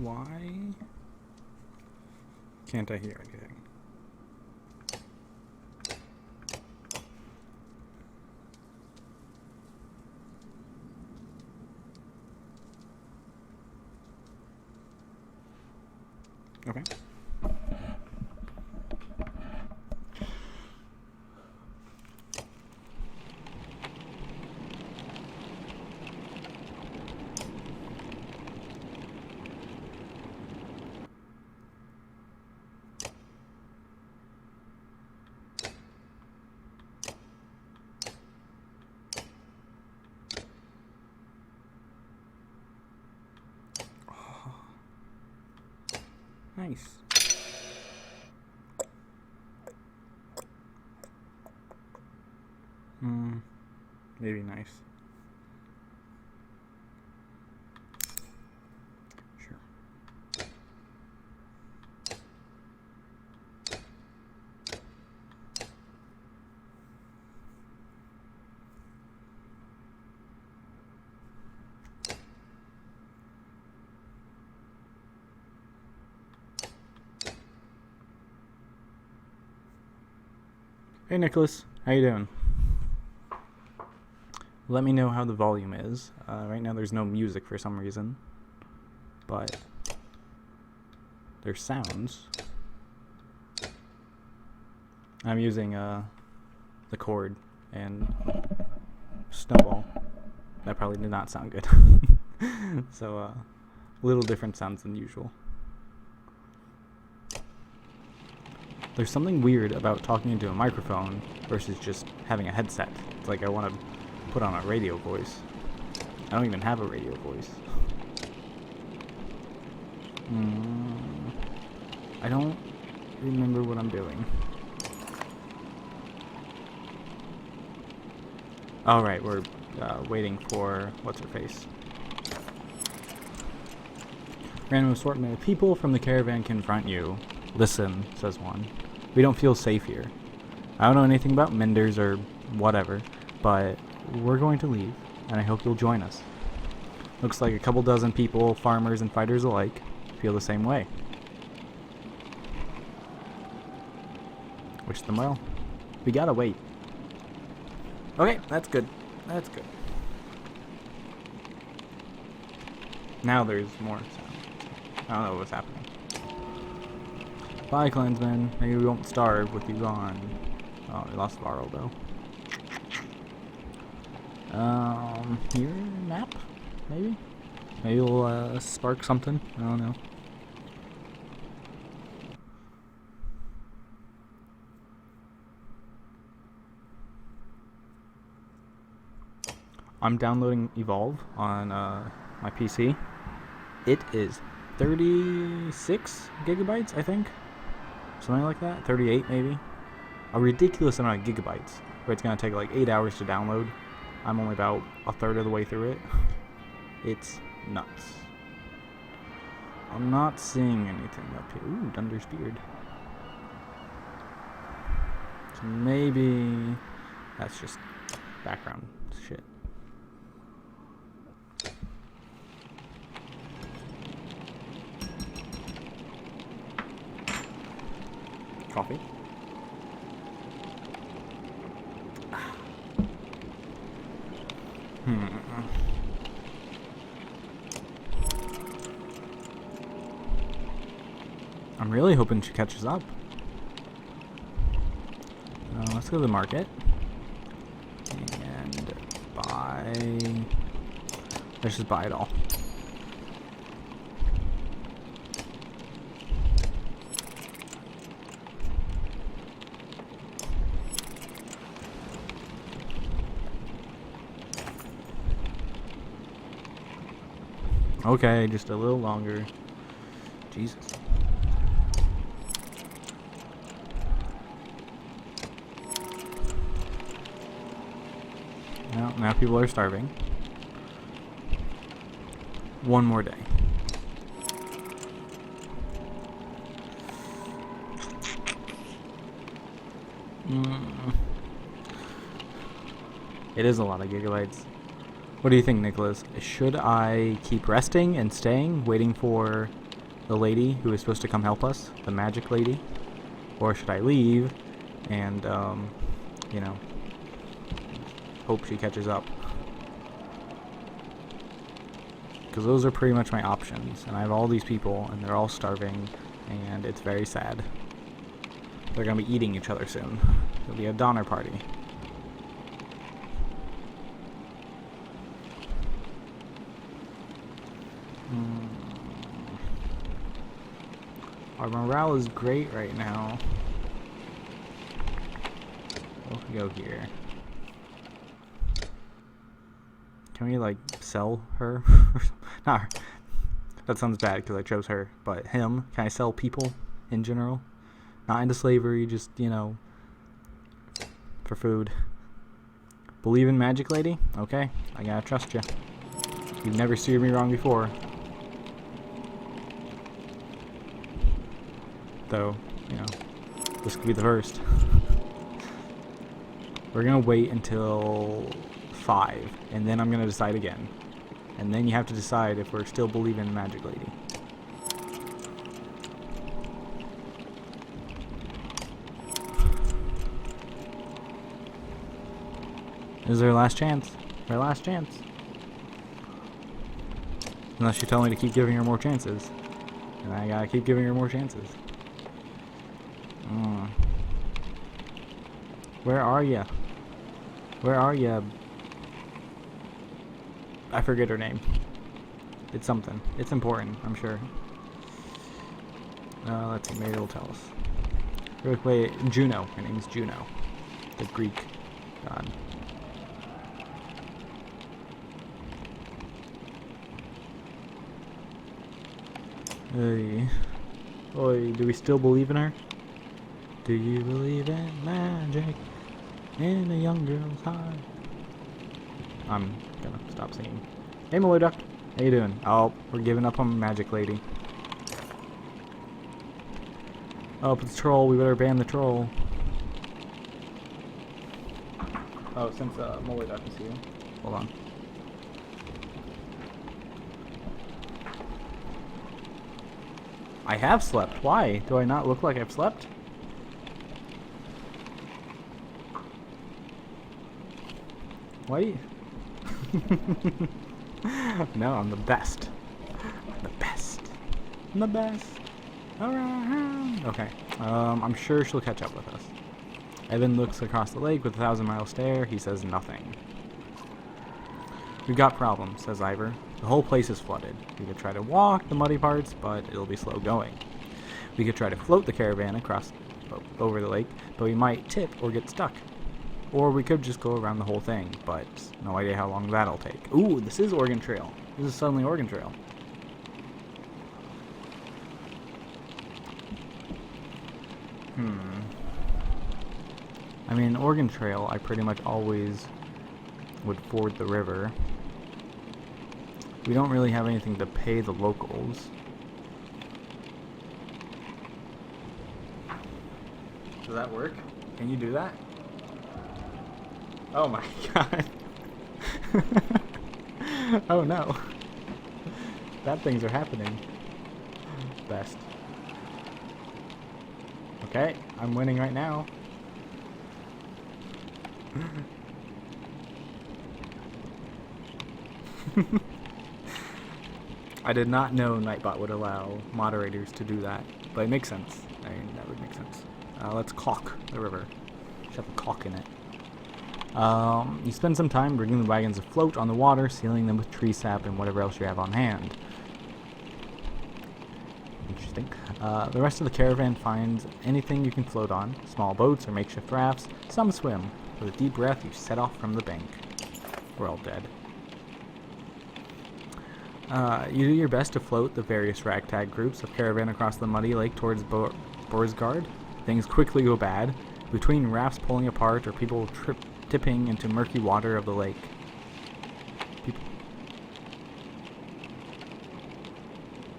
Why can't I hear anything? Okay. Nice. Maybe nice. Sure. Hey Nicholas, how you doing? Let me know how the volume is. Right now there's no music for some reason, but there's sounds. I'm using the cord and Snowball. That probably did not sound good. So a little different sounds than usual. There's something weird about talking into a microphone versus just having a headset. It's like I want to put on a radio voice. I don't even have a radio voice. I don't remember what I'm doing. Alright, we're waiting for what's-her-face. Random assortment of people from the caravan confront you. Listen, says one. We don't feel safe here. I don't know anything about Menders or whatever, but we're going to leave, and I hope you'll join us. Looks like a couple dozen people, farmers and fighters alike, feel the same way. Wish them well. We gotta wait. Okay, that's good. That's good. Now there's more sound. I don't know what's happening. Bye, clansmen. Maybe we won't starve with you gone. Oh, we lost Varl, though. Here, map? Maybe? Maybe we'll, spark something? I don't know. I'm downloading Evolve on, my PC. It is 36 gigabytes, I think? Something like that? 38, maybe? A ridiculous amount of gigabytes. Where it's gonna take like 8 hours to download. I'm only about a third of the way through it. It's nuts. I'm not seeing anything up here. Ooh, Dunder's Beard. So maybe that's just background shit. Coffee. I'm really hoping she catches up. Let's go to the market and buy. Let's just buy it all. Okay, just a little longer. Jesus. Well, now people are starving. One more day. It is a lot of gigabytes. What do you think, Nicholas? Should I keep resting and staying, waiting for the lady who is supposed to come help us, the magic lady, or should I leave and you know, hope she catches up? Because those are pretty much my options, and I have all these people, and they're all starving, and it's very sad. They're gonna be eating each other soon. It'll be a Donner Party. Our morale is great right now. We'll go here. Can we, like, sell her? Not her. That sounds bad because I chose her. But him. Can I sell people in general? Not into slavery, just, you know, for food. Believe in magic, lady? Okay, I gotta trust you. You've never steered me wrong before. Though, you know, this could be the first. We're gonna wait until 5, and then I'm gonna decide again. And then you have to decide if we're still believing in Magic Lady. This is our last chance. Our last chance. Unless you tell me to keep giving her more chances. And I gotta keep giving her more chances. Where are ya? Where are ya? I forget her name. It's something. It's important, I'm sure. Let's see, maybe it'll tell us. Wait, Juno. Her name's Juno. The Greek god. Hey. Oi, do we still believe in her? Do you believe in magic in a young girl's heart? I'm gonna stop singing. Hey, Malloy Duck. How you doing? Oh, we're giving up on Magic Lady. Oh, but the troll. We better ban the troll. Oh, since Malloy Duck is here. Hold on. I have slept. Why? Do I not look like I've slept? Why? No, I'm the best. I'm the best. I'm the best. Alright. Okay. I'm sure she'll catch up with us. Evan looks across the lake with a 1,000-mile stare. He says nothing. We've got problems, says Ivor. The whole place is flooded. We could try to walk the muddy parts, but it'll be slow going. We could try to float the caravan across over the lake, but we might tip or get stuck. Or we could just go around the whole thing, but no idea how long that'll take. Ooh, this is Oregon Trail. This is suddenly Oregon Trail. I mean, Oregon Trail, I pretty much always would ford the river. We don't really have anything to pay the locals. Does that work? Can you do that? Oh my god. Oh no. Bad things are happening. Best. Okay, I'm winning right now. I did not know Nightbot would allow moderators to do that, but it makes sense. I mean, that would make sense. Let's caulk the river. Shove a caulk in it. You spend some time bringing the wagons afloat on the water, sealing them with tree sap and whatever else you have on hand. Interesting. The rest of the caravan finds anything you can float on, small boats or makeshift rafts. Some swim. With a deep breath, you set off from the bank. We're all dead. You do your best to float the various ragtag groups of caravan across the muddy lake towards Borsgard. Things quickly go bad, between rafts pulling apart or people tipping into murky water of the lake.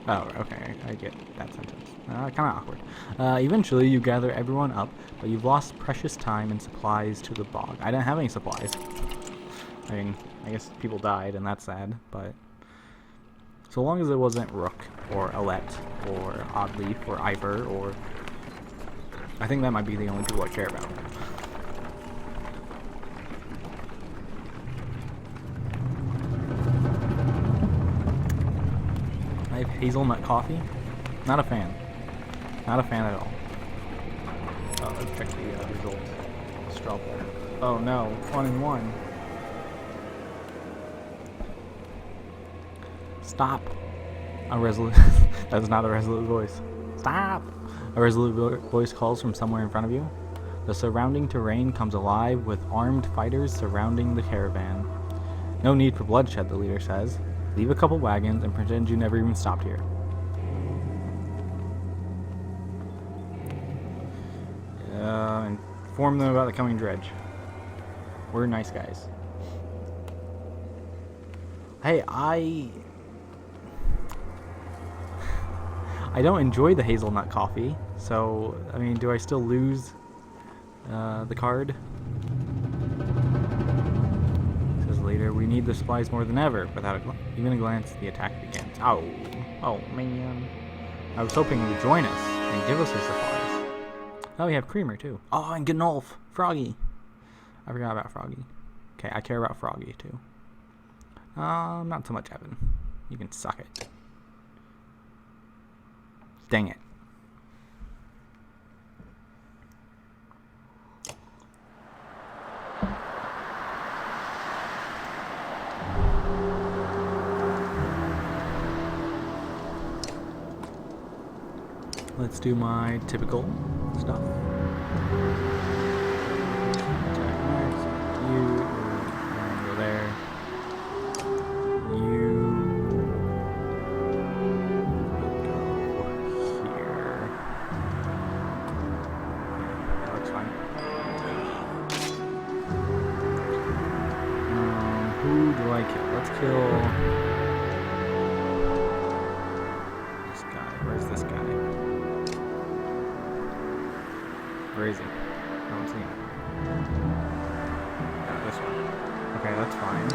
Oh, okay, I get that sentence. Kind of awkward. Eventually, you gather everyone up, but you've lost precious time and supplies to the bog. I didn't have any supplies. I mean, I guess people died, and that's sad, but So long as it wasn't Rook or Alette or Oddleaf or Ivor or... I think that might be the only people I care about. I have hazelnut coffee. Not a fan. Not a fan at all. Let's check the results. Straw poll. Oh no, 1-1. Stop. A resolute. That's not a resolute voice. Stop. A resolute voice calls from somewhere in front of you. The surrounding terrain comes alive with armed fighters surrounding the caravan. No need for bloodshed, the leader says. Leave a couple wagons and pretend you never even stopped here. Inform them about the coming dredge. We're nice guys. Hey, I don't enjoy the hazelnut coffee, so, I mean, do I still lose the card? Says later, we need the supplies more than ever. Without even a glance, the attack begins. Oh man. I was hoping he would join us and give us his supplies. Oh, we have Creamer too. Oh, and Gnolf, Froggy. I forgot about Froggy. Okay, I care about Froggy too. Not so much Evan. You can suck it. Dang it. Let's do my typical stuff. You go there. You go here. That looks fine. Who do I kill? Let's kill this guy. Where's this guy? Where is he? I don't see him. Oh, this one. Okay, that's fine.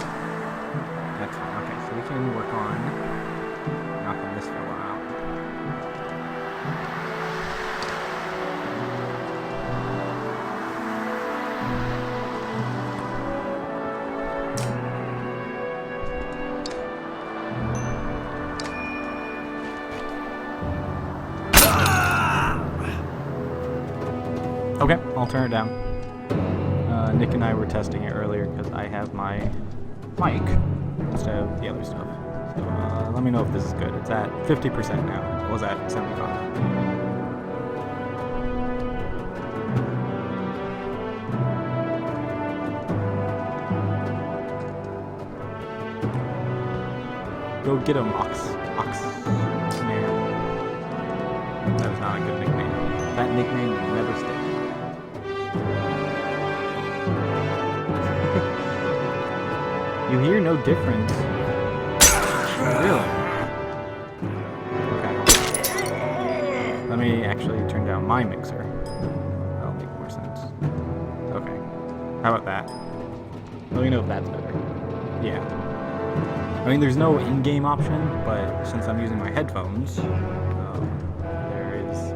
That's fine. Okay, so we can work on knocking this fellow out. Okay, I'll turn it down. Nick and I were testing it earlier because I have my mic instead of the other stuff. So let me know if this is good. It's at 50% now. It was at 75. Go get him, Ox Man. That is not a good nickname. That nickname will never stick. You hear no difference. Really? Okay. Let me actually turn down my mixer. That'll make more sense. Okay. How about that? Let me know if that's better. Yeah. I mean, there's no in-game option, but since I'm using my headphones, there is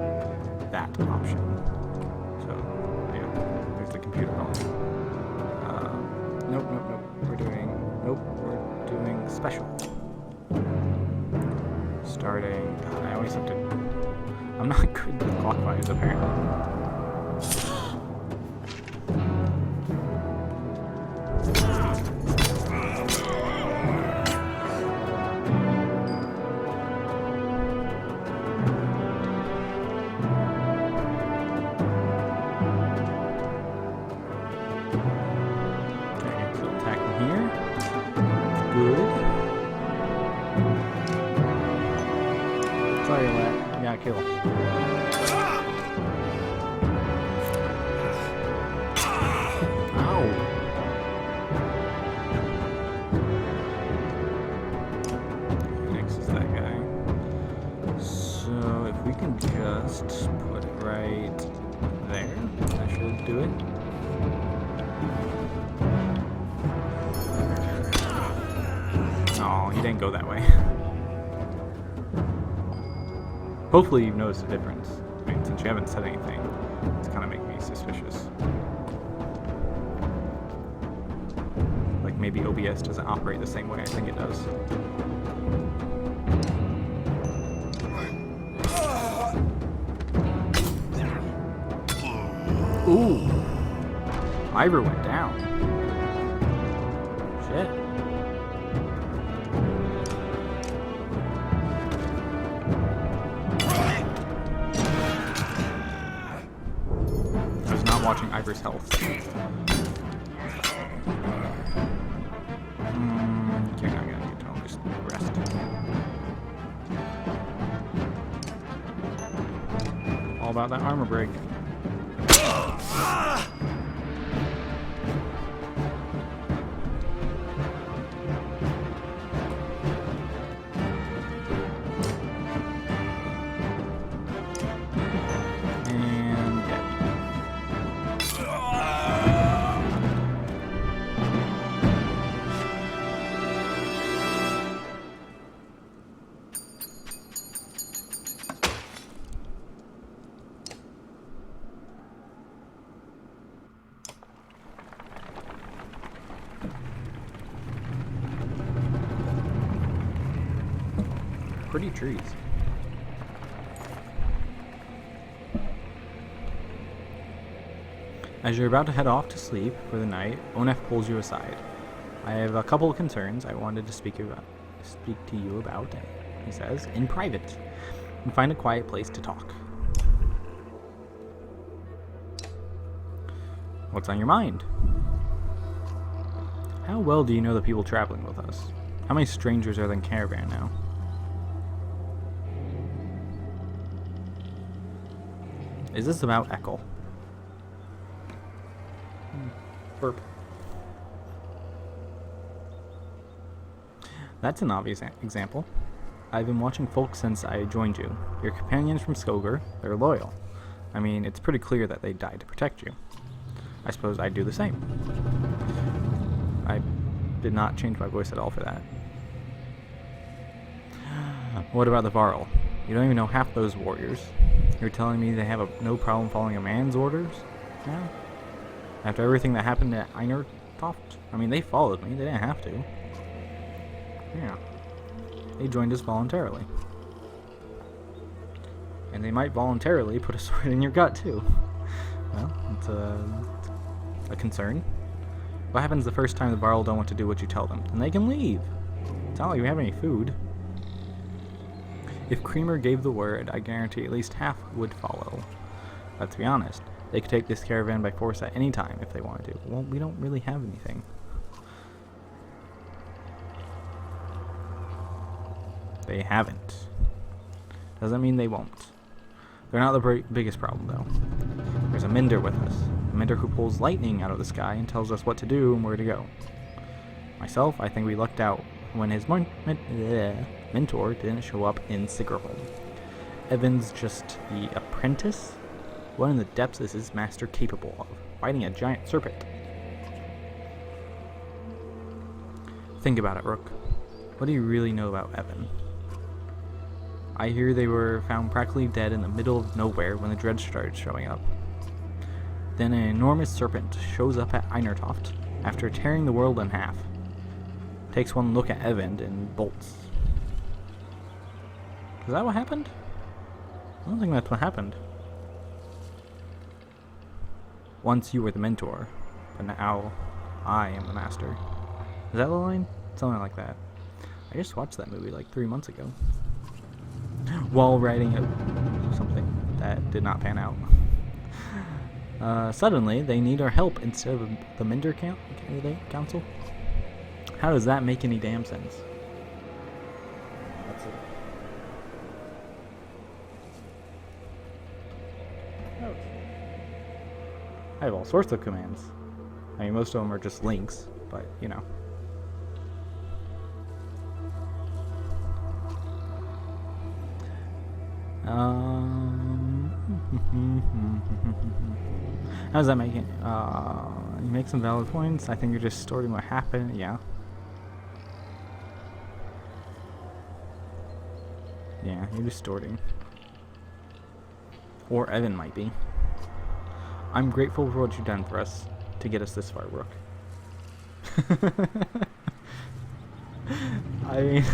that option. So, yeah, there's the computer volume. Nope. We're doing special. Starting. God, I always have to. I'm not good with clockwise, apparently. Sorry, lad. You gotta kill. Ow. Next is that guy. So if we can just put it right there, that should do it. Oh, he didn't go that way. Hopefully you've noticed a difference. I mean, since you haven't said anything, it's kind of making me suspicious. Like maybe OBS doesn't operate the same way I think it does. Ooh! Ivor went down. Shit. I was not watching Ivor's health. Okay, I'm gonna get home, just rest. All about that armor break. Pretty trees. As you're about to head off to sleep for the night, Onef pulls you aside. I have a couple of concerns I wanted to speak to you about, he says, in private, and find a quiet place to talk. What's on your mind? How well do you know the people traveling with us? How many strangers are in the caravan now? Is this about Ekel? Burp. That's an obvious example. I've been watching folks since I joined you. Your companions from Skogar, they're loyal. I mean, it's pretty clear that they died to protect you. I suppose I'd do the same. I did not change my voice at all for that. What about the Varl? You don't even know half those warriors. You're telling me they have no problem following a man's orders? Yeah. After everything that happened at Einartoft? I mean, they followed me. They didn't have to. Yeah. They joined us voluntarily. And they might voluntarily put a sword in your gut, too. Well, it's a concern. What happens the first time the Varl don't want to do what you tell them? Then they can leave. It's not like we have any food. If Creamer gave the word, I guarantee at least half would follow. Let's be honest, they could take this caravan by force at any time if they wanted to. Well, we don't really have anything. They haven't. Doesn't mean they won't. They're not the biggest problem, though. There's a Minder with us. A Minder who pulls lightning out of the sky and tells us what to do and where to go. Myself, I think we lucked out when his mentor didn't show up in Sigrhold. Evan's just the apprentice? What in the depths is his master capable of? Fighting a giant serpent. Think about it, Rook. What do you really know about Evan? I hear they were found practically dead in the middle of nowhere when the Dredge started showing up. Then an enormous serpent shows up at Einartoft after tearing the world in half. Takes one look at Evan and bolts. Is that what happened? I don't think that's what happened. Once you were the mentor, but now I am the master. Is that the line? Something like that. I just watched that movie like 3 months ago. While writing something that did not pan out. Suddenly, they need our help instead of the Minder candidate council. How does that make any damn sense? That's it. Oh. I have all sorts of commands. I mean, most of them are just links, but you know. How does that make it? You make some valid points. I think you're just distorting what happened. Yeah. Yeah, you're distorting. Or Evan might be. I'm grateful for what you've done for us to get us this far, Rook. I mean,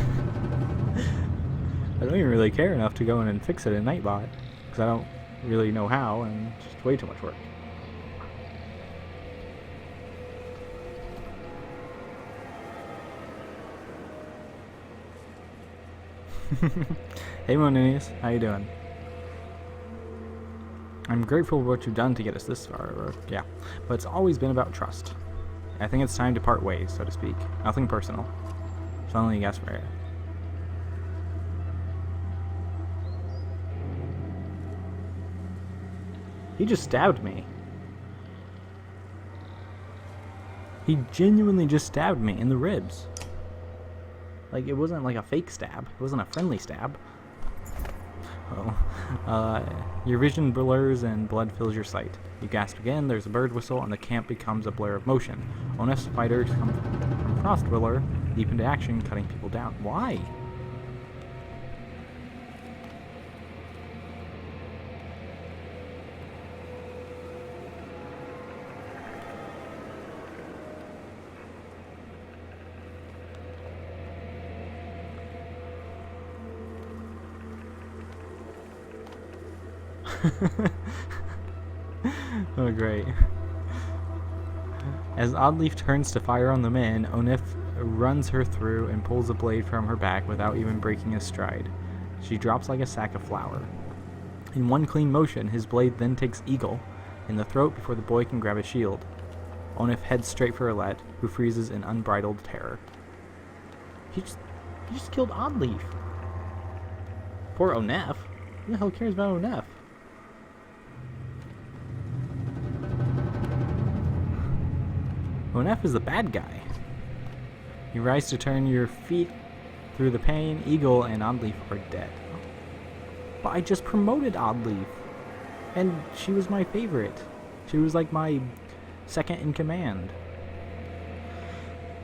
I don't even really care enough to go in and fix it in Nightbot, because I don't really know how, and it's just way too much work. Hey Moninius, how you doing? I'm grateful for what you've done to get us this far, Rook. Yeah, but it's always been about trust. I think it's time to part ways, so to speak. Nothing personal. It's only a guess for air. He just stabbed me. He genuinely just stabbed me in the ribs. Like, it wasn't like a fake stab. It wasn't a friendly stab. Your vision blurs and blood fills your sight. You gasp again, there's a bird whistle, and the camp becomes a blur of motion. Onef's fighters come from Frostwiller, leap into action, cutting people down. Why? Oh, great. As Oddleaf turns to fire on the men, Onef runs her through and pulls the blade from her back without even breaking a stride. She drops like a sack of flour. In one clean motion, his blade then takes Eagle in the throat before the boy can grab a shield. Onef heads straight for Alette, who freezes in unbridled terror. He just killed Oddleaf. Poor Onef. Who the hell cares about Onef? Onef is the bad guy. You rise to turn your feet through the pain. Eagle and Oddleaf are dead. But I just promoted Oddleaf. And she was my favorite. She was like my second in command.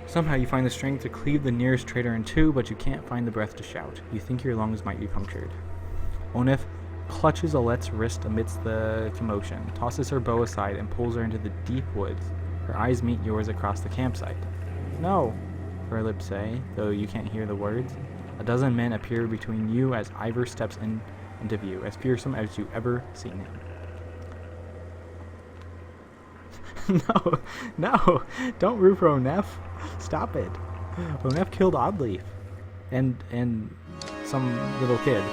Somehow you find the strength to cleave the nearest traitor in two, but you can't find the breath to shout. You think your lungs might be punctured. Onef clutches Alette's wrist amidst the commotion, tosses her bow aside, and pulls her into the deep woods. Her eyes meet yours across the campsite. No, her lips say, though you can't hear the words. A dozen men appear between you as Ivor steps into view, as fearsome as you've ever seen him. No, don't root for Onef. Stop it. Onef killed Oddleaf. And some little kid.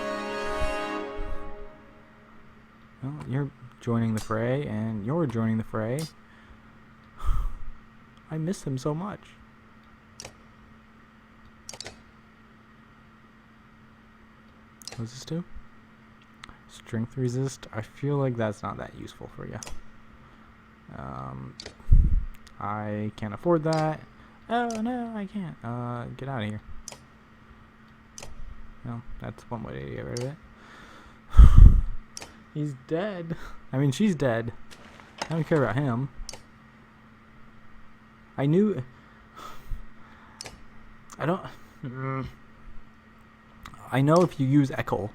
Well, you're joining the fray, and you're joining the fray. I miss him so much. What does this do? Strength resist. I feel like that's not that useful for you. I can't afford that. Oh no, I can't. Get out of here. Well, that's one way to get rid of it. He's dead. I mean, she's dead. I don't care about him. I knew... I don't... I know if you use Ekkel,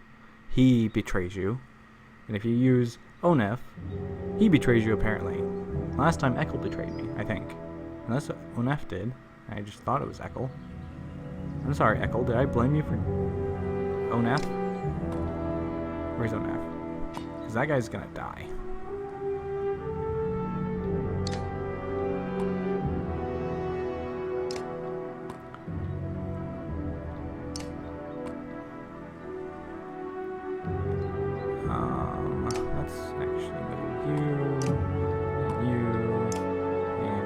he betrays you. And if you use Onef, he betrays you apparently. Last time Ekkel betrayed me, I think. And that's what Onef did. I just thought it was Ekkel. I'm sorry, Ekkel. Did I blame you for... Onef? Where's Onef? Because that guy's gonna die. Let's actually move you, and you, and you.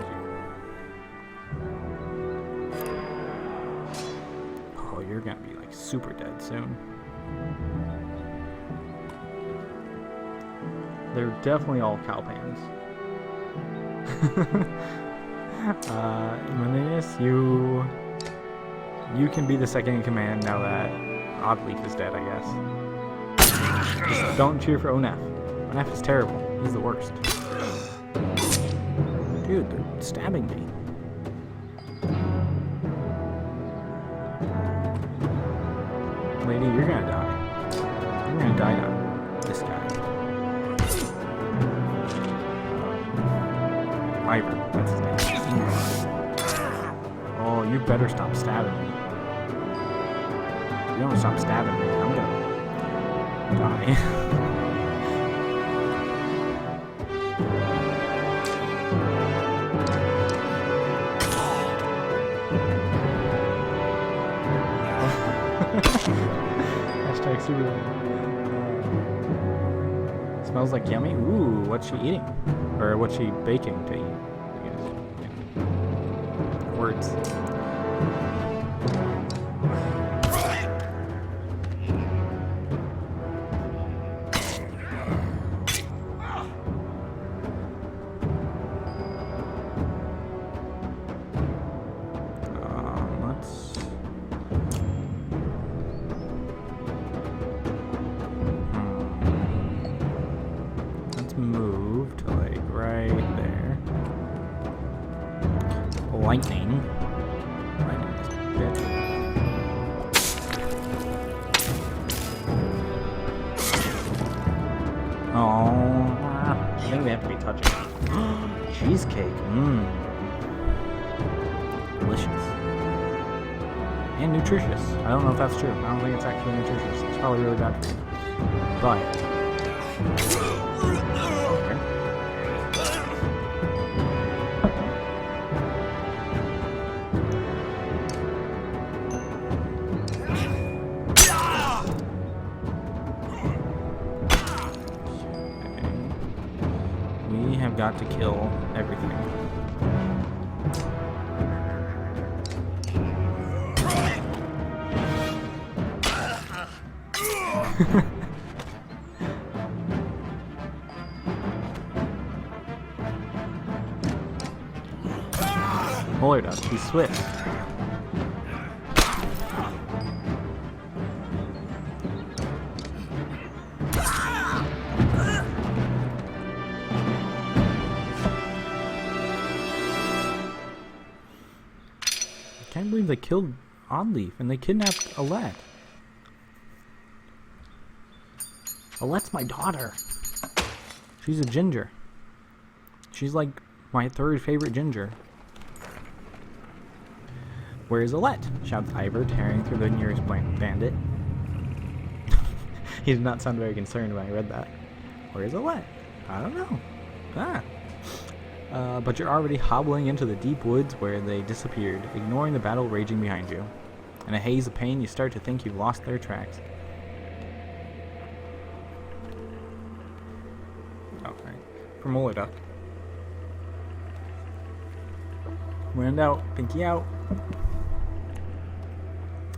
Oh, you're gonna be like super dead soon. They're definitely all Calpans. Maninius, you can be the second in command now that Oddleaf is dead, I guess. Just don't cheer for Onef. Onef is terrible. He's the worst. Dude, they're stabbing me. Lady, you're gonna die. You're gonna die now. This guy. Ivor, that's his name. Oh, you better stop stabbing me. You don't stop stabbing me, I'm gonna die. Hashtag super. Smells like yummy. Ooh, what's she eating? Or what's she baking to eat? I guess. Yeah. Words. Move to like right there. Lightning. Lightning is bitch. Oh, I think they have to be touching. Cheesecake. Mmm. Delicious. And nutritious. I don't know if that's true. I don't think it's actually nutritious. It's probably really bad for you. But we have got to kill everything. Hold up, he's swift. I can't believe they killed Oddleaf and they kidnapped Alette. Alette's my daughter. She's a ginger. She's like my third favorite ginger. Where is Alette? Shouts Ivor, tearing through the nearest bandit. He did not sound very concerned when I read that. Where is Alette? I don't know. But you're already hobbling into the deep woods where they disappeared, ignoring the battle raging behind you. In a haze of pain, you start to think you've lost their tracks. Oh, right. From Molida. Wind out, pinky out.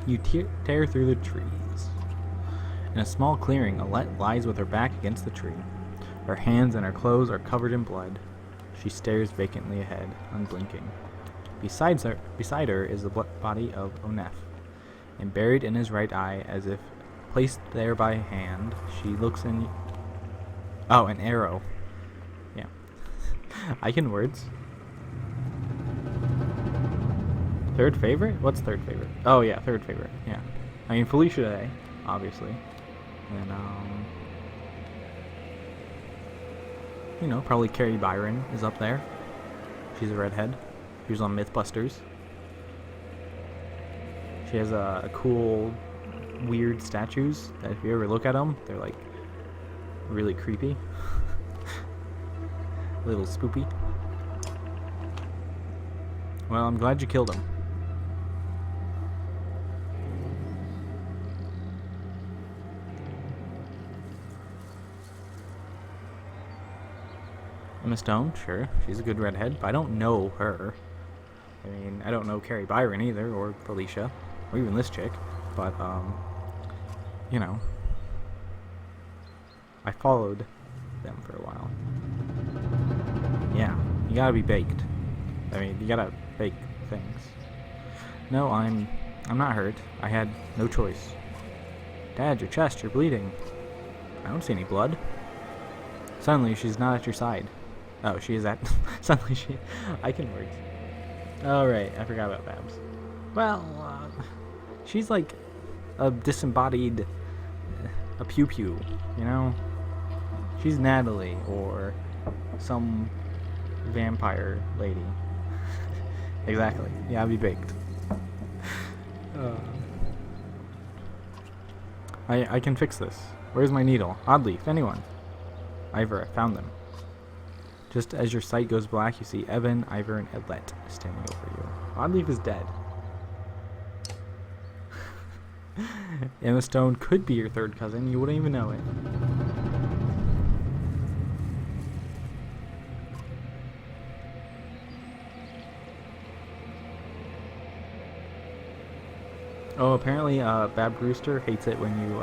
You tear through the trees. In a small clearing, Alette lies with her back against the tree. Her hands and her clothes are covered in blood. She stares vacantly ahead, unblinking. Beside her is the body of Onef, and buried in his right eye, as if placed there by hand, she looks in... Oh, an arrow. Yeah. I can words. Third favorite? What's third favorite? Oh yeah, third favorite. Yeah. I mean Felicia Day, obviously. And you know, probably Carrie Byron is up there. She's a redhead. She was on Mythbusters. She has a cool, weird statues that if you ever look at them, they're like really creepy. A little spoopy. Well, I'm glad you killed him. Emma Stone, sure, she's a good redhead, but I don't know her. I mean, I don't know Carrie Byron either, or Felicia, or even this chick, but, you know, I followed them for a while. Yeah, you gotta be baked. I mean, you gotta bake things. No, I'm not hurt. I had no choice. Dad, your chest, you're bleeding. I don't see any blood. Suddenly, she's not at your side. Oh, she is at... Suddenly she... I can work. Oh, right. I forgot about Babs. Well, she's like a disembodied... a pew-pew, you know? She's Natalie, or some vampire lady. Exactly. Yeah, I'll be baked. I can fix this. Where's my needle? Oddleaf, anyone? Ivor, I found them. Just as your sight goes black, you see Evan, Ivor, and Edlet standing over you. Oddleaf is dead. Emma Stone could be your third cousin. You wouldn't even know it. Oh, apparently Bab Brewster hates it when you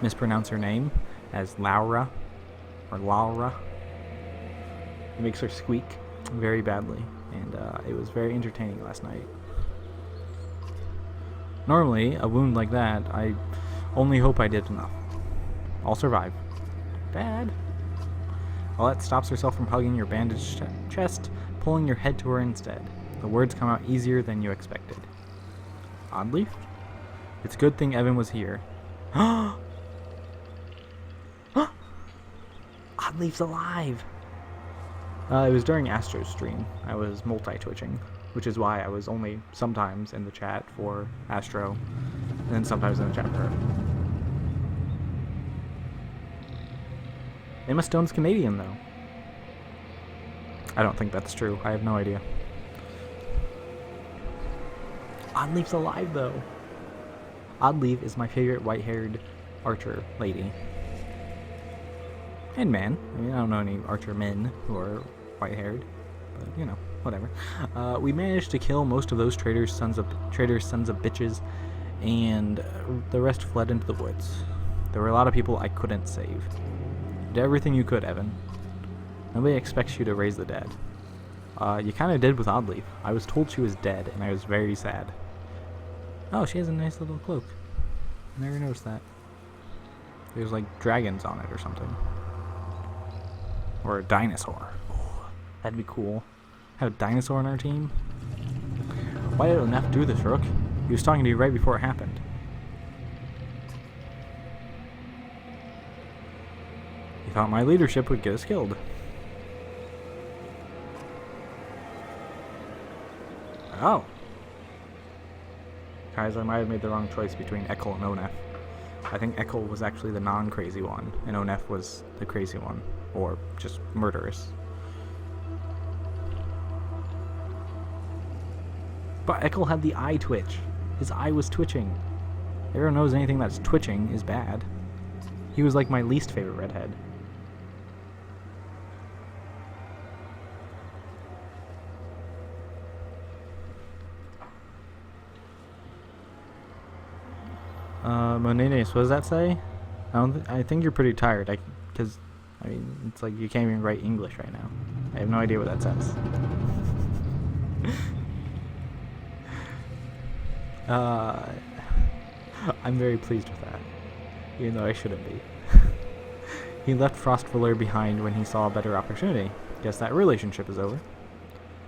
mispronounce her name as Laura or Laura. It makes her squeak very badly, and it was very entertaining last night. Normally, a wound like that, I only hope I did enough. I'll survive. Dad? Alette stops herself from hugging your bandaged chest, pulling your head to her instead. The words come out easier than you expected. Oddleaf? It's a good thing Evan was here. Oddleaf's alive! It was during Astro's stream. I was multi-twitching, which is why I was only sometimes in the chat for Astro, and then sometimes in the chat for her. Emma Stone's Canadian, though. I don't think that's true. I have no idea. Oddleaf's alive, though. Oddleaf is my favorite white-haired archer lady. And man. I mean, I don't know any archer men who are white-haired, but you know, whatever. We managed to kill most of those traitors, sons of bitches, and the rest fled into the woods. There were a lot of people I couldn't save. You did everything you could, Evan. Nobody expects you to raise the dead. You kind of did with Oddleaf. I was told she was dead, and I was very sad. Oh, she has a nice little cloak. I never noticed that. There's like dragons on it or something. Or a dinosaur. Ooh, that'd be cool. Have a dinosaur on our team? Why did Onef do this, Rook? He was talking to you right before it happened. He thought my leadership would get us killed. Oh. Guys, I might have made the wrong choice between Ekkel and Onef. I think Ekkel was actually the non-crazy one, and Onef was the crazy one. Or just murderous. But Ekkel had the eye twitch. His eye was twitching. Everyone knows anything that's twitching is bad. He was like my least favorite redhead. Monenes, what does that say? I think you're pretty tired. Because I mean, it's like you can't even write English right now. I have no idea what that says. I'm very pleased with that, even though I shouldn't be. He left Frostfuller behind when he saw a better opportunity. Guess that relationship is over.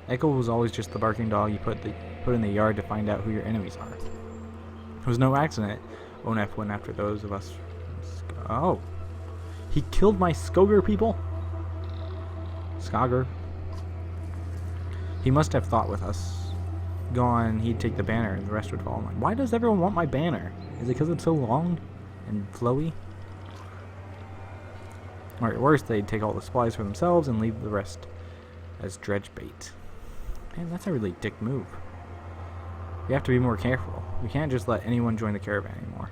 Ekkel was always just the barking dog you put in the yard to find out who your enemies are. It was no accident Onef went after those of us. Oh. He killed my Skogar people? Skogar. He must have thought with us. Gone, he'd take the banner and the rest would fall in line. Why does everyone want my banner? Is it because it's so long and flowy? Or at worst, they'd take all the supplies for themselves and leave the rest as dredge bait. Man, that's a really dick move. We have to be more careful. We can't just let anyone join the caravan anymore.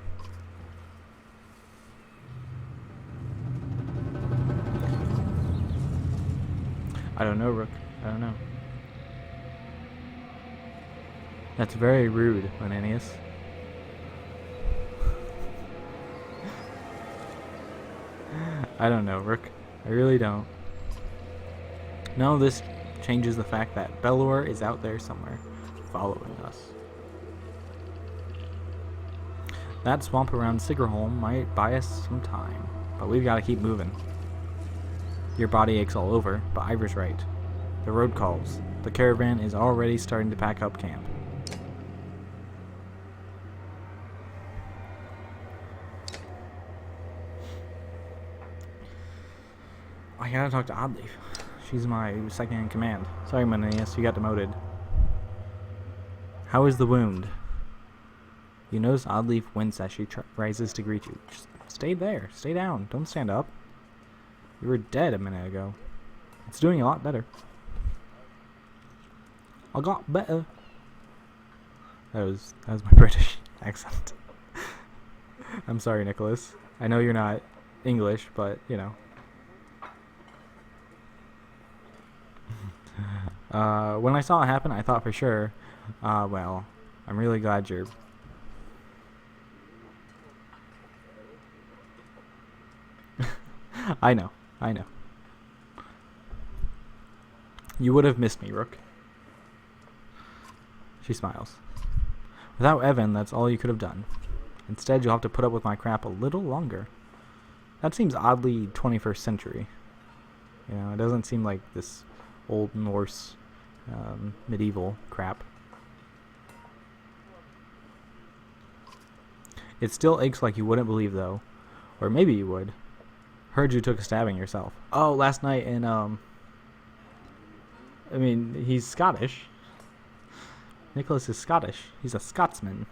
I don't know, Rook. I don't know. That's very rude, Ananias. I don't know, Rook. I really don't. No, this changes the fact that Belor is out there somewhere, following us. That swamp around Sigerholm might buy us some time, but we've got to keep moving. Your body aches all over, but Ivor's right. The road calls. The caravan is already starting to pack up camp. I gotta talk to Oddleaf. She's my second in command. Sorry, Menenius, you got demoted. How is the wound? You notice Oddleaf wince as she rises to greet you. Just stay there. Stay down. Don't stand up. You were dead a minute ago. It's doing a lot better. I got better. That was my British accent. I'm sorry, Nicholas. I know you're not English, but you know. When I saw it happen, I thought for sure, well, I'm really glad you're... I know. You would have missed me, Rook. She smiles. Without Evan, that's all you could have done. Instead, you'll have to put up with my crap a little longer. That seems oddly 21st century. You know, it doesn't seem like this old Norse, medieval crap. It still aches like you wouldn't believe, though. Or maybe you would. Heard you took a stabbing yourself. Oh, last night in, I mean, he's Scottish. Nicholas is Scottish. He's a Scotsman.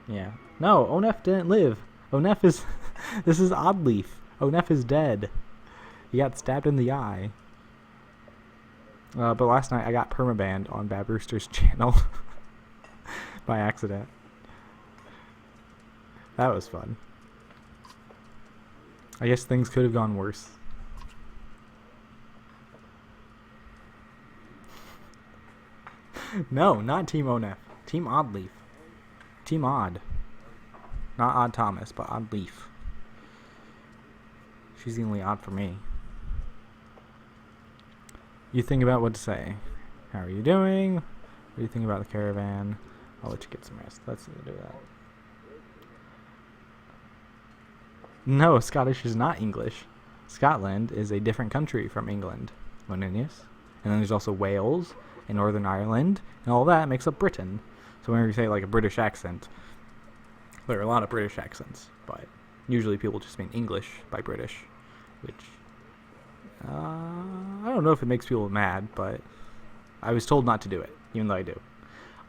Yeah. No, Onef didn't live. Onef is... This is Oddleaf. Onef is dead. He got stabbed in the eye. But last night I got permabanned on Bad Brewster's channel. By accident. That was fun. I guess things could have gone worse. No, not Team Onef. Team Oddleaf. Team Odd. Not Odd Thomas, but Oddleaf. She's the only odd for me. You think about what to say. How are you doing? What do you think about the caravan? I'll let you get some rest. Let's do that. No, Scottish is not English. Scotland is a different country from England, Moninius. And then there's also Wales and Northern Ireland, and all that makes up Britain. So whenever you say like a British accent, there are a lot of British accents, but usually people just mean English by British, which I don't know if it makes people mad, but I was told not to do it, even though I do.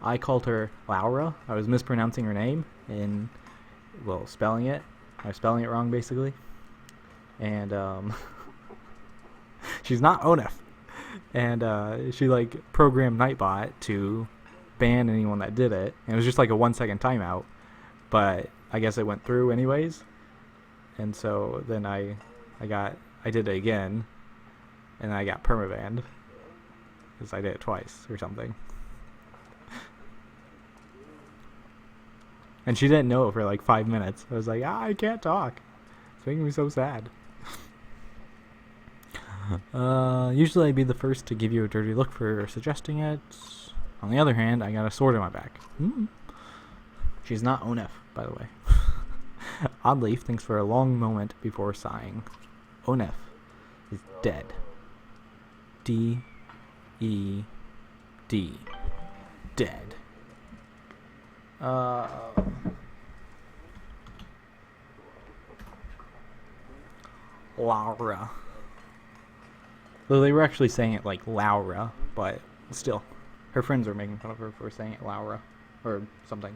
I called her Laura. I was mispronouncing her name in, well, spelling it. I was spelling it wrong, basically. And she's not Onef. And she like programmed Nightbot to ban anyone that did it. And it was just like a 1 second timeout, but I guess it went through anyways. And so then I did it again, and I got permabanned because I did it twice or something. And she didn't know it for like 5 minutes. I was like, I can't talk. It's making me so sad. Usually I'd be the first to give you a dirty look for suggesting it. On the other hand, I got a sword in my back. She's not Onef, by the way. Oddleaf thinks for a long moment before sighing. Onef is dead. D-E-D. Dead. Laura. Though they were actually saying it like Laura, but still. Her friends were making fun of her for saying it Laura. Or something.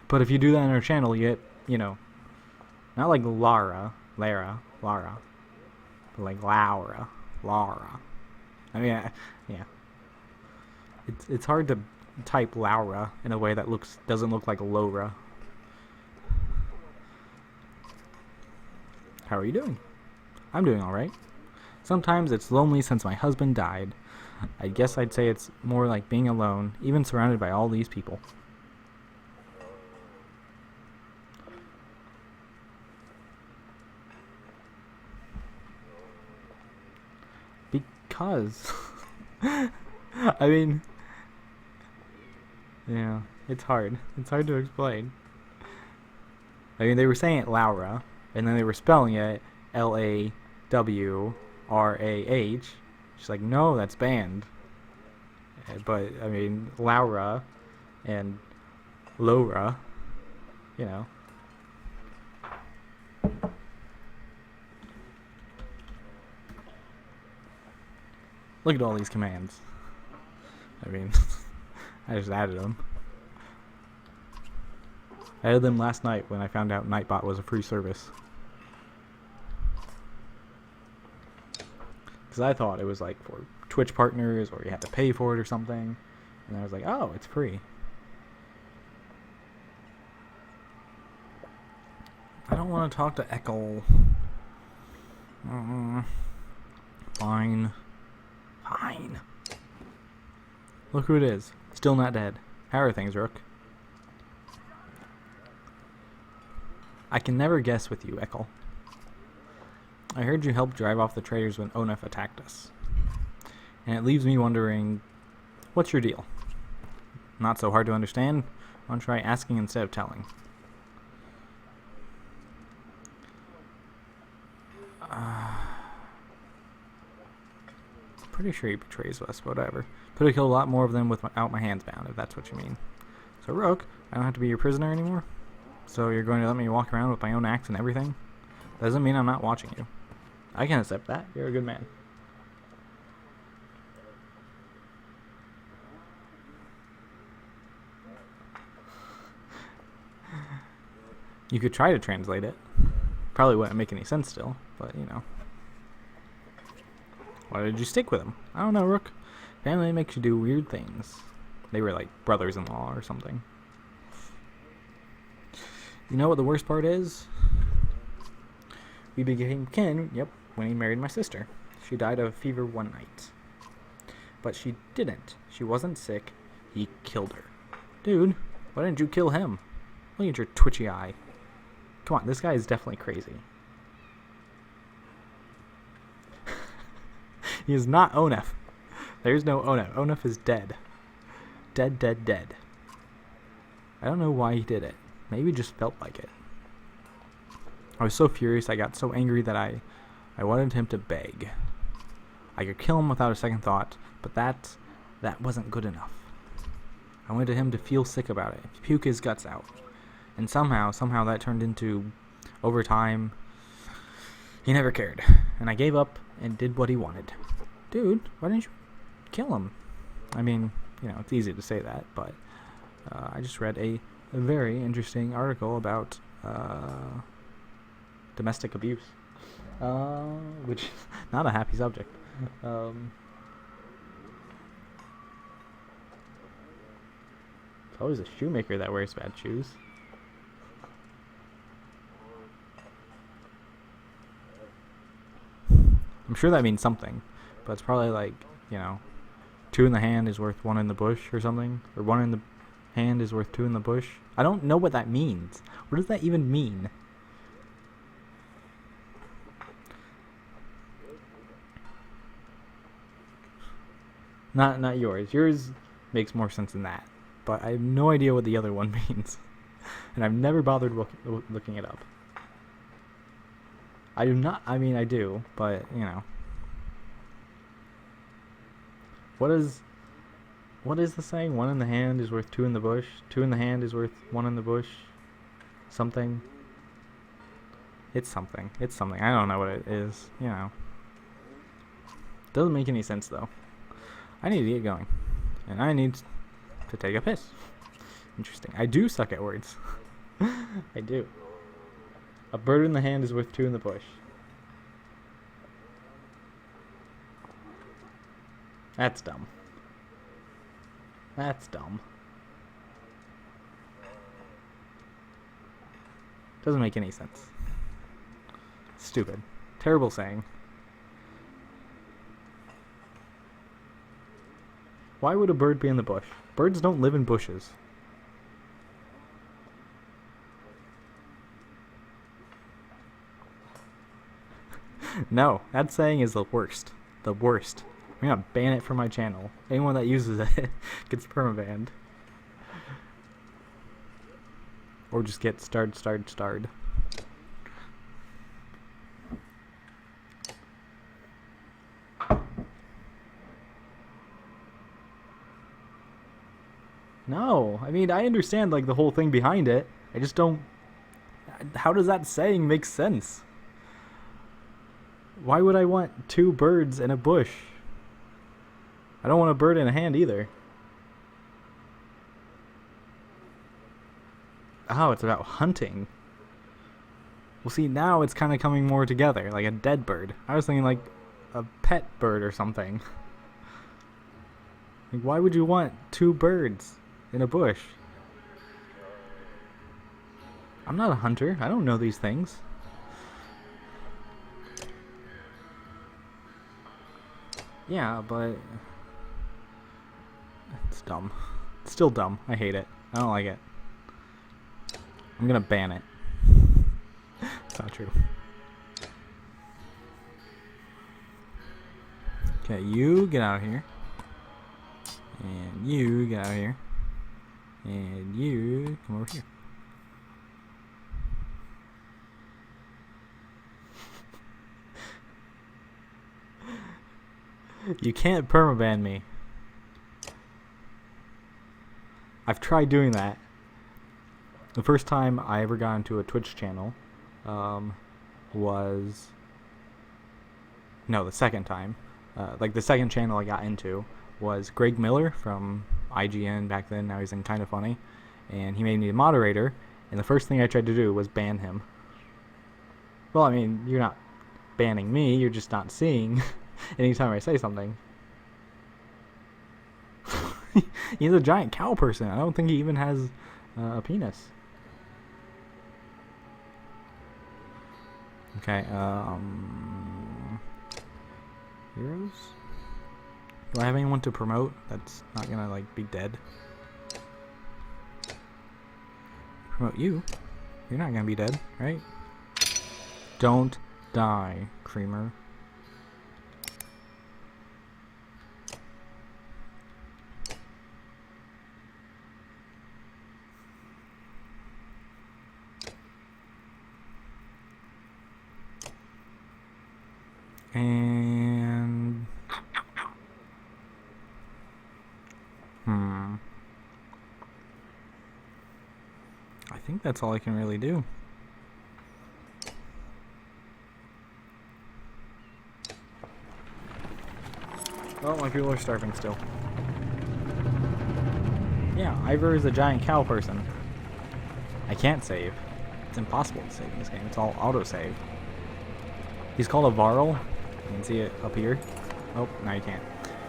But if you do that on her channel, you get, you know, not like Lara, but like Laura. I mean, yeah. It's hard to type Laura in a way that doesn't look like Laura. How are you doing? I'm doing alright. Sometimes it's lonely since my husband died. I guess I'd say it's more like being alone, even surrounded by all these people. Because I mean, yeah, it's hard to explain. I mean, they were saying it Laura, and then they were spelling it Lawrah. She's like, no, that's banned. But I mean, Laura and LoRa, you know. Look at all these commands. I mean, I just added them. I added them last night when I found out Nightbot was a free service. Because I thought it was like for Twitch partners or you had to pay for it or something. And I was like, oh, it's free. I don't want to talk to Echo. Fine. Fine. Look who it is. Still not dead. How are things, Rook? I can never guess with you, Echo. I heard you helped drive off the traitors when Onef attacked us. And it leaves me wondering, what's your deal? Not so hard to understand. Why don't you try asking instead of telling? Pretty sure he betrays us, whatever. Could have killed a lot more of them without my hands bound, if that's what you mean. So, Rook, I don't have to be your prisoner anymore? So you're going to let me walk around with my own axe and everything? Doesn't mean I'm not watching you. I can accept that. You're a good man. You could try to translate it. Probably wouldn't make any sense still, but you know. Why did you stick with him? I don't know, Rook. Family makes you do weird things. They were like brothers-in-law or something. You know what the worst part is? We became kin, yep, when he married my sister. She died of fever one night. But she didn't. She wasn't sick. He killed her. Dude, why didn't you kill him? Look at your twitchy eye. Come on, this guy is definitely crazy. He is not Onef. There's no Onef. Onef is dead. Dead, dead, dead. I don't know why he did it. Maybe he just felt like it. I was so furious, I got so angry that I wanted him to beg. I could kill him without a second thought, but that wasn't good enough. I wanted him to feel sick about it, puke his guts out. And somehow that turned into, over time, he never cared. And I gave up and did what he wanted. Dude, why didn't you kill him? I mean, you know, it's easy to say that, but I just read a very interesting article about domestic abuse, which is not a happy subject. It's always a shoemaker that wears bad shoes. I'm sure that means something, but it's probably like, you know, 2 in the hand is worth 1 in the bush or something, or 1 in the hand is worth 2 in the bush. I don't know what that means. What does that even mean? Not yours. Yours makes more sense than that. But I have no idea what the other one means. And I've never bothered looking it up. I do not, I mean I do, but, you know. What is the saying? 1 in the hand is worth 2 in the bush. 2 in the hand is worth 1 in the bush. Something. It's something. It's something. I don't know what it is. You know. Doesn't make any sense though. I need to get going. And I need to take a piss. Interesting. I do suck at words. I do. A bird in the hand is worth 2 in the bush. That's dumb. That's dumb. Doesn't make any sense. Stupid. Terrible saying. Why would a bird be in the bush? Birds don't live in bushes. No, that saying is the worst. The worst. I'm gonna ban it from my channel. Anyone that uses it gets permabanned. Or just get starred. No, I mean, I understand like the whole thing behind it. I just don't. How does that saying make sense? Why would I want 2 birds in a bush? I don't want a bird in a hand either. Oh, it's about hunting. Well, see, now it's kind of coming more together, like a dead bird. I was thinking like a pet bird or something. Like, why would you want 2 birds in a bush? I'm not a hunter. I don't know these things. Yeah, but it's dumb. It's still dumb. I hate it. I don't like it. I'm gonna ban it. It's not true. Okay, you get out of here. And you get out of here. And you come over here. You can't permaban me. I've tried doing that. The first time I ever got into a Twitch channel was... No, the second time. Like the second channel I got into was Greg Miller from IGN back then. Now he's in Kinda Funny. And he made me a moderator. And the first thing I tried to do was ban him. Well, I mean, you're not banning me. You're just not seeing anytime I say something. He's a giant cow person. I don't think he even has a penis. Okay, heroes? Do I have anyone to promote that's not gonna, like, be dead? Promote you? You're not gonna be dead, right? Don't die, Creamer. And I think that's all I can really do. Oh, my people are starving still. Yeah, Ivor is a giant cow person. I can't save. It's impossible to save in this game. It's all autosave. He's called a Varl. You can see it up here. Oh, now you can't.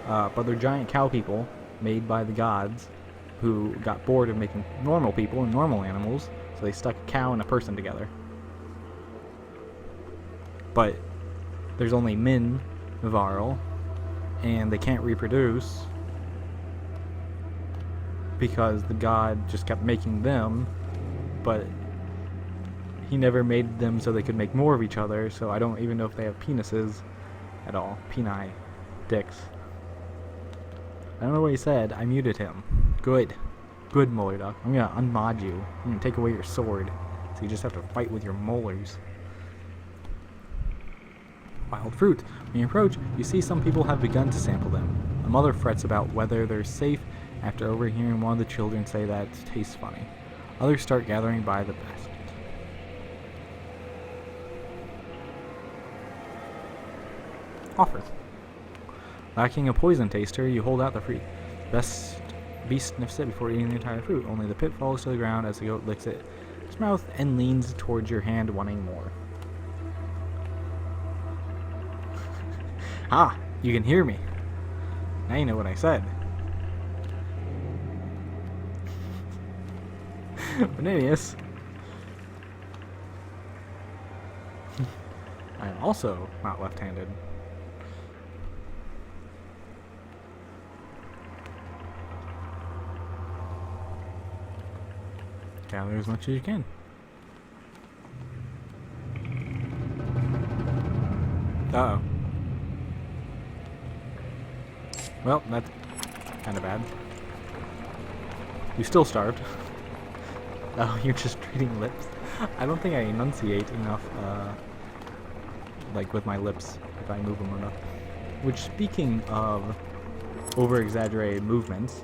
But they're giant cow people made by the gods who got bored of making normal people and normal animals, so they stuck a cow and a person together. But there's only Min Varl, and they can't reproduce because the god just kept making them, but he never made them so they could make more of each other, so I don't even know if they have penises at all. Peni. Dicks. I don't know what he said. I muted him. Good. Good, Molarduck. I'm gonna unmod you. I'm gonna take away your sword, so you just have to fight with your molars. Wild fruit. When you approach, you see some people have begun to sample them. A mother frets about whether they're safe after overhearing one of the children say that it tastes funny. Others start gathering by the basket. Offers. Lacking a poison taster, you hold out the fruit. Beast sniffs it before eating the entire fruit. Only the pit falls to the ground as the goat licks it in its mouth and leans towards your hand, wanting more. Ah, you can hear me. Now you know what I said. Benanius. I am also not left-handed. Gather as much as you can. Uh-oh. Well, that's kind of bad. You still starved. Oh, you're just reading lips. I don't think I enunciate enough, like with my lips, if I move them enough. Which, speaking of over-exaggerated movements,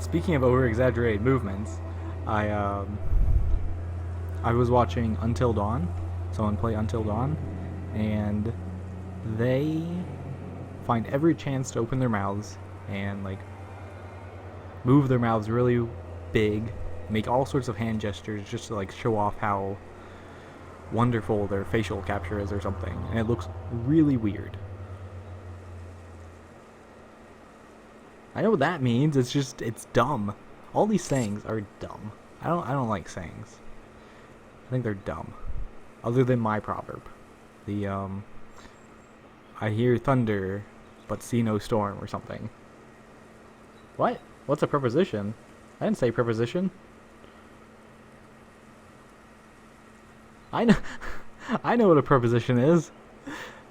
Speaking of over-exaggerated movements, I was watching Until Dawn, someone play Until Dawn, and they find every chance to open their mouths and like move their mouths really big, make all sorts of hand gestures just to like show off how wonderful their facial capture is or something, and it looks really weird. I know what that means. It's dumb. All these sayings are dumb. I don't like sayings. I think they're dumb. Other than my proverb, the I hear thunder, but see no storm or something. What? What's a preposition? I didn't say preposition. I know. I know what a preposition is.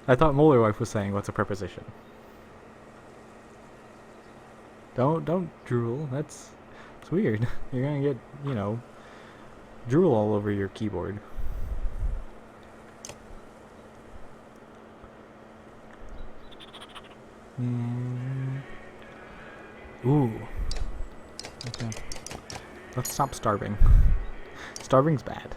I thought Molarwife was saying what's a preposition. Don't drool. It's weird. You're gonna get, drool all over your keyboard. Ooh. Okay. Let's stop starving. Starving's bad.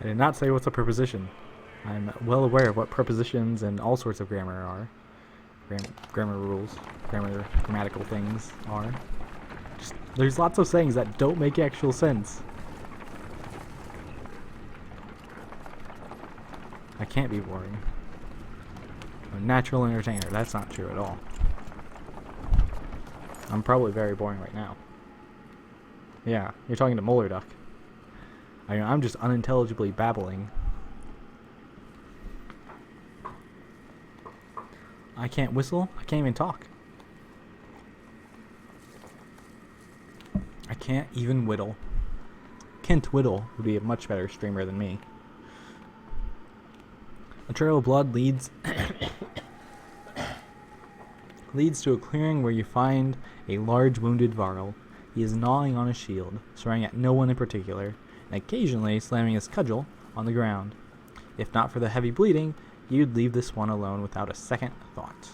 I did not say what's a preposition. I'm well aware of what prepositions and all sorts of grammar are. Grammar rules, grammatical things are. There's lots of sayings that don't make actual sense. I can't be boring. I'm a natural entertainer. That's not true at all. I'm probably very boring right now. Yeah, you're talking to Molarduck. I'm just unintelligibly babbling. I can't whistle. I can't even talk. I can't even whittle. Kent Whittle would be a much better streamer than me. A trail of blood leads to a clearing where you find a large wounded Varl. He is gnawing on his shield, swearing at no one in particular, and occasionally slamming his cudgel on the ground. If not for the heavy bleeding, you'd leave this one alone without a second thought.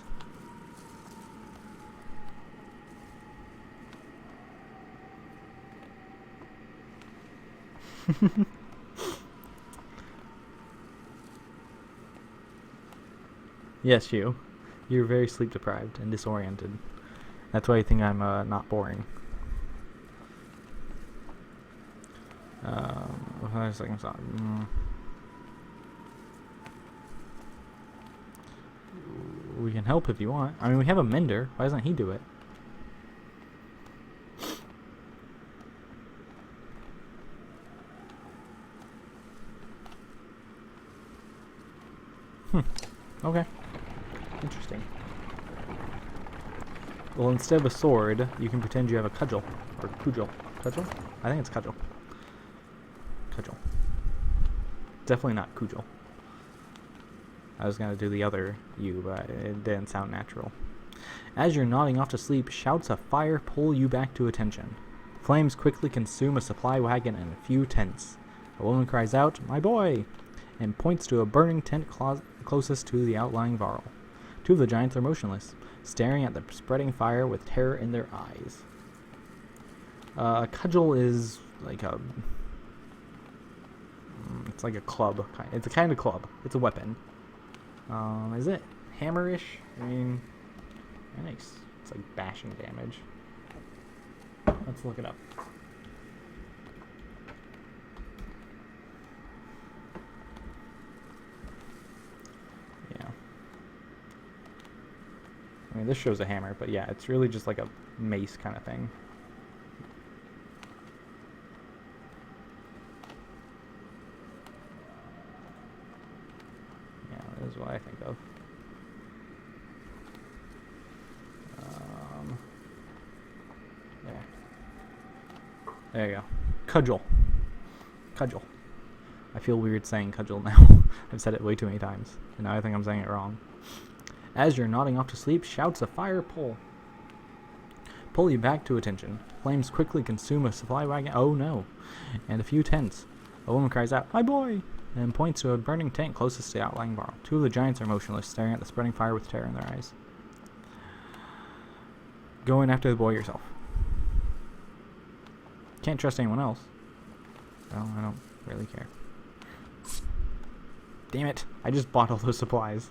Yes, you. You're very sleep deprived and disoriented. That's why you think I'm not boring. We can help if you want. I mean, we have a mender. Why doesn't he do it? Okay. Interesting. Well, instead of a sword, you can pretend you have a cudgel. Or cudgel. Cudgel? I think it's cudgel. Cudgel. Definitely not cudgel. I was going to do the other U, but it didn't sound natural. As you're nodding off to sleep, shouts of fire pull you back to attention. Flames quickly consume a supply wagon and a few tents. A woman cries out, "My boy!" and points to a burning tent closest to the outlying Varl. Two of the giants are motionless, staring at the spreading fire with terror in their eyes. A cudgel is like a... It's like a club. It's a kind of club. It's a weapon. Is it hammerish? I mean, it's like bashing damage. Let's look it up. Yeah. I mean, this shows a hammer, but yeah, it's really just like a mace kind of thing. Yeah, that is what I think of. There you go. Cudgel. Cudgel. I feel weird saying cudgel now. I've said it way too many times, and now I think I'm saying it wrong. As you're nodding off to sleep, shouts of fire pull you back to attention. Flames quickly consume a supply wagon. Oh no. And a few tents. A woman cries out, "My boy!" and points to a burning tank closest to the outlying barrel. Two of the giants are motionless, staring at the spreading fire with terror in their eyes. Go in after the boy yourself. Can't trust anyone else. Well, I don't really care. Damn it! I just bought all those supplies.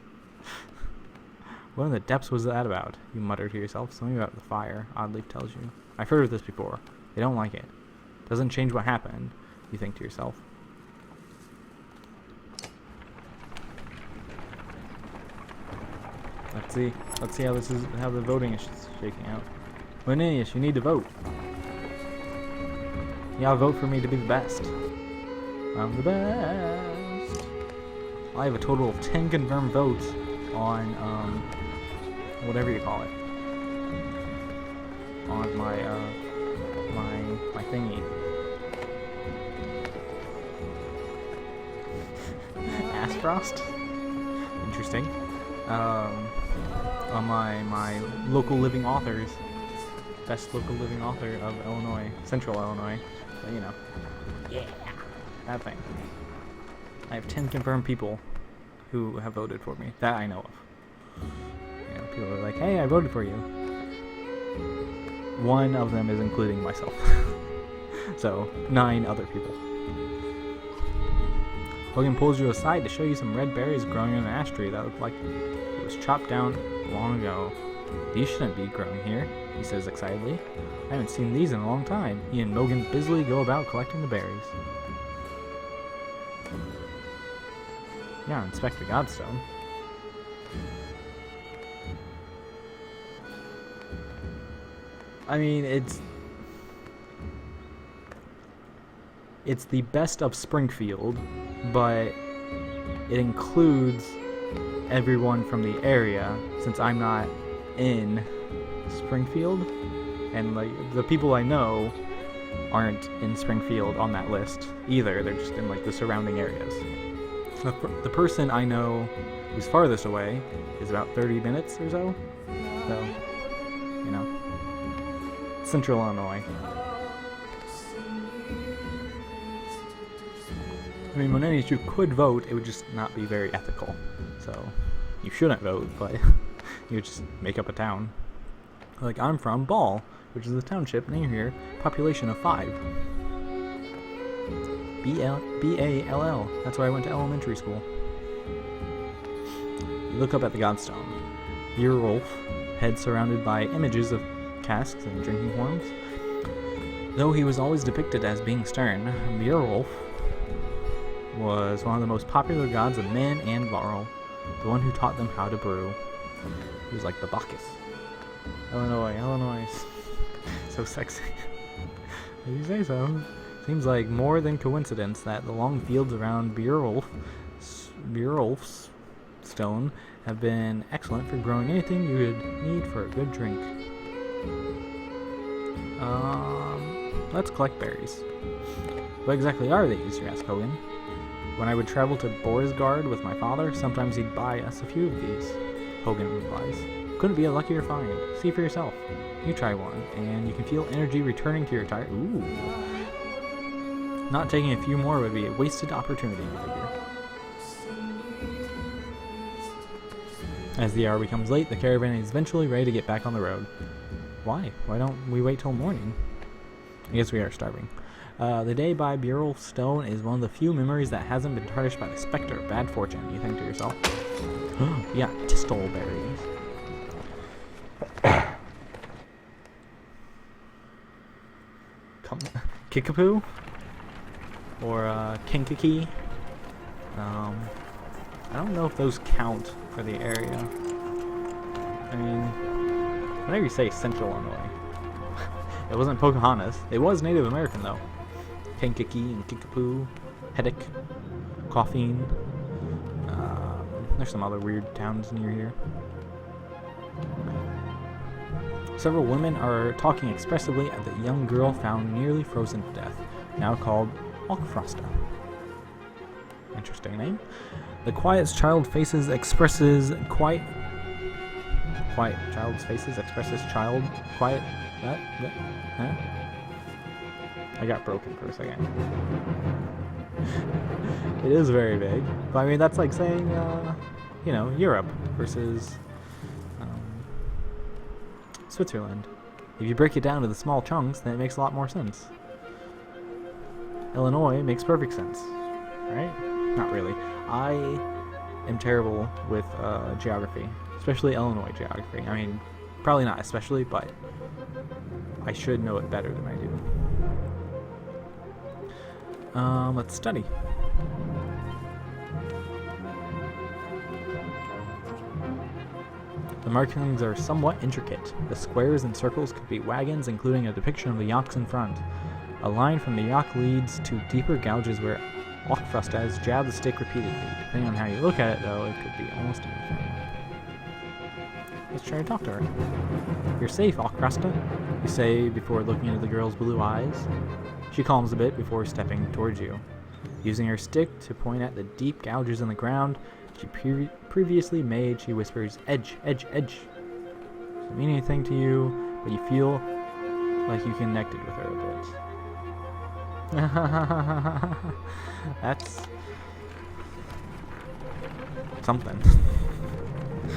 What in the depths was that about? You mutter to yourself. Something about the fire, oddly tells you. I've heard of this before. They don't like it. Doesn't change what happened, you think to yourself. Let's see how how the voting is shaking out. Leninius, you need to vote. Yeah, vote for me to be the best. I'm the best. I have a total of 10 confirmed votes on whatever you call it. On my my thingy. Asfrost? Interesting. On my local living authors. Best local living author of Illinois. Central Illinois. But you know. Yeah. That thing. I have 10 confirmed people who have voted for me. That I know of. You know, people are like, hey, I voted for you. One of them is including myself. So, 9 other people. Hogan pulls you aside to show you some red berries growing in an ash tree that looked like it was chopped down long ago. These shouldn't be growing here, he says excitedly. I haven't seen these in a long time. He and Mogan busily go about collecting the berries. Yeah, inspect the Godstone. I mean, it's the best of Springfield, but it includes everyone from the area, since I'm not in Springfield, and like the people I know aren't in Springfield on that list either. They're just in like the surrounding areas. The person I know who's farthest away is about 30 minutes or so. So, you know, Central Illinois. I mean, Monenius, you could vote, it would just not be very ethical. So, you shouldn't vote, but you just make up a town. Like, I'm from Ball, which is a township near here, population of 5. B-A-L-L. That's where I went to elementary school. You look up at the Godstone. Beowulf, head surrounded by images of casks and drinking horns. Though he was always depicted as being stern, Beowulf was one of the most popular gods of men and Varl, the one who taught them how to brew. He was like the Bacchus. Illinois. So sexy. If you say so. Seems like more than coincidence that the long fields around Beowulf's stone have been excellent for growing anything you would need for a good drink. Let's collect berries. What exactly are these, you ask Hogan? When I would travel to Borisgard with my father, sometimes he'd buy us a few of these, Hogan replies. Couldn't be a luckier find. See for yourself. You try one, and you can feel energy returning to your tire. Ooh. Not taking a few more would be a wasted opportunity, you figure. As the hour becomes late, the caravan is eventually ready to get back on the road. Why? Why don't we wait till morning? I guess we are starving. The day by Beowulf's stone is one of the few memories that hasn't been tarnished by the specter of bad fortune, you think to yourself. Yeah, Tistle berries. Kickapoo? Or Kankakee. I don't know if those count for the area. I mean, whenever you say Central Illinois, it wasn't Pocahontas. It was Native American though. Kankakee and Kickapoo, Heddick, Coffeen. There's some other weird towns near here. Several women are talking expressively at the young girl found nearly frozen to death, now called Alkfrosta. Interesting name. The quiet child's faces expresses quiet child's faces expresses child quiet that huh? I got broken for a second. It is very big. But I mean, that's like saying, you know, Europe versus Switzerland. If you break it down to the small chunks, then it makes a lot more sense. Illinois makes perfect sense, right? Not really. I am terrible with geography, especially Illinois geography. I mean, probably not especially, but I should know it better than I do. Let's study. The markings are somewhat intricate. The squares and circles could be wagons, including a depiction of the yokes in front. A line from the yoke leads to deeper gouges where Ochfrastas jab the stick repeatedly. Depending on how you look at it, though, it could be almost anything. Let's try to talk to her. You're safe, Ochfrasta, you say before looking into the girl's blue eyes. She calms a bit before stepping towards you. Using her stick to point at the deep gouges in the ground she previously made, she whispers, "Edge, edge, edge." Doesn't mean anything to you, but you feel like you connected with her a bit. That's something.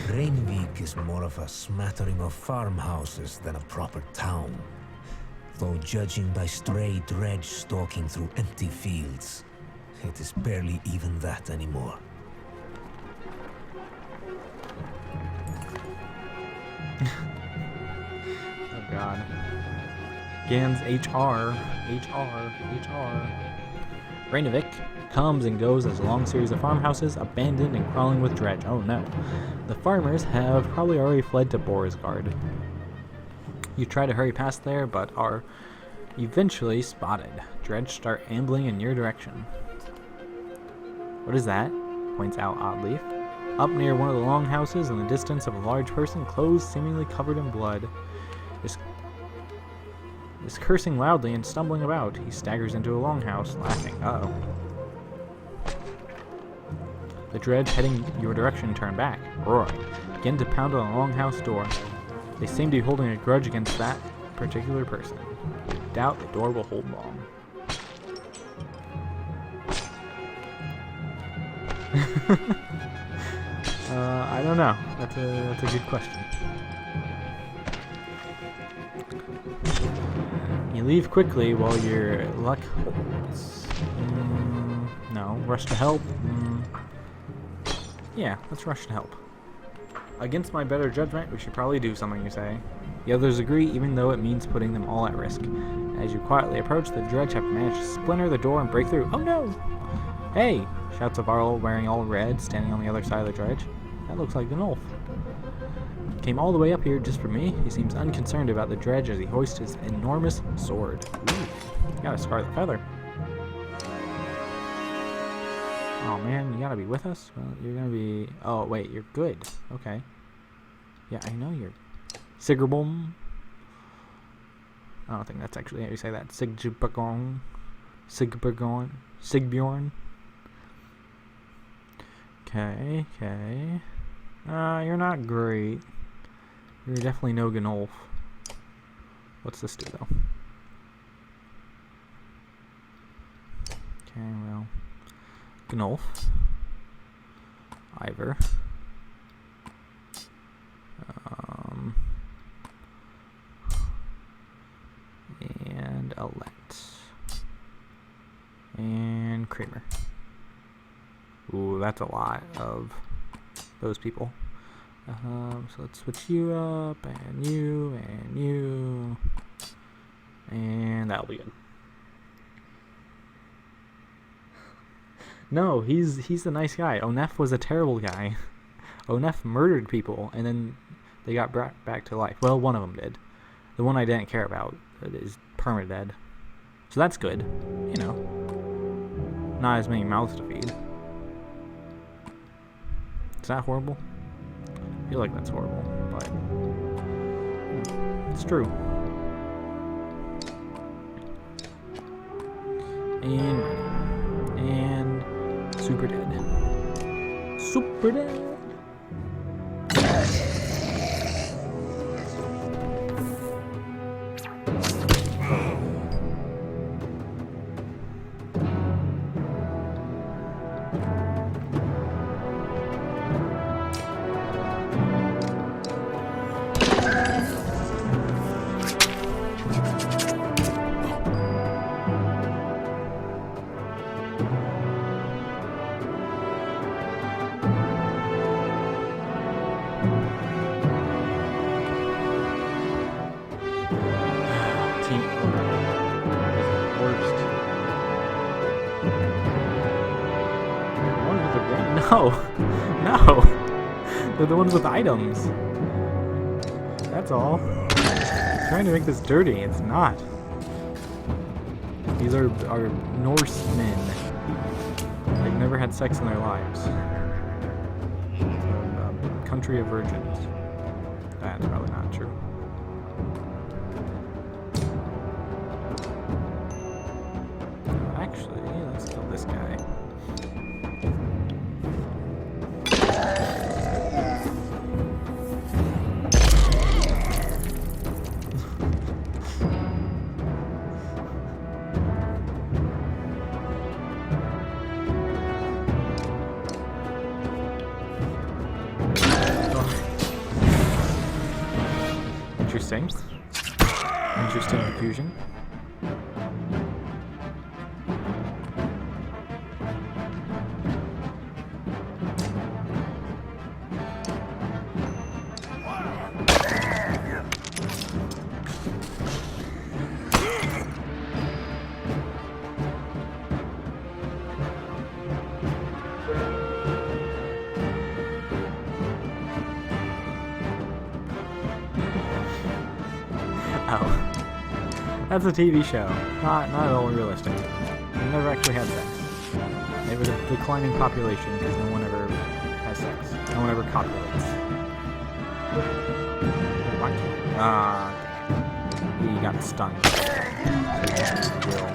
Reinvik is more of a smattering of farmhouses than a proper town. Though judging by stray dredge stalking through empty fields, it is barely even that anymore. Oh god. Gans HR. Reinvik comes and goes as a long series of farmhouses, abandoned and crawling with dredge. Oh no. The farmers have probably already fled to Borisgard. You try to hurry past there, but are eventually spotted. Dredge start ambling in your direction. What is that? Points out Oddleaf. Up near one of the longhouses in the distance of a large person, clothes seemingly covered in blood, is cursing loudly and stumbling about. He staggers into a longhouse, laughing. Uh-oh. The dredge heading your direction turn back, roaring, begin to pound on the longhouse door. They seem to be holding a grudge against that particular person. Doubt the door will hold long. I don't know. That's a good question. You leave quickly while your luck holds. No. Rush to help? Yeah, let's rush to help. Against my better judgment, we should probably do something, you say. The others agree, even though it means putting them all at risk. As you quietly approach, the dredge have managed to splinter the door and break through. Oh no! Hey! Shouts a Varl wearing all red, standing on the other side of the dredge. That looks like Gnolf. Came all the way up here just for me. He seems unconcerned about the dredge as he hoists his enormous sword. Ooh, got a scarlet feather. Oh man, you gotta be with us? Well, you're gonna be... Oh, wait, you're good. Okay. Yeah, I know you're... Sigrabom. I don't think that's actually how you say that. Sigbjorn. Sigbjorn. Okay. You're not great. You're definitely no Gnolf. What's this do, though? Okay, well... Gnolf. Ivor. And Alette. And Kramer. Ooh, that's a lot of those people. So let's switch you up, and you, and you. And that'll be good. No, he's the nice guy. Onef was a terrible guy. Onef murdered people, and then they got brought back to life. Well, one of them did. The one I didn't care about is permadead. So that's good. You know. Not as many mouths to feed. Is that horrible? I feel like that's horrible, but... it's true. And ready. And... super dead. Super dead! No! No! They're the ones with items. That's all. I'm trying to make this dirty. It's not. These are Norsemen. They've never had sex in their lives. It's a country of virgins. That's probably not true. Actually, let's kill this guy. Interesting. Interesting confusion. Oh. That's a TV show. Not at all realistic. They never actually had sex. They have a declining population because no one ever has sex. No one ever copulates. What? Damn. He got stunned. So he got his will.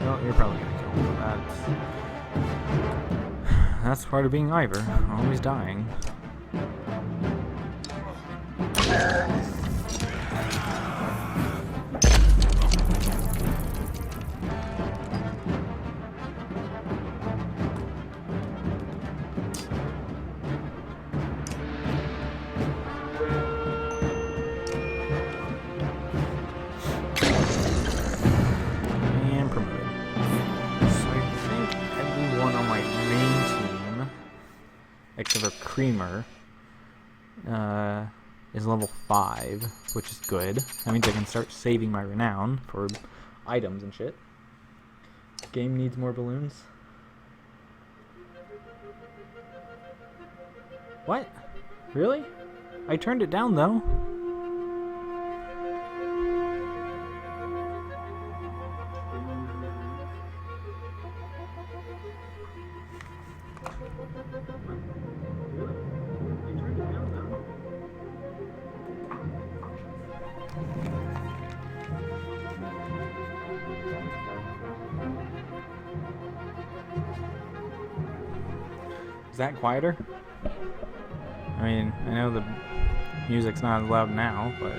Well, you're probably gonna kill him. That's part of being Ivor, always dying. And promoted. So I think everyone on my main team, except for Creamer, is level 5, which is good. That means I can start saving my renown for items and shit. Game needs more balloons. What? Really? I turned it down though. Is that quieter? I mean, I know the music's not as loud now, but...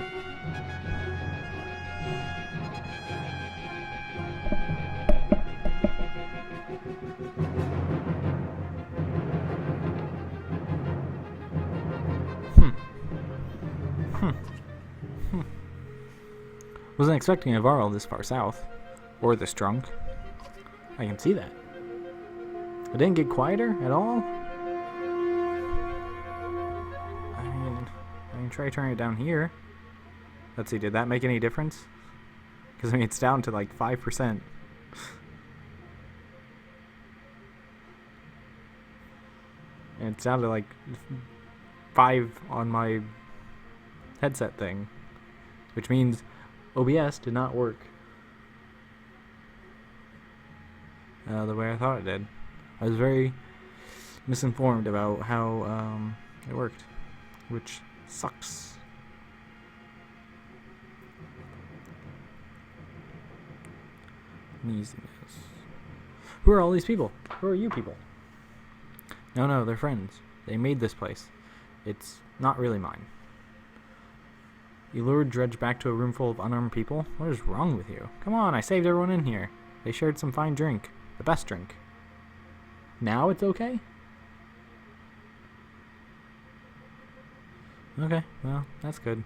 Wasn't expecting a Varl this far south. Or this drunk. I can see that. It didn't get quieter at all? I can try turning it down here. Let's see, did that make any difference? Because I mean, it's down to like 5%. And it's down to like 5 on my headset thing. Which means OBS did not work the way I thought it did. I was very misinformed about how it worked, which sucks. Uneasiness. Who are all these people? Who are you people? No, they're friends. They made this place. It's not really mine. You lured Dredge back to a room full of unarmed people? What is wrong with you? Come on, I saved everyone in here. They shared some fine drink. The best drink. Now it's okay? Okay, well, that's good.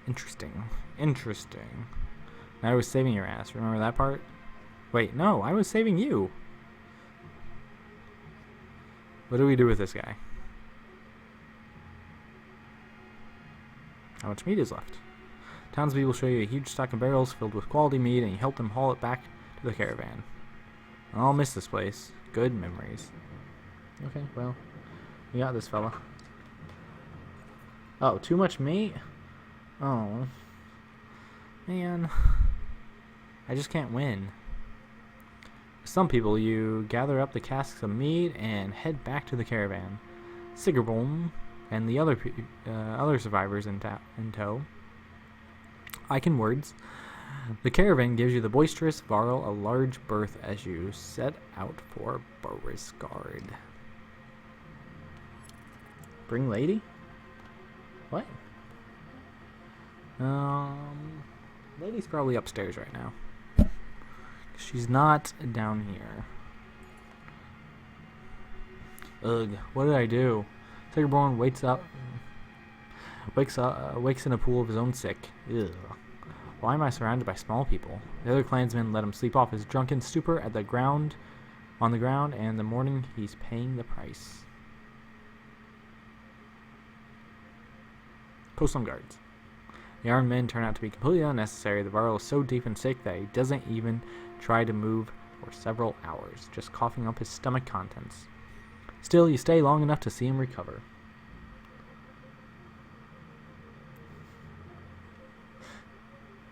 Interesting. Now I was saving your ass. Remember that part? Wait, no, I was saving you. What do we do with this guy? how much meat is left. Townspeople will show you a huge stack of barrels filled with quality meat, and you help them haul it back to the caravan. I'll miss this place. Good memories. Okay, well, we got this fella. Oh, too much meat? Oh. Man. I just can't win. Some people, you gather up the casks of meat and head back to the caravan. Sigrbolm and the other survivors in tow. I can words. The caravan gives you the boisterous Varl a large berth as you set out for Borisgard. Bring lady? What? Lady's probably upstairs right now. She's not down here. Ugh, what did I do? Sigrborn wakes in a pool of his own sick. Ugh. Why am I surrounded by small people? The other clansmen let him sleep off his drunken stupor on the ground, and in the morning he's paying the price. Coastline guards. The armed men turn out to be completely unnecessary. The Varl is so deep and sick that he doesn't even try to move for several hours, just coughing up his stomach contents. Still, you stay long enough to see him recover.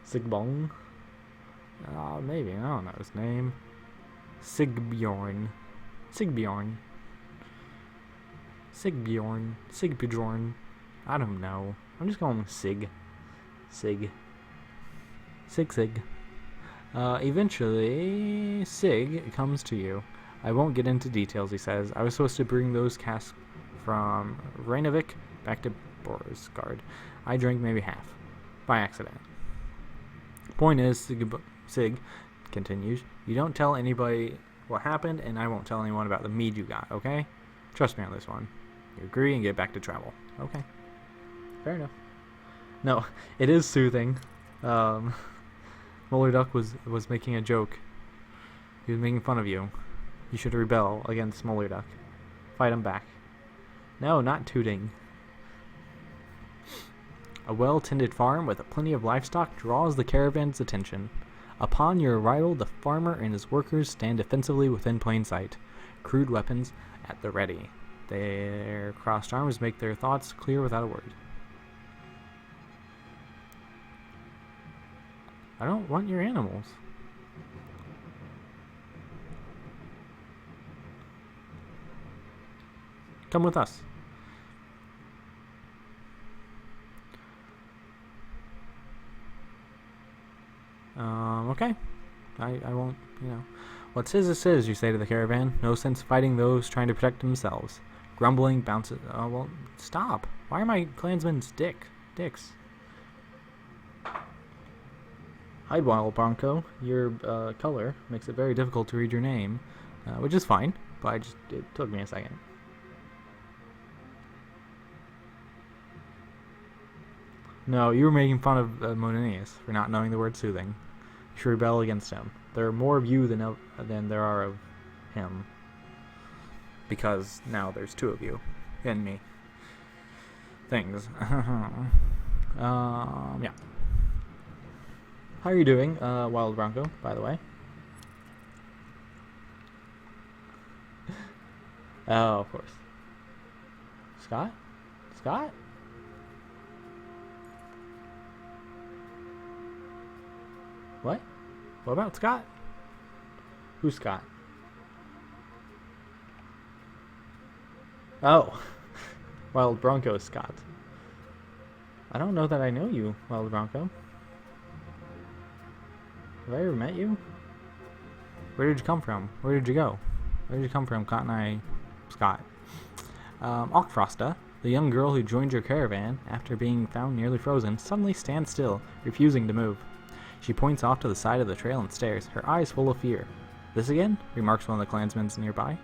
Sigbong? Maybe, I don't know his name. Sigbjorn. I don't know. I'm just going with Sig. Eventually, Sig comes to you. I won't get into details, he says. I was supposed to bring those casks from Reynovik back to Borisgard. I drank maybe half. By accident. Point is, Sig continues, you don't tell anybody what happened, and I won't tell anyone about the mead you got, okay? Trust me on this one. You agree and get back to travel. Okay. Fair enough. No, it is soothing. Mollerduck was making a joke. He was making fun of you. You should rebel against Mollerduck. Fight him back. No, not tooting. A well-tended farm with plenty of livestock draws the caravan's attention. Upon your arrival, the farmer and his workers stand defensively within plain sight, crude weapons at the ready. Their crossed arms make their thoughts clear without a word. I don't want your animals. Come with us. Okay. I won't, What's his is his, you say to the caravan. No sense fighting those trying to protect themselves. Grumbling bounces. Oh, well, stop. Why are my clansmen's dicks? Hi, Wild Bronco. Your color makes it very difficult to read your name, which is fine, but it took me a second. No, you were making fun of Moninius for not knowing the word soothing. You should rebel against him. There are more of you than there are of him. Because now there's two of you. And me. Things. Yeah. How are you doing, Wild Bronco, by the way? Oh, of course. Scott? What? What about Scott? Who's Scott? Oh. Wild Bronco is Scott. I don't know that I know you, Wild Bronco. Have I ever met you? Where did you come from? Where did you go? Where did you come from, Cotton Eye Scott? Alkfrosta, the young girl who joined your caravan after being found nearly frozen, suddenly stands still, refusing to move. She points off to the side of the trail and stares, her eyes full of fear. This again? Remarks one of the clansmen nearby.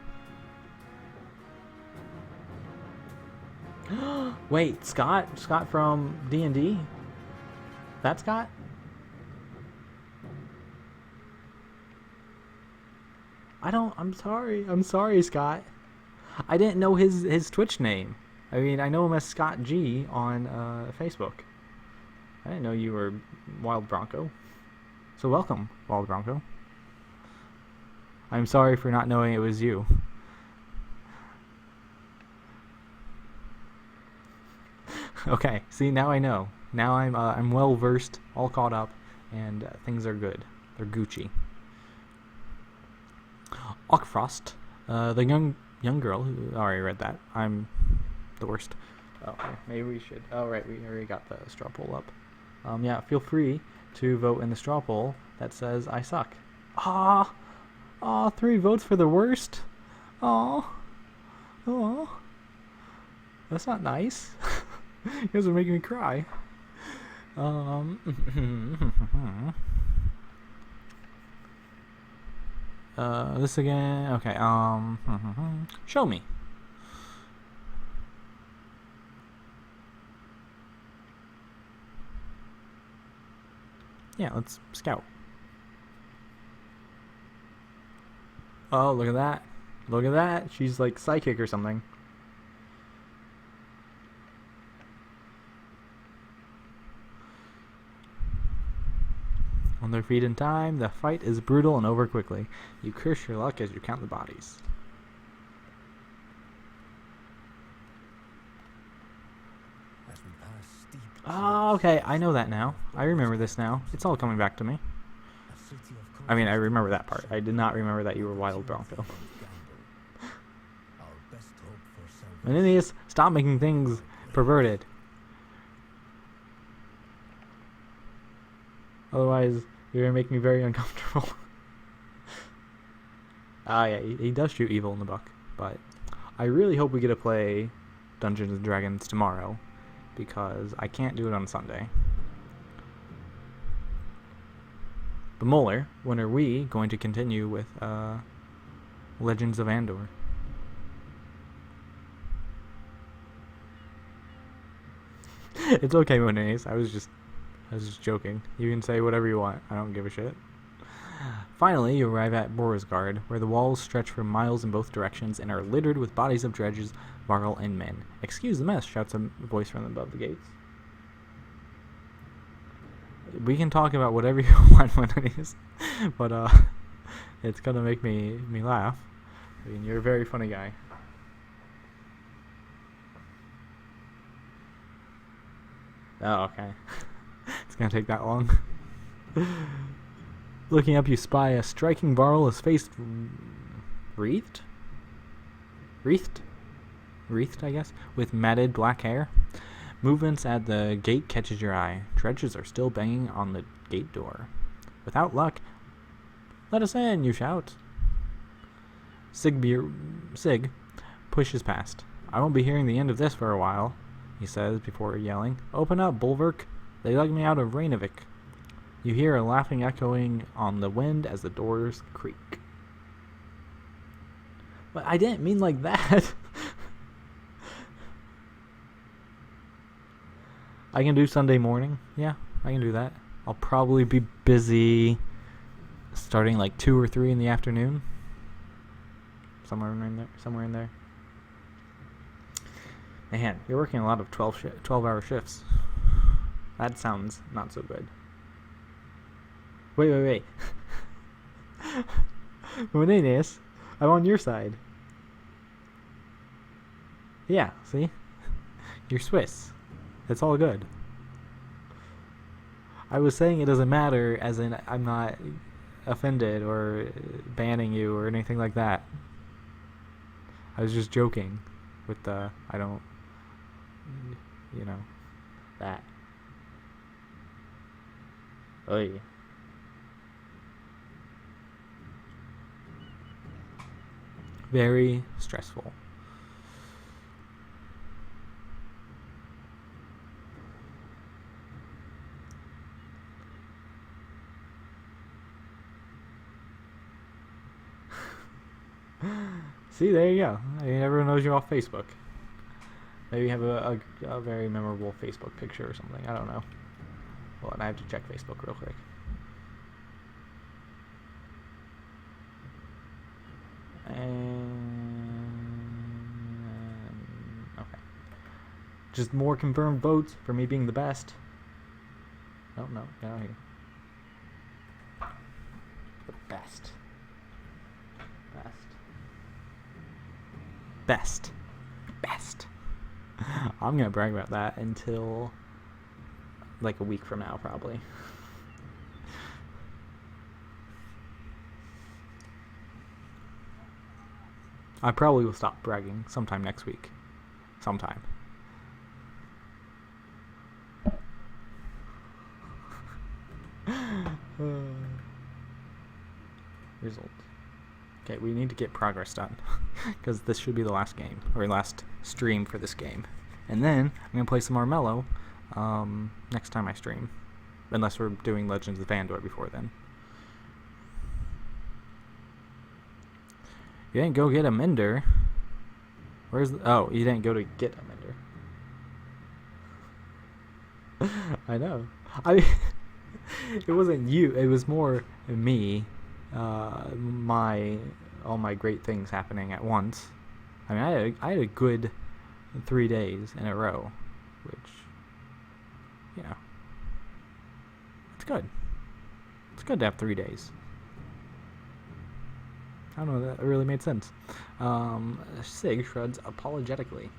Wait, Scott? Scott from D&D? That Scott? I'm sorry, Scott. I didn't know his Twitch name. I mean, I know him as Scott G on Facebook. I didn't know you were Wild Bronco. So welcome, Wild Bronco. I'm sorry for not knowing it was you. Okay, see, now I know. Now I'm well versed, all caught up, and things are good. They're Gucci. Ockfrost, the young girl who already read that. I'm the worst. Oh, maybe we should. Oh, right, we already got the straw poll up. Yeah, feel free to vote in the straw poll that says I suck. Ah, 3 votes for the worst. Oh, that's not nice. You guys are making me cry. This again. Okay. Show me. Yeah, let's scout. Oh, look at that. Look at that. She's like psychic or something. On their feet in time, the fight is brutal and over quickly. You curse your luck as you count the bodies. Oh, okay, I know that now. I remember this now. It's all coming back to me. I mean, I remember that part. I did not remember that you were Wild Bronco. Menenius, stop making things perverted. Otherwise, you're gonna make me very uncomfortable. Yeah, he does shoot evil in the book, but I really hope we get to play Dungeons and Dragons tomorrow, because I can't do it on Sunday. But Moeller, when are we going to continue with Legends of Andor? It's okay, Monaze. I was just joking. You can say whatever you want. I don't give a shit. Finally, you arrive at Borisgard, where the walls stretch for miles in both directions and are littered with bodies of dredges, Varl, and men. Excuse the mess, shouts a voice from above the gates. We can talk about whatever you want, Monaze, but it's gonna make me laugh. I mean, you're a very funny guy. Oh, okay. It's gonna take that long. Looking up, you spy a striking Varl, his face wreathed, I guess, with matted black hair. Movements at the gate catches your eye. Dredges are still banging on the gate door. Without luck, let us in, you shout. Sig pushes past. I won't be hearing the end of this for a while, he says before yelling. Open up, Bulwark. They dug me out of Rainovic. You hear a laughing echoing on the wind as the doors creak. But I didn't mean like that. I can do Sunday morning. Yeah, I can do that. I'll probably be busy starting like 2 or 3 in the afternoon. Somewhere in there. Man, you're working a lot of 12-hour shifts. That sounds not so good. Wait. Monanis, I'm on your side. Yeah, see? You're Swiss. It's all good. I was saying it doesn't matter, as in I'm not offended or banning you or anything like that. I was just joking with the, I don't, you know, that. Oy. Very stressful. See, there you go. I mean, everyone knows you off Facebook. Maybe you have a very memorable Facebook picture or something. I don't know. Well, and I have to check Facebook real quick. Okay. Just more confirmed votes for me being the best. No, no, get out here. The best. Best. I'm gonna brag about that until like a week from now, probably. I probably will stop bragging sometime next week. Sometime. Result. Okay, we need to get progress done because this should be the last game or last stream for this game, and then I'm gonna play some more Mellow next time I stream, unless we're doing Legends of Vandor before then. You didn't go get a Mender. Where's oh, you didn't go to get a Mender. I know. It wasn't you. It was more me. All my great things happening at once. I mean, I had a good 3 days in a row, which, you know, it's good. It's good to have 3 days. I don't know, that really made sense. Sig shrugs apologetically.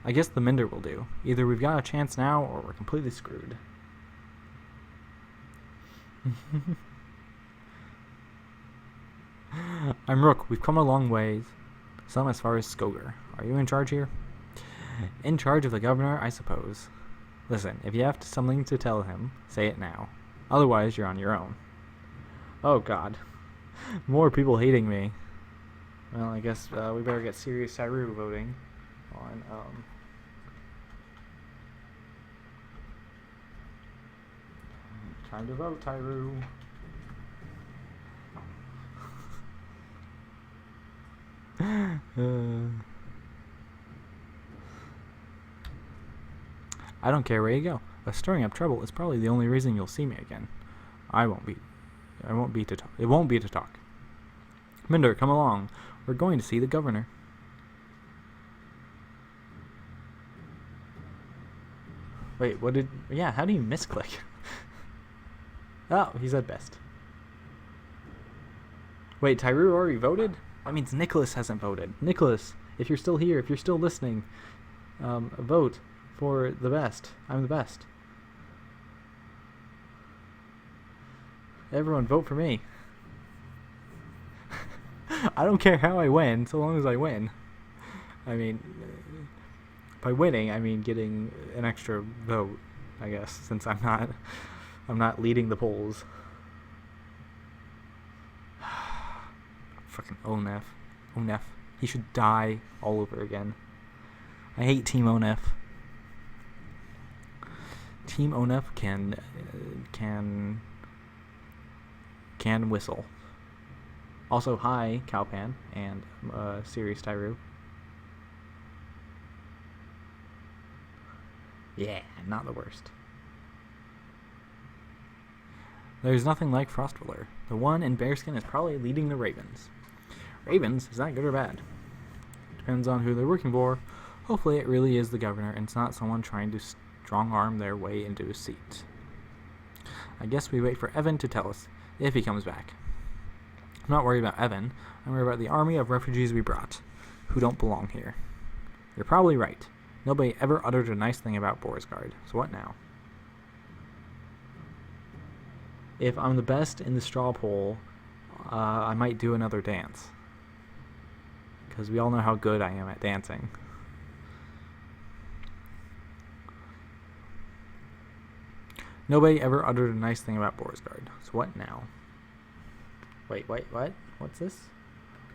I guess the Mender will do. Either we've got a chance now, or we're completely screwed. I'm Rook. We've come a long ways. Some as far as Skoger. Are you in charge here? In charge of the governor, I suppose. Listen, if you have something to tell him, say it now. Otherwise, you're on your own. Oh, God. More people hating me. Well, I guess we better get Sirius Tyru voting on, Time to vote, Tyru. I don't care where you go. But stirring up trouble is probably the only reason you'll see me again. It won't be to talk. Minder, come along. We're going to see the governor. Wait, how do you misclick? Oh, he said best. Wait, Tyru already voted? That means Nicholas hasn't voted. Nicholas, if you're still here, if you're still listening, vote for the best. I'm the best. Everyone vote for me. I don't care how I win, so long as I win. I mean, by winning, I mean getting an extra vote, I guess, since I'm not leading the polls. Fucking Onef. He should die all over again. I hate Team Onef. Team Onef can whistle. Also, hi, Cowpan and Sirius Tyru. Yeah, not the worst. There's nothing like Frostwiller. The one in Bearskin is probably leading the Ravens. Ravens, is that good or bad? Depends on who they're working for. Hopefully it really is the governor and it's not someone trying to strong-arm their way into a seat. I guess we wait for Evan to tell us, if he comes back. I'm not worried about Evan. I'm worried about the army of refugees we brought, who don't belong here. You're probably right. Nobody ever uttered a nice thing about Borisgard, so what now? If I'm the best in the straw poll, I might do another dance. Because we all know how good I am at dancing. Nobody ever uttered a nice thing about Borisgard, so what now? Wait, what? What's this?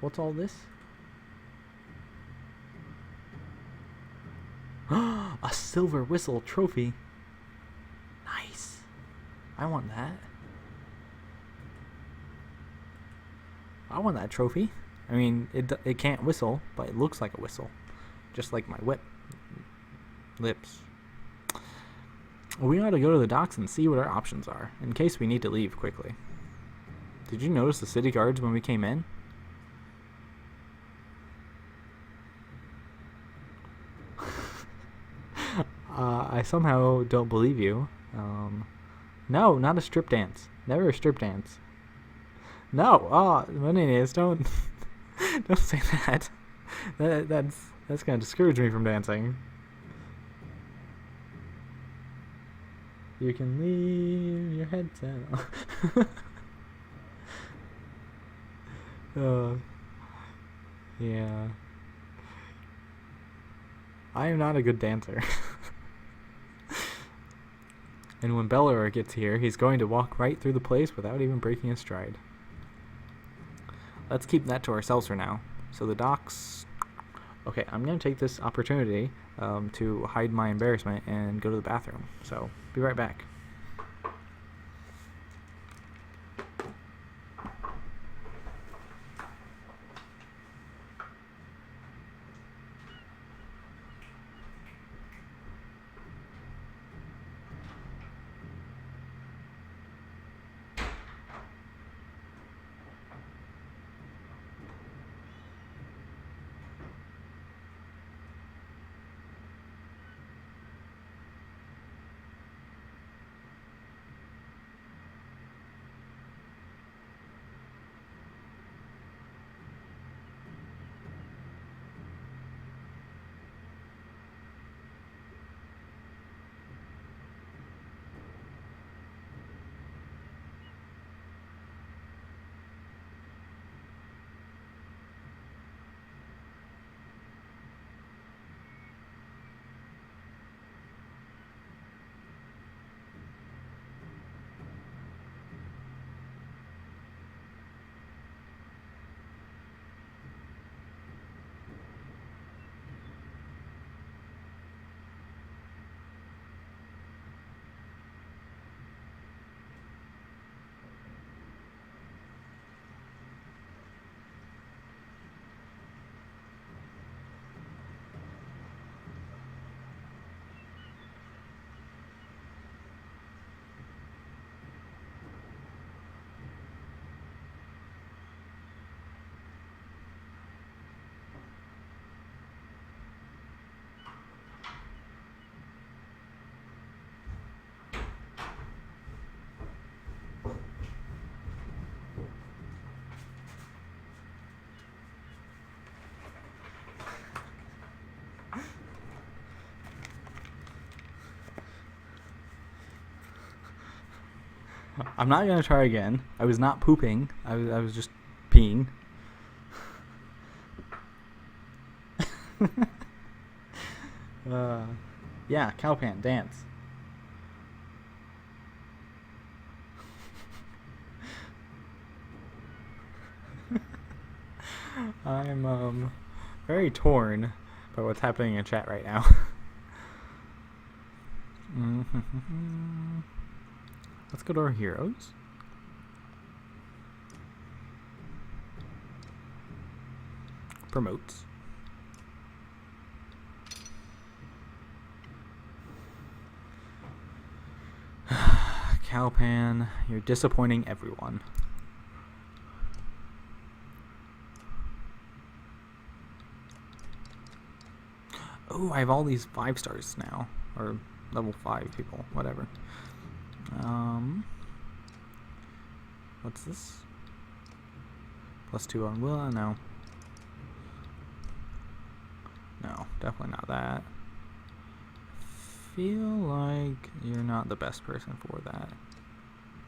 What's all this? A silver whistle trophy. Nice. I want that. I want that trophy. I mean, it can't whistle, but it looks like a whistle. Just like my lips. We ought to go to the docks and see what our options are, in case we need to leave quickly. Did you notice the city guards when we came in? I somehow don't believe you. No, not a strip dance. Never a strip dance. No, Menenius, don't don't say that. That's gonna discourage me from dancing. You can leave your head down. Yeah. I am not a good dancer. And when Bellower gets here, he's going to walk right through the place without even breaking a stride. Let's keep that to ourselves for now. So the docks... Okay, I'm going to take this opportunity to hide my embarrassment and go to the bathroom. So, be right back. I'm not gonna try again. I was not pooping. I was just peeing. Yeah, Cowpan, dance. I'm very torn by what's happening in chat right now. Let's go to our heroes. Promotes. Cowpan, you're disappointing everyone. Oh, I have all these 5 stars now. Or level 5 people, whatever. What's this? +2 on Willa? No. No, definitely not that. Feel like you're not the best person for that.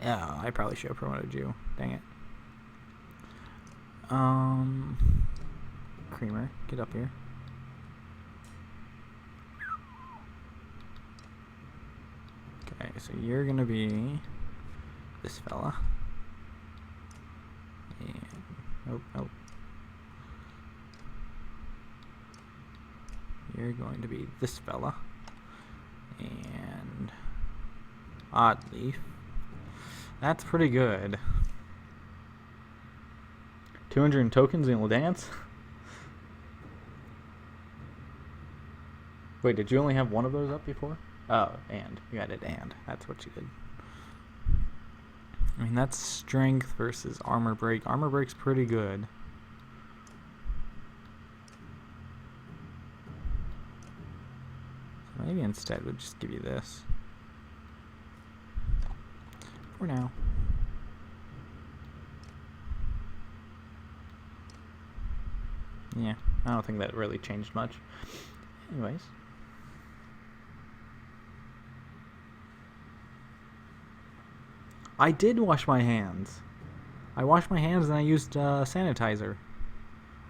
Yeah, I probably should have promoted you. Dang it. Creamer, get up here. Okay, so you're gonna be this fella. And nope. You're going to be this fella. And Oddleaf. That's pretty good. 200 tokens and you'll dance? Wait, did you only have one of those up before? Oh, and. You added and. That's what you did. I mean, that's strength versus armor break. Armor break's pretty good. Maybe instead we'll just give you this. For now. Yeah, I don't think that really changed much. Anyways. I did wash my hands. I washed my hands and I used sanitizer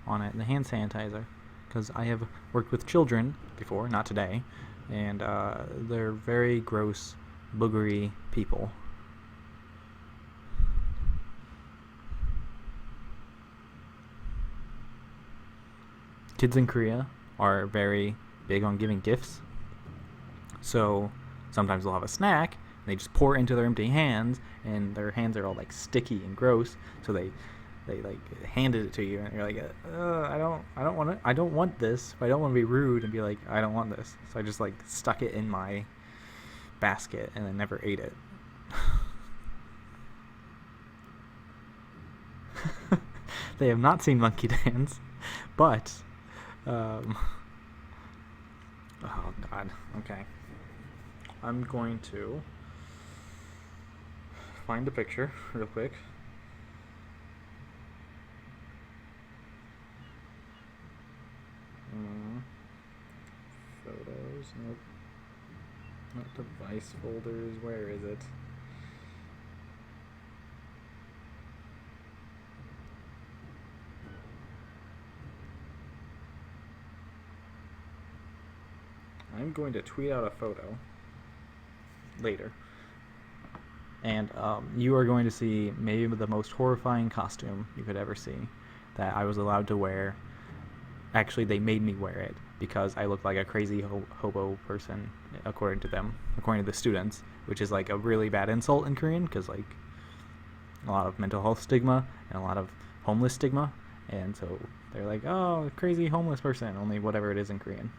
on it, the hand sanitizer. Because I have worked with children before, not today. And they're very gross, boogery people. Kids in Korea are very big on giving gifts. So sometimes they'll have a snack, and they just pour it into their empty hands, and their hands are all like sticky and gross. So they like handed it to you, and you're like, I don't want this, but I don't want to be rude and be like, I don't want this. So I just like stuck it in my basket and I never ate it. They have not seen Monkey Dance, but oh god, okay. I'm going to find a picture real quick. Photos, nope. Not device folders, where is it? I'm going to tweet out a photo later. And you are going to see maybe the most horrifying costume you could ever see that I was allowed to wear. Actually, they made me wear it because I look like a crazy hobo person, according to them, according to the students, which is like a really bad insult in Korean because like a lot of mental health stigma and a lot of homeless stigma. And so they're like, oh, crazy homeless person, only whatever it is in Korean.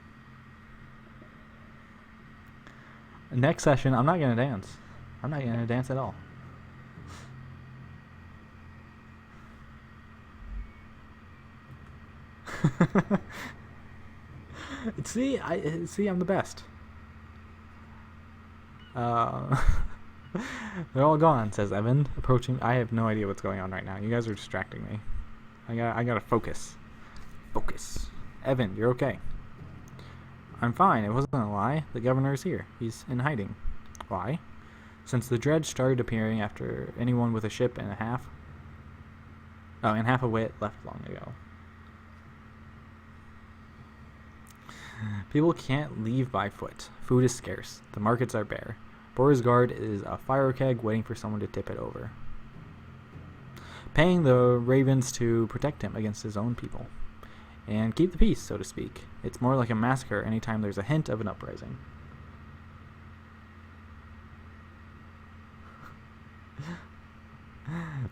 Next session, I'm not going to dance. I'm not going to dance at all. See, I'm the best. They're all gone, says Evan, approaching. I have no idea what's going on right now. You guys are distracting me. I gotta focus. Focus. Evan, you're okay. I'm fine. It wasn't a lie. The governor is here. He's in hiding. Why? Since the dredge started appearing after anyone with a ship and half a wit left long ago. People can't leave by foot. Food is scarce. The markets are bare. Beauregard is a fire keg waiting for someone to tip it over. Paying the ravens to protect him against his own people. And keep the peace, so to speak. It's more like a massacre anytime there's a hint of an uprising.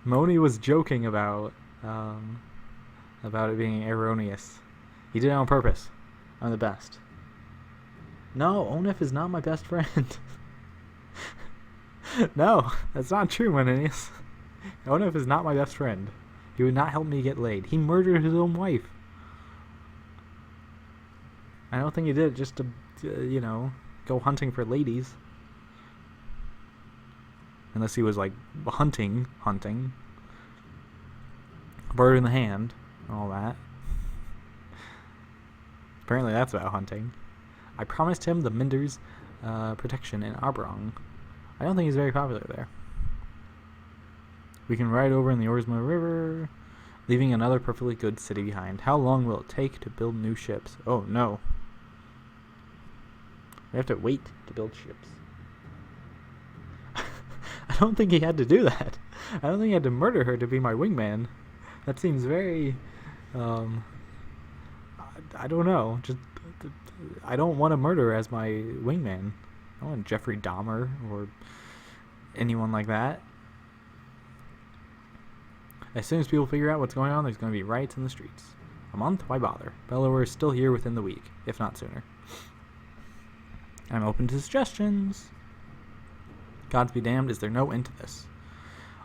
Moni was joking about it being erroneous. He did it on purpose. I'm the best. No, Onif is not my best friend. No, that's not true, Menenius. Onif is not my best friend. He would not help me get laid. He murdered his own wife. I don't think he did it just to, go hunting for ladies. Unless he was, like, hunting. Bird in the hand, and all that. Apparently that's about hunting. I promised him the Minder's protection in Arbrong. I don't think he's very popular there. We can ride over in the Orsma River, leaving another perfectly good city behind. How long will it take to build new ships? Oh, no. We have to wait to build ships. I don't think he had to do that. I don't think he had to murder her to be my wingman. That seems very... I don't know. Just I don't want a murderer as my wingman. I don't want Jeffrey Dahmer or anyone like that. As soon as people figure out what's going on, there's going to be riots in the streets. A month? Why bother? Bellower is still here within the week, if not sooner. I'm open to suggestions. Gods be damned, is there no end to this?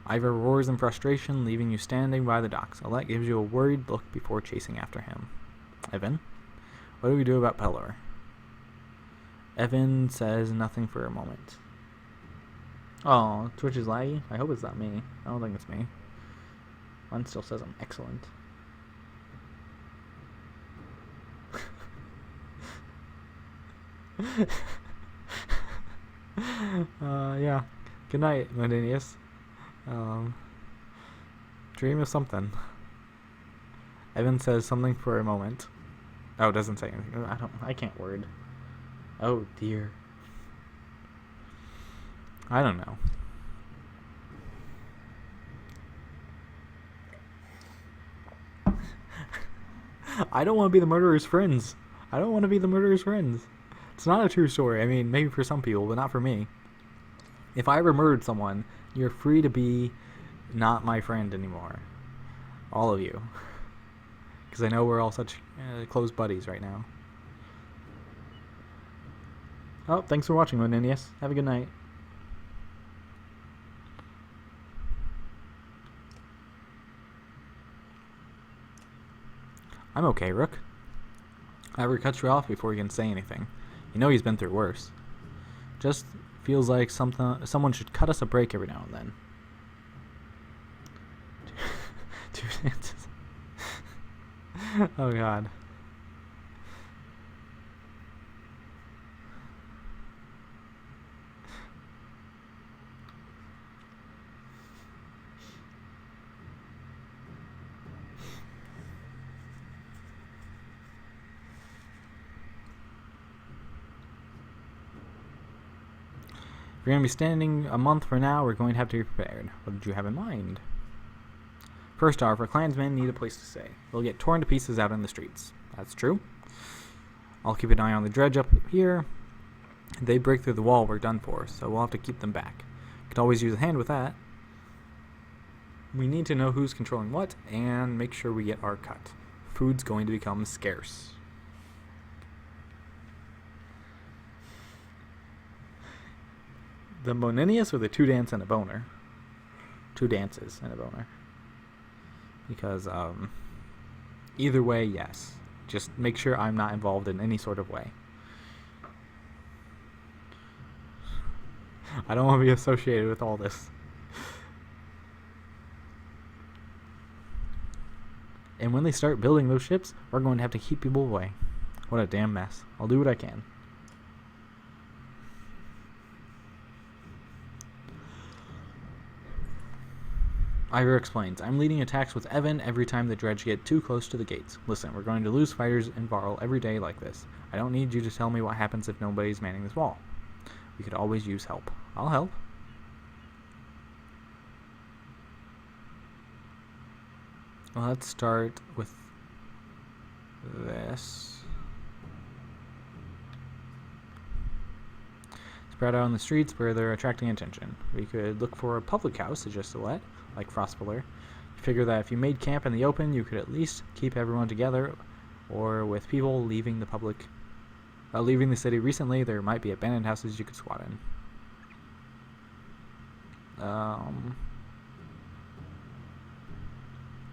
Ivor roars in frustration, leaving you standing by the docks. Alette gives you a worried look before chasing after him. Evan, what do we do about Pelor? Evan says nothing for a moment. Oh, Twitch is laggy? I hope it's not me. I don't think it's me. Mine still says I'm excellent. Yeah. Good night, Medinius. Dream of something. Evan says something for a moment. Oh, it doesn't say anything. I can't word. Oh dear. I don't know. I don't want to be the murderer's friends. I don't want to be the murderer's friends. It's not a true story. I mean, maybe for some people, but not for me. If I ever murdered someone, you're free to be not my friend anymore. All of you. Because I know we're all such close buddies right now. Oh, thanks for watching, Moninius. Have a good night. I'm okay, Rook. Ivor cuts you off before you can say anything. You know he's been through worse. Just feels like someone should cut us a break every now and then. 2 dances. Oh god. If you're going to be standing a month from now, we're going to have to be prepared. What did you have in mind? First off, our clansmen need a place to stay. They'll get torn to pieces out in the streets. That's true. I'll keep an eye on the dredge up here. If they break through the wall, we're done for, so we'll have to keep them back. Could always use a hand with that. We need to know who's controlling what, and make sure we get our cut. Food's going to become scarce. The Moninius or the 2 dance and a boner? 2 dances and a boner. Because, either way, yes. Just make sure I'm not involved in any sort of way. I don't want to be associated with all this. And when they start building those ships, we're going to have to keep people away. What a damn mess. I'll do what I can. Ivor explains, I'm leading attacks with Evan every time the dredge get too close to the gates. Listen, we're going to lose fighters in Varl every day like this. I don't need you to tell me what happens if nobody's manning this wall. We could always use help. I'll help. Well, let's start with this. Spread out on the streets where they're attracting attention. We could look for a public house, suggests Alette, like Frostpiller. You figure that if you made camp in the open, you could at least keep everyone together, or with people leaving the city recently, there might be abandoned houses you could squat in.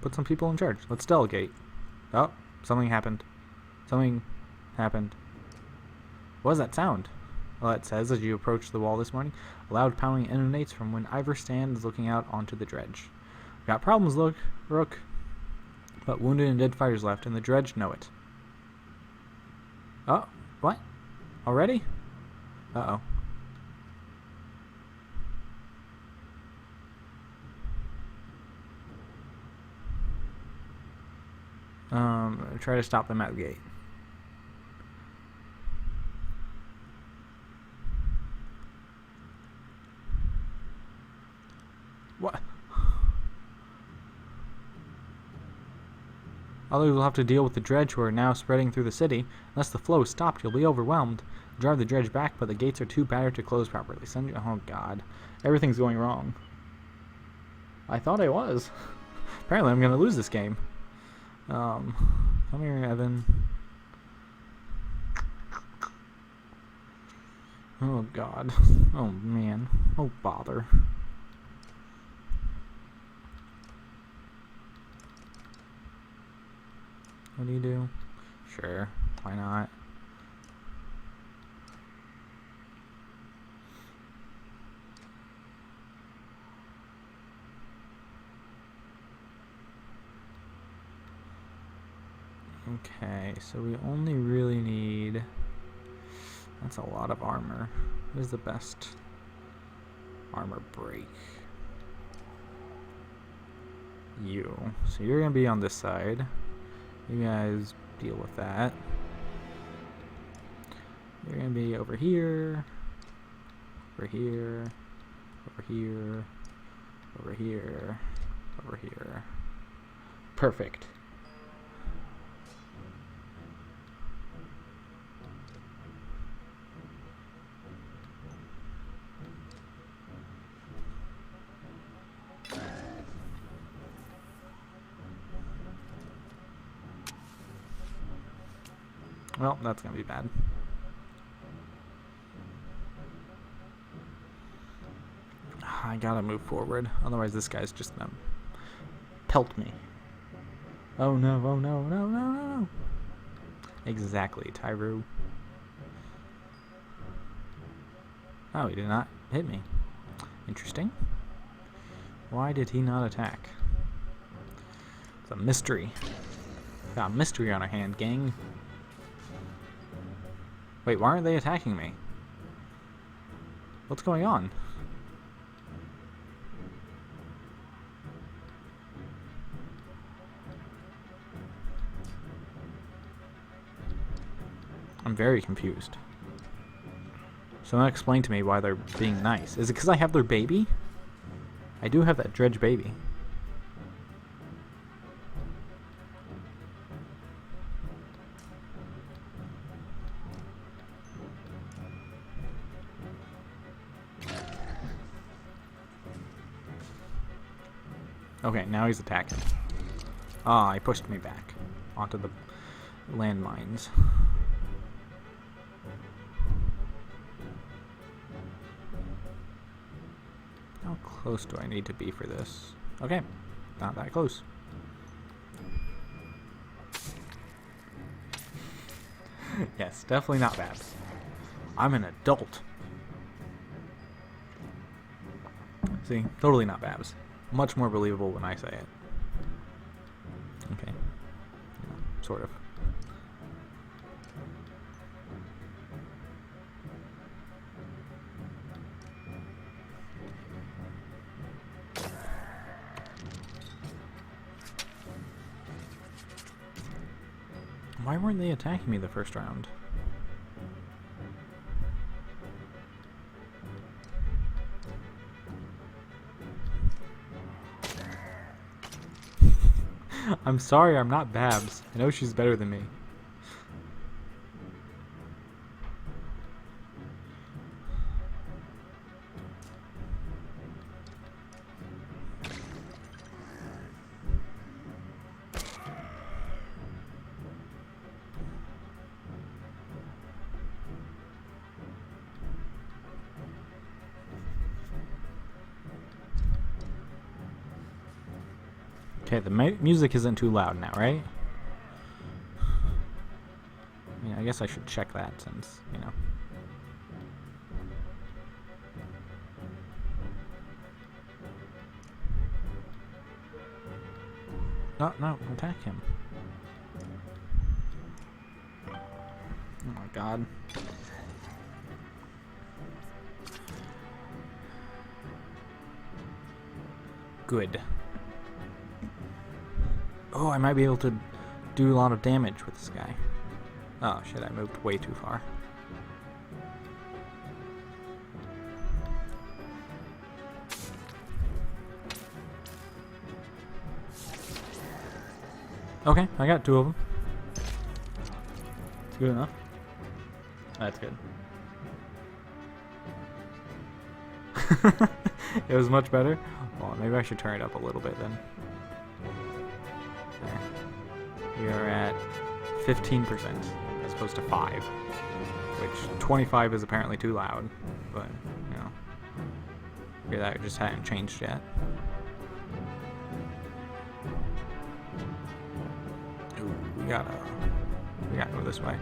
Put some people in charge. Let's delegate. Oh, something happened. Something happened. What was that sound? Well, it says as you approach the wall this morning, a loud pounding emanates from when Ivor stands looking out onto the dredge. Got problems, Rook. But wounded and dead fighters left, and the dredge know it. Oh, what? Already? Uh-oh. Try to stop them at the gate. What? Others will have to deal with the dredge who are now spreading through the city. Unless the flow is stopped, you'll be overwhelmed. Drive the dredge back, but the gates are too battered to close properly. Oh god. Everything's going wrong. I thought I was. Apparently I'm gonna lose this game. Come here, Evan. Oh god. Oh man. Oh bother. What do you do? Sure, why not? Okay, so we only really need... That's a lot of armor. What is the best armor break? You. So you're gonna be on this side. You guys deal with that. You're gonna be over here, over here, over here, over here, over here. Perfect. Well, that's gonna be bad. I gotta move forward, otherwise this guy's just gonna pelt me. Oh no, oh no, no, no, no. Exactly, Tyru. Oh, he did not hit me. Interesting. Why did he not attack? It's a mystery. Got a mystery on our hand, gang. Wait, why aren't they attacking me? What's going on? I'm very confused. Someone explain to me why they're being nice. Is it because I have their baby? I do have that Dredge baby. Okay, now he's attacking. Ah, he pushed me back onto the landmines. How close do I need to be for this? Okay, not that close. Yes, definitely not Babs. I'm an adult. See, totally not Babs. Much more believable when I say it. Okay. Yeah, sort of. Why weren't they attacking me the first round? I'm sorry, I'm not Babs. I know she's better than me. Okay, the music isn't too loud now, right? Yeah, I guess I should check that since, you know. No, no, attack him. Oh my god. Good. Oh, I might be able to do a lot of damage with this guy. Oh shit, I moved way too far. Okay, I got two of them. It's good enough. That's good. It was much better. Well, maybe I should turn it up a little bit then. There. We are at 15% as opposed to 5, which 25 is apparently too loud, but you know, maybe that just hadn't changed yet. Ooh, we gotta go this way.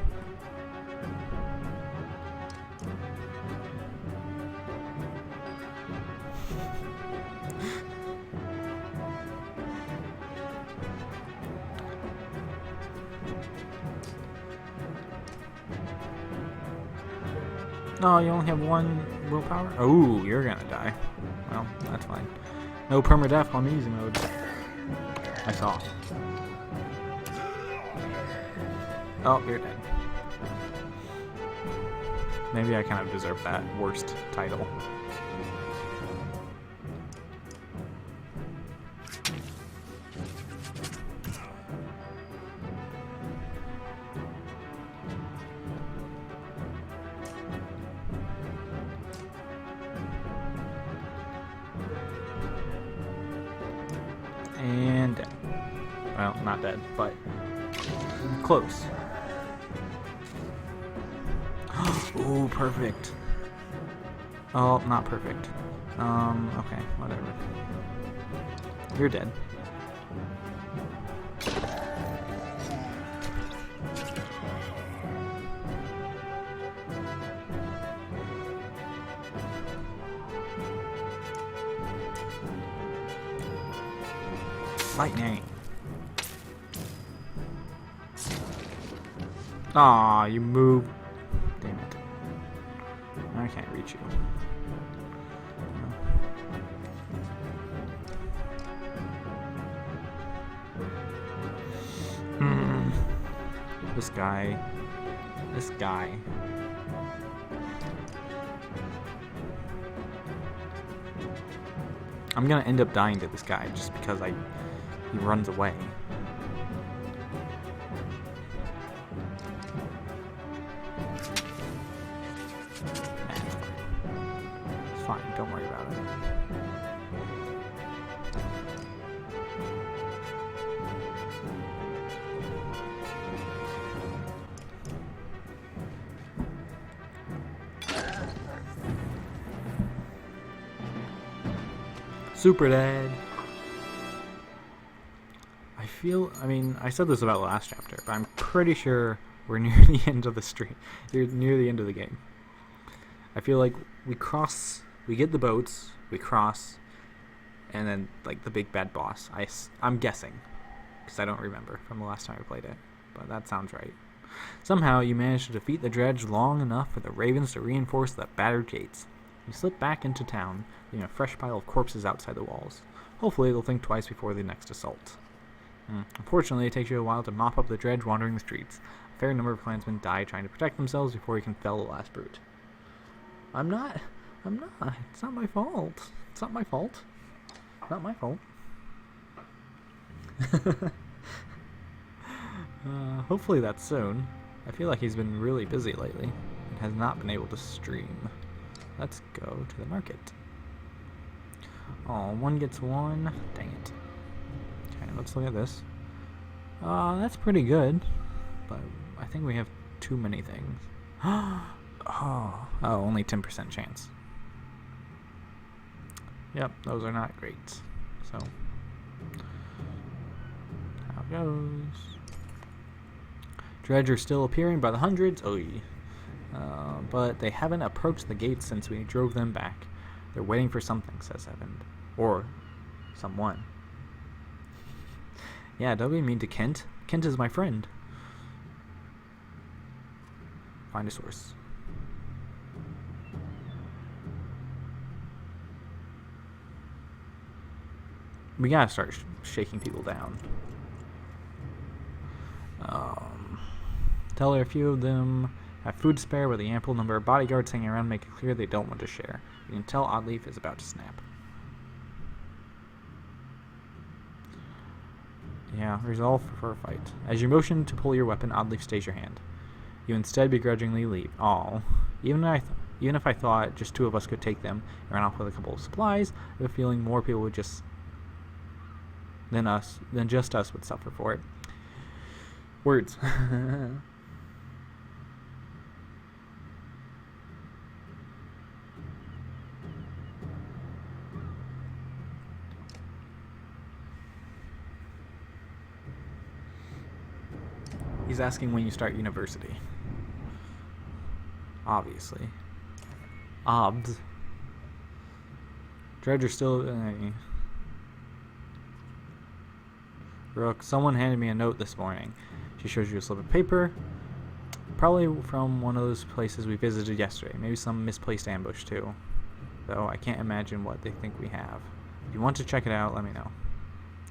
No, you only have 1 willpower? Oh, you're gonna die. Well, that's fine. No permadeath on easy mode. I saw. Oh, you're dead. Maybe I kind of deserve that worst title. And dead. Well, not dead, but close. Ooh, perfect. Oh, not perfect. Okay, whatever. You're dead. Lightning. Aw, you moved. Damn it. I can't reach you. This guy. This guy. I'm gonna end up dying to this guy just because he runs away. It's fine, don't worry about it. Super dead. I mean, I said this about last chapter, but I'm pretty sure we're near the end of the stream. You're near the end of the game. I feel like we get the boats, we cross, and then, like, the big bad boss. I'm guessing, because I don't remember from the last time I played it, but that sounds right. Somehow, you manage to defeat the dredge long enough for the ravens to reinforce the battered gates. You slip back into town, leaving a fresh pile of corpses outside the walls. Hopefully, they'll think twice before the next assault. Unfortunately, it takes you a while to mop up the dredge wandering the streets. A fair number of clansmen die trying to protect themselves before you can fell the last brute. I'm not. It's not my fault. It's not my fault. Not my fault. Hopefully that's soon. I feel like he's been really busy lately and has not been able to stream. Let's go to the market. Oh, 1 gets 1. Dang it. Okay, let's look at this. That's pretty good, but I think we have too many things. Oh, only 10% chance. Yep, those are not great. So, how it goes. Dredge are still appearing by the hundreds. But they haven't approached the gates since we drove them back. They're waiting for something, says Evan. Or someone. Yeah, don't be mean to Kent. Kent is my friend. Find a source. We gotta start shaking people down. Tell her a few of them have food to spare, but the ample number of bodyguards hanging around make it clear they don't want to share. You can tell Oddleif is about to snap. Yeah, resolve for a fight. As you motion to pull your weapon, Oddleif stays your hand. You instead begrudgingly leave. Aw. Even if I thought just 2 of us could take them and run off with a couple of supplies, I have a feeling more people would than just us would suffer for it. Words. He's asking when you start university. Obviously. Obs. Dredger still... Rook, someone handed me a note this morning. She shows you a slip of paper. Probably from one of those places we visited yesterday. Maybe some misplaced ambush too. Though I can't imagine what they think we have. If you want to check it out, let me know.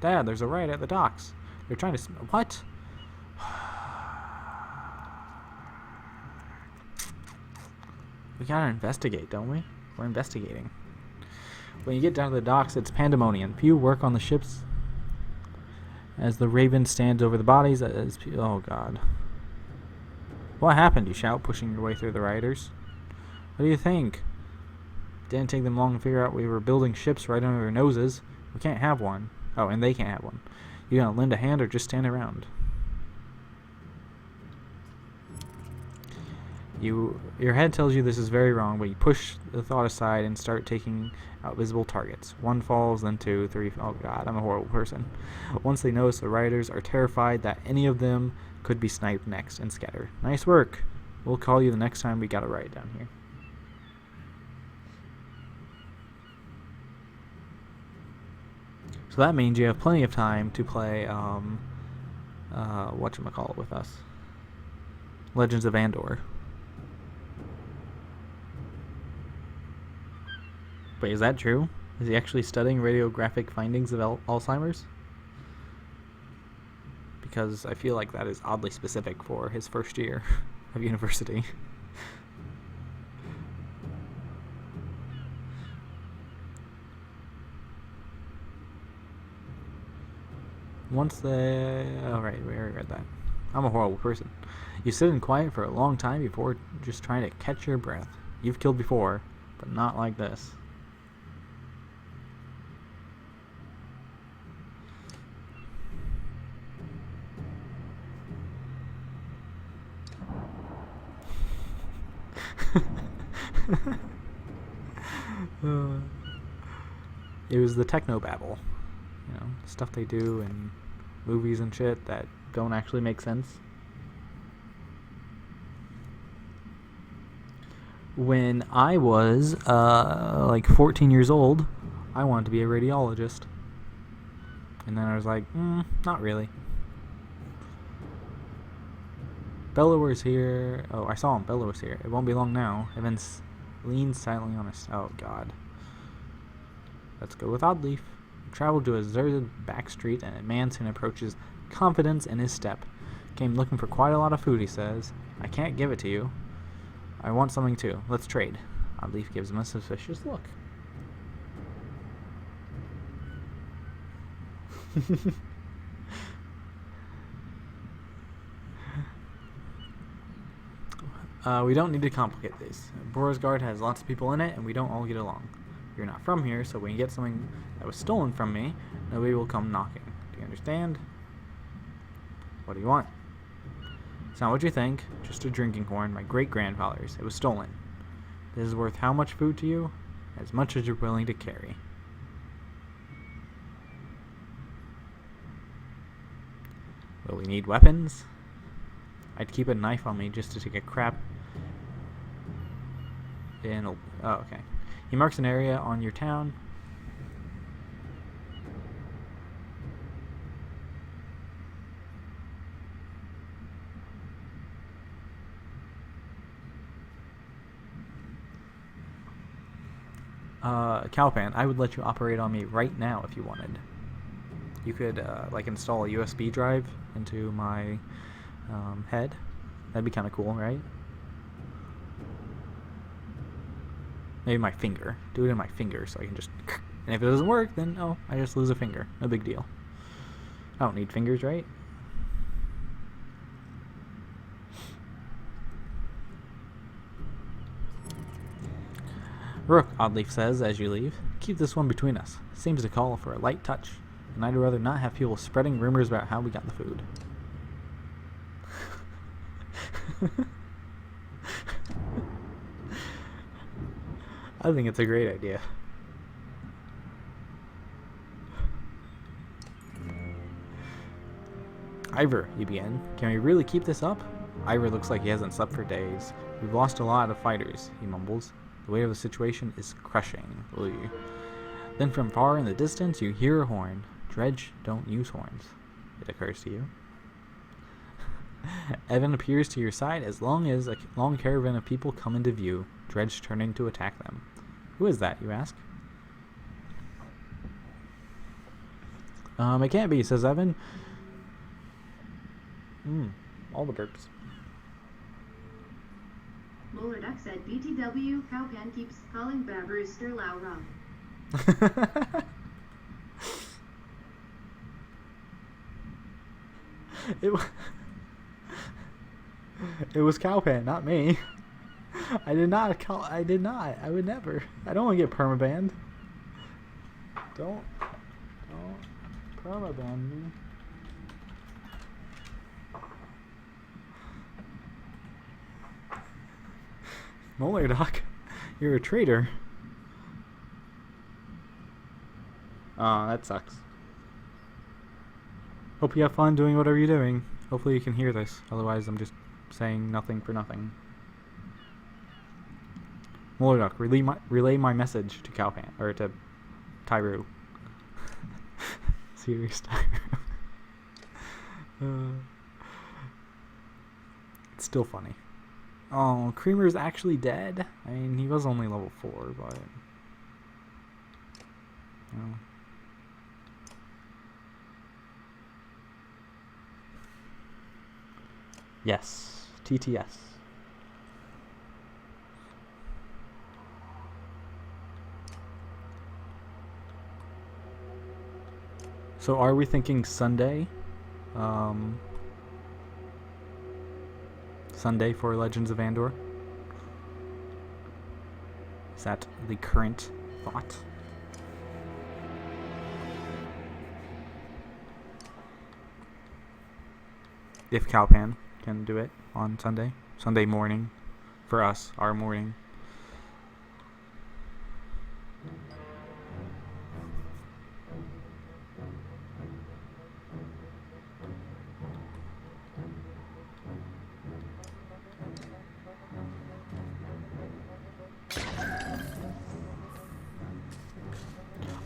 Dad, there's a riot at the docks. They're trying to... What? We gotta investigate, don't we? We're investigating. When you get down to the docks, it's pandemonium. Few work on the ships as the Raven stands over the bodies. Oh, God. What happened, you shout, pushing your way through the rioters. What do you think? Didn't take them long to figure out we were building ships right under their noses. We can't have one. Oh, and they can't have one. You gonna lend a hand or just stand around? Your head tells you this is very wrong, but you push the thought aside and start taking out visible targets. One falls, then two, three. Oh God, I'm a horrible person. Once they notice, the rioters are terrified that any of them could be sniped next and scatter. Nice work. We'll call you the next time we got a riot down here. So that means you have plenty of time to play whatchamacallit with us. Legends of Andor. Wait, is that true? Is he actually studying radiographic findings of Alzheimer's? Because I feel like that is oddly specific for his first year of university. Once they... Oh, right, we already read that. I'm a horrible person. You sit in quiet for a long time before just trying to catch your breath. You've killed before, but not like this. It was the technobabble, you know, stuff they do in movies and shit that don't actually make sense. When I was like 14 years old, I wanted to be a radiologist, and then I was like, not really. Bellower's here. Oh, I saw him. Bellower's here. It won't be long now. Evans leans silently on us. Oh, God. Let's go with Oddleaf. Traveled to a deserted back street, and a man soon approaches, confidence in his step. Came looking for quite a lot of food, he says. I can't give it to you. I want something too. Let's trade. Oddleaf gives him a suspicious look. We don't need to complicate this. Borisgard has lots of people in it, and we don't all get along. You're not from here, so when you get something that was stolen from me, nobody will come knocking. Do you understand? What do you want? It's not what you think. Just a drinking horn, my great-grandfather's. It was stolen. This is worth how much food to you? As much as you're willing to carry. Will we need weapons? I'd keep a knife on me just to take a crap in a... Oh, okay. He marks an area on your town. Calpan, I would let you operate on me right now if you wanted. You could, like, install a USB drive into my head. That'd be kind of cool, right? Maybe my finger. Do it in my finger so I can just... And if it doesn't work, then, oh, I just lose a finger. No big deal. I don't need fingers, right? Rook, Oddleaf says as you leave. Keep this one between us. Seems to call for a light touch. And I'd rather not have people spreading rumors about how we got the food. I think it's a great idea. Ivor, you begin. Can we really keep this up? Ivor looks like he hasn't slept for days. We've lost a lot of fighters, he mumbles. The weight of the situation is crushing. Ooh. Then from far in the distance, you hear a horn. Dredge don't use horns. It occurs to you. Evan appears to your side as long as a long caravan of people come into view, Dredge turning to attack them. Who is that, you ask? It can't be, says Evan. All the burps. Mollerduck said BTW, Cowpan keeps calling Babrooster Laura. It was Cowpan, not me. I did not. I would never. I don't want to get permabanned. Don't permaban me. Mollerduck, you're a traitor. Aw, that sucks. Hope you have fun doing whatever you're doing. Hopefully you can hear this. Otherwise, I'm just saying nothing for nothing. Mollerduck, relay my message to Cowpan, or to Tyru. Serious Tyru. It's still funny. Oh, Creamer's actually dead? I mean, he was only level 4, but... Oh. Yes, TTS. So are we thinking Sunday? Sunday for Legends of Andor? Is that the current thought? If Cowpan can do it on Sunday. Sunday morning. For us, our morning.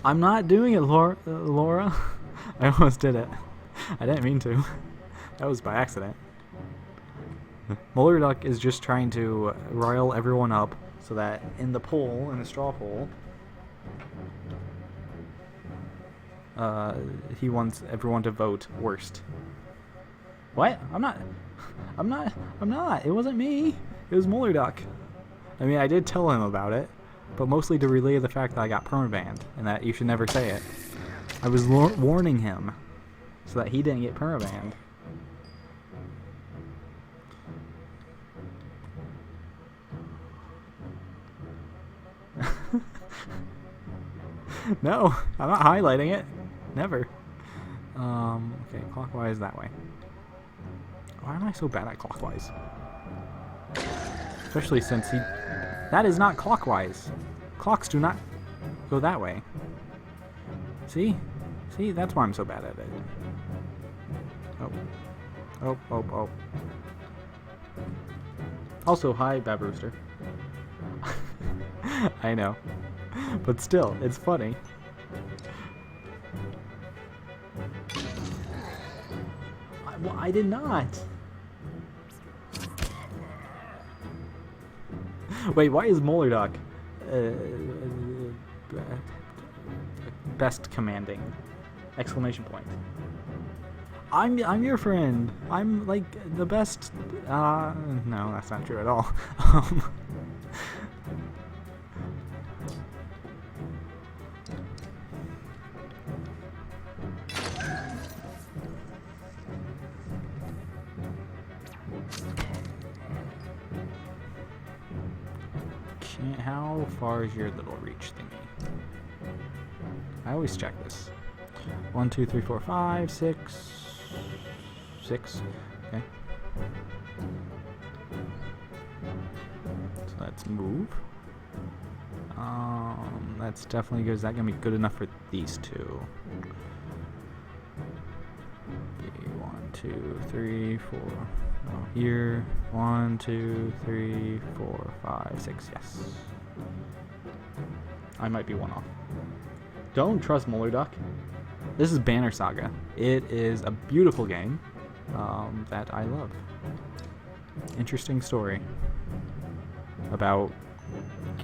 I'm not doing it, Laura. I almost did it. I didn't mean to. That was by accident. Mollerduck is just trying to rile everyone up so that in the poll, in the straw poll, he wants everyone to vote worst. What? I'm not. It wasn't me. It was Mollerduck. I mean, I did tell him about it, but mostly to relay the fact that I got permabanned and that you should never say it. I was warning him so that he didn't get permabanned. No, I'm not highlighting it. Never. Okay, clockwise that way. Why am I so bad at clockwise? Especially since he... That is not clockwise. Clocks do not go that way. See? See, that's why I'm so bad at it. Oh. Also, hi, Babrooster. I know. But still, it's funny. I did not. Wait, why is Mollerduck best commanding? Exclamation point. I'm your friend. I'm like the best. No, that's not true at all. How far is your little reach thingy? I always check this. 1, 2, 3, 4, 5, 6. 6. Okay. So let's move. That's definitely good. Is that gonna be good enough for these two? Okay, 1, 2, 3, 4. Oh, here. 1, 2, 3, 4, 5, 6. Yes. I might be one off. Don't trust Mollerduck. This is Banner Saga. It is a beautiful game. that I love. Interesting story about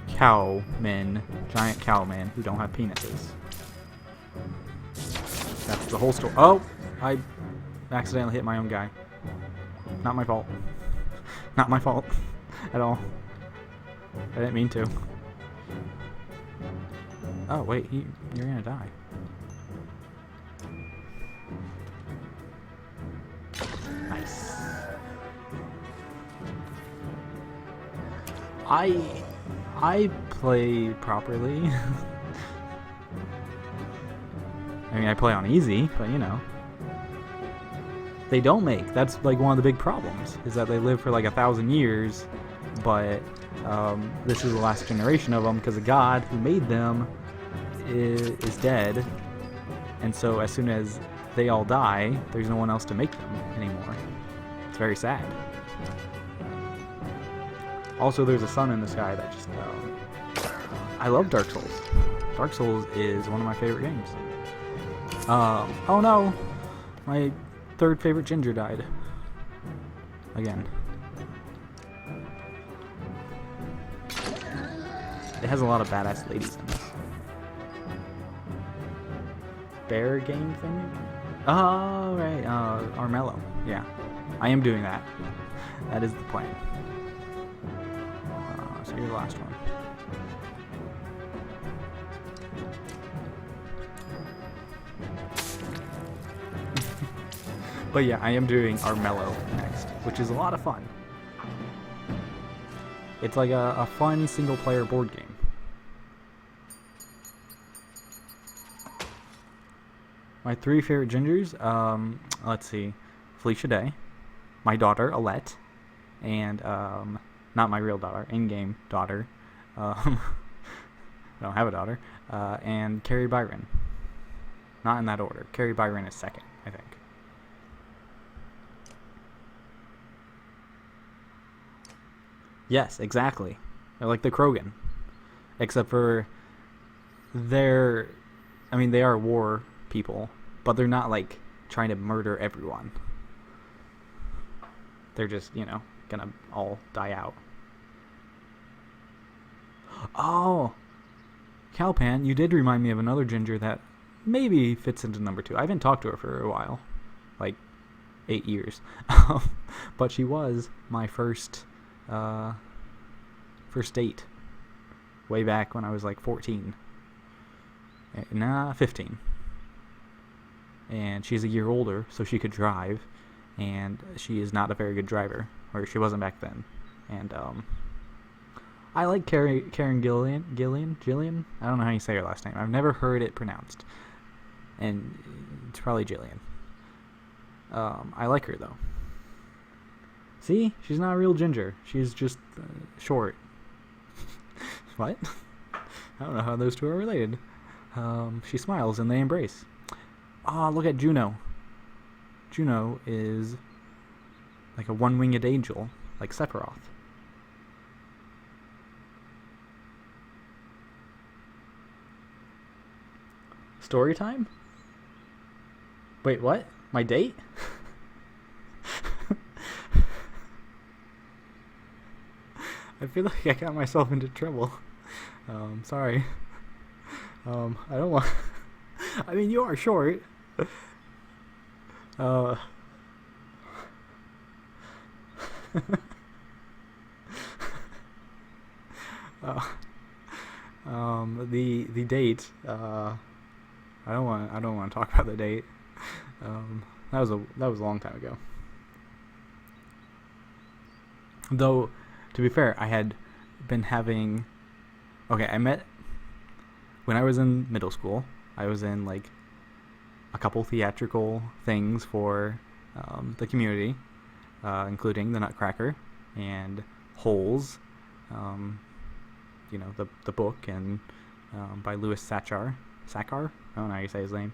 cowmen, giant cowmen who don't have penises. That's the whole story. Oh! I accidentally hit my own guy. Not my fault. Not my fault at all. I didn't mean to. Oh, wait, you're gonna die. Nice. I play properly. I mean, I play on easy, but you know. They don't make. That's like one of the big problems, is that they live for like 1,000 years, but this is the last generation of them because the god who made them is dead, and so as soon as they all die, there's no one else to make them anymore. It's very sad. Also, there's a sun in the sky that just... I love Dark Souls. Dark Souls is one of my favorite games. Oh no! My third favorite ginger died. Again. It has a lot of badass ladies in this. Bear game thing? Oh, right. Armello. Yeah. I am doing that. That is the plan. So here's the last one. But yeah, I am doing Armello next, which is a lot of fun. It's like a fun single-player board game. My three favorite gingers, let's see, Felicia Day, my daughter, Alette, and, not my real daughter, in-game daughter, I don't have a daughter, and Carrie Byron. Not in that order. Carrie Byron is second, I think. Yes, exactly. They're like the Krogan. Except for they are war people, but they're not like trying to murder everyone. They're just, gonna all die out. Oh! Calpan, you did remind me of another ginger that maybe fits into number 2. I haven't talked to her for a while. Like 8 years. But she was my first date. Way back when I was like 14. 15. And she's a year older, so she could drive. And she is not a very good driver. Or she wasn't back then. And, I like Karen Gillian? I don't know how you say her last name. I've never heard it pronounced. And it's probably Jillian. I like her, though. See? She's not a real ginger. She's just short. What? I don't know how those two are related. She smiles and they embrace. Ah, look at Juno. Juno is like a one-winged angel, like Sephiroth. Story time? Wait, what? My date? I feel like I got myself into trouble. Sorry. I don't want... I mean, you are short. The date. I don't want to talk about the date. That was a long time ago. Though, to be fair, I had been having... Okay, I met... When I was in middle school, I was in, like, a couple theatrical things for the community, including The Nutcracker and Holes, the book, and by Louis Sachar. Sachar? I don't know how you say his name.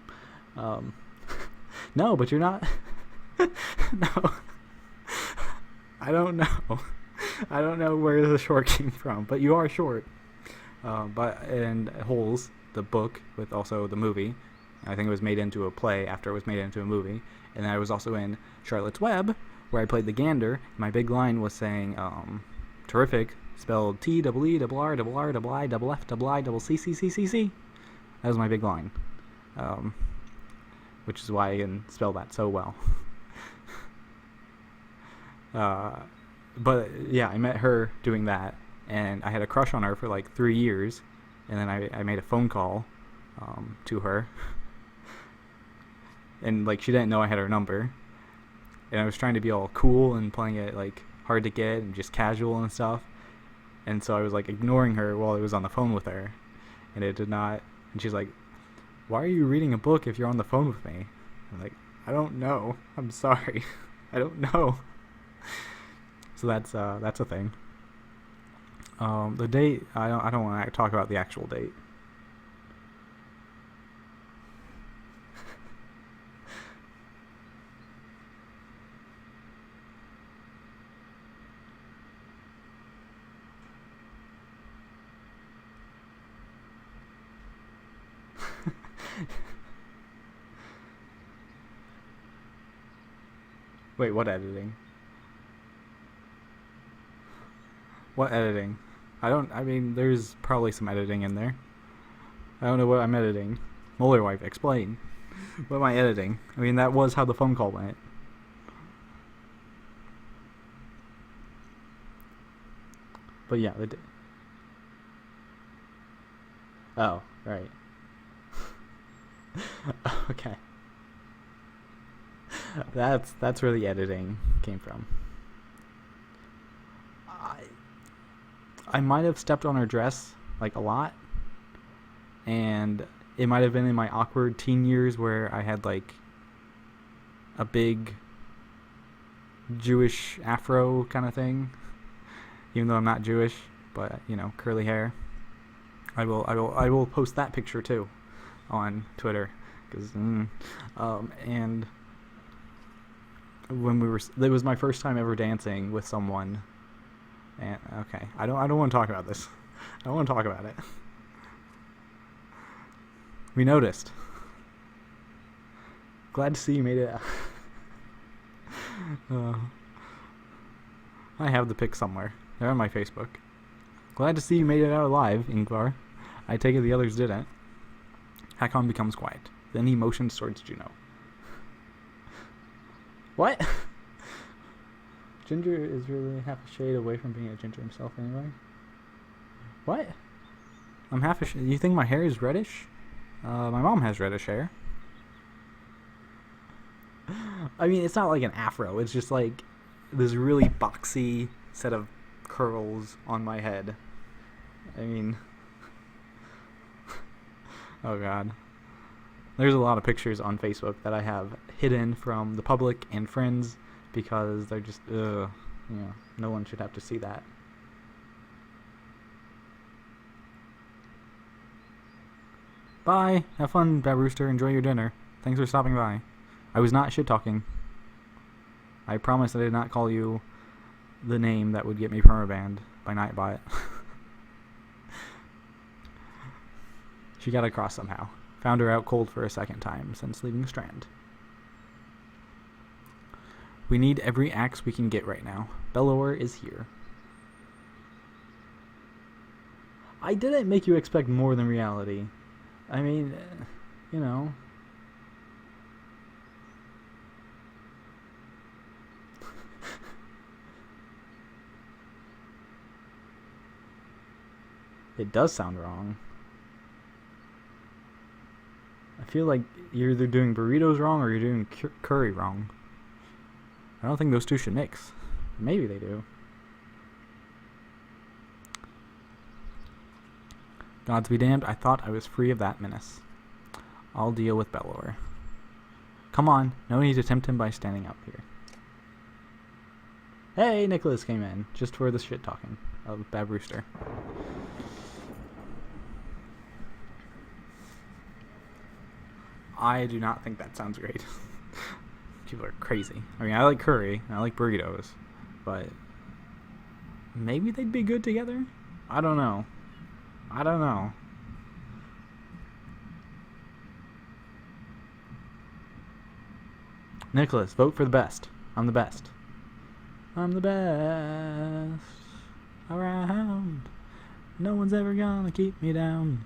No, but you're not... No. I don't know. I don't know where the short came from, but you are short. And Holes, the book, with also the movie, I think it was made into a play after it was made into a movie. And then I was also in Charlotte's Web, where I played the Gander. My big line was saying, terrific, spelled T-E-E-R-R-I-I-F-F-I-C-C-C-C-C. That was my big line. Which is why I can spell that so well. But yeah, I met her doing that, and I had a crush on her for like 3 years, and then I made a phone call to her, and like she didn't know I had her number, and I was trying to be all cool and playing it like hard to get and just casual and stuff, and so I was like ignoring her while I was on the phone with her, and it did not, and she's like, why are you reading a book if you're on the phone with me? I'm like, I don't know. I'm sorry. I don't know. So that's a thing. The date, I don't want to talk about the actual date. Wait, what editing? What editing? I mean, there's probably some editing in there. I don't know what I'm editing. Muller wife, explain. What am I editing? I mean, that was how the phone call went. But yeah, oh, right. Okay. That's where the editing came from. I might have stepped on her dress like a lot, and it might have been in my awkward teen years where I had like a big Jewish afro kind of thing, even though I'm not Jewish, but you know, curly hair. I will post that picture too on Twitter, because and when it was my first time ever dancing with someone. And okay, I don't want to talk about this. I don't want to talk about it. We noticed. Glad to see you made it. I have the pics somewhere. They're on my Facebook. Glad to see you made it out alive, Ingvar. I take it the others didn't. Hakon becomes quiet. Then he motions towards Juno. What? Ginger is really half a shade away from being a ginger himself anyway. What? I'm half a shade. You think my hair is reddish? My mom has reddish hair. I mean, it's not like an afro. It's just like this really boxy set of curls on my head. I mean... oh god. There's a lot of pictures on Facebook that I have hidden from the public and friends, because they're just, no one should have to see that. Bye! Have fun, Bad Rooster. Enjoy your dinner. Thanks for stopping by. I was not shit-talking. I promise I did not call you the name that would get me permabanned by Nightbot. She got across somehow. Found her out cold for a second time since leaving Strand. We need every axe we can get right now. Belor is here. I didn't make you expect more than reality. I mean, you know. It does sound wrong. I feel like you're either doing burritos wrong or you're doing curry wrong. I don't think those two should mix. Maybe they do. Gods be damned, I thought I was free of that menace. I'll deal with Belor. Come on, no need to tempt him by standing up here. Hey, Nicholas came in, just for the shit talking of Bad Rooster. I do not think that sounds great. People are crazy. I mean, I like curry, I like burritos, but maybe they'd be good together? I don't know. Nicholas, vote for the best. I'm the best. I'm the best around. No one's ever gonna keep me down.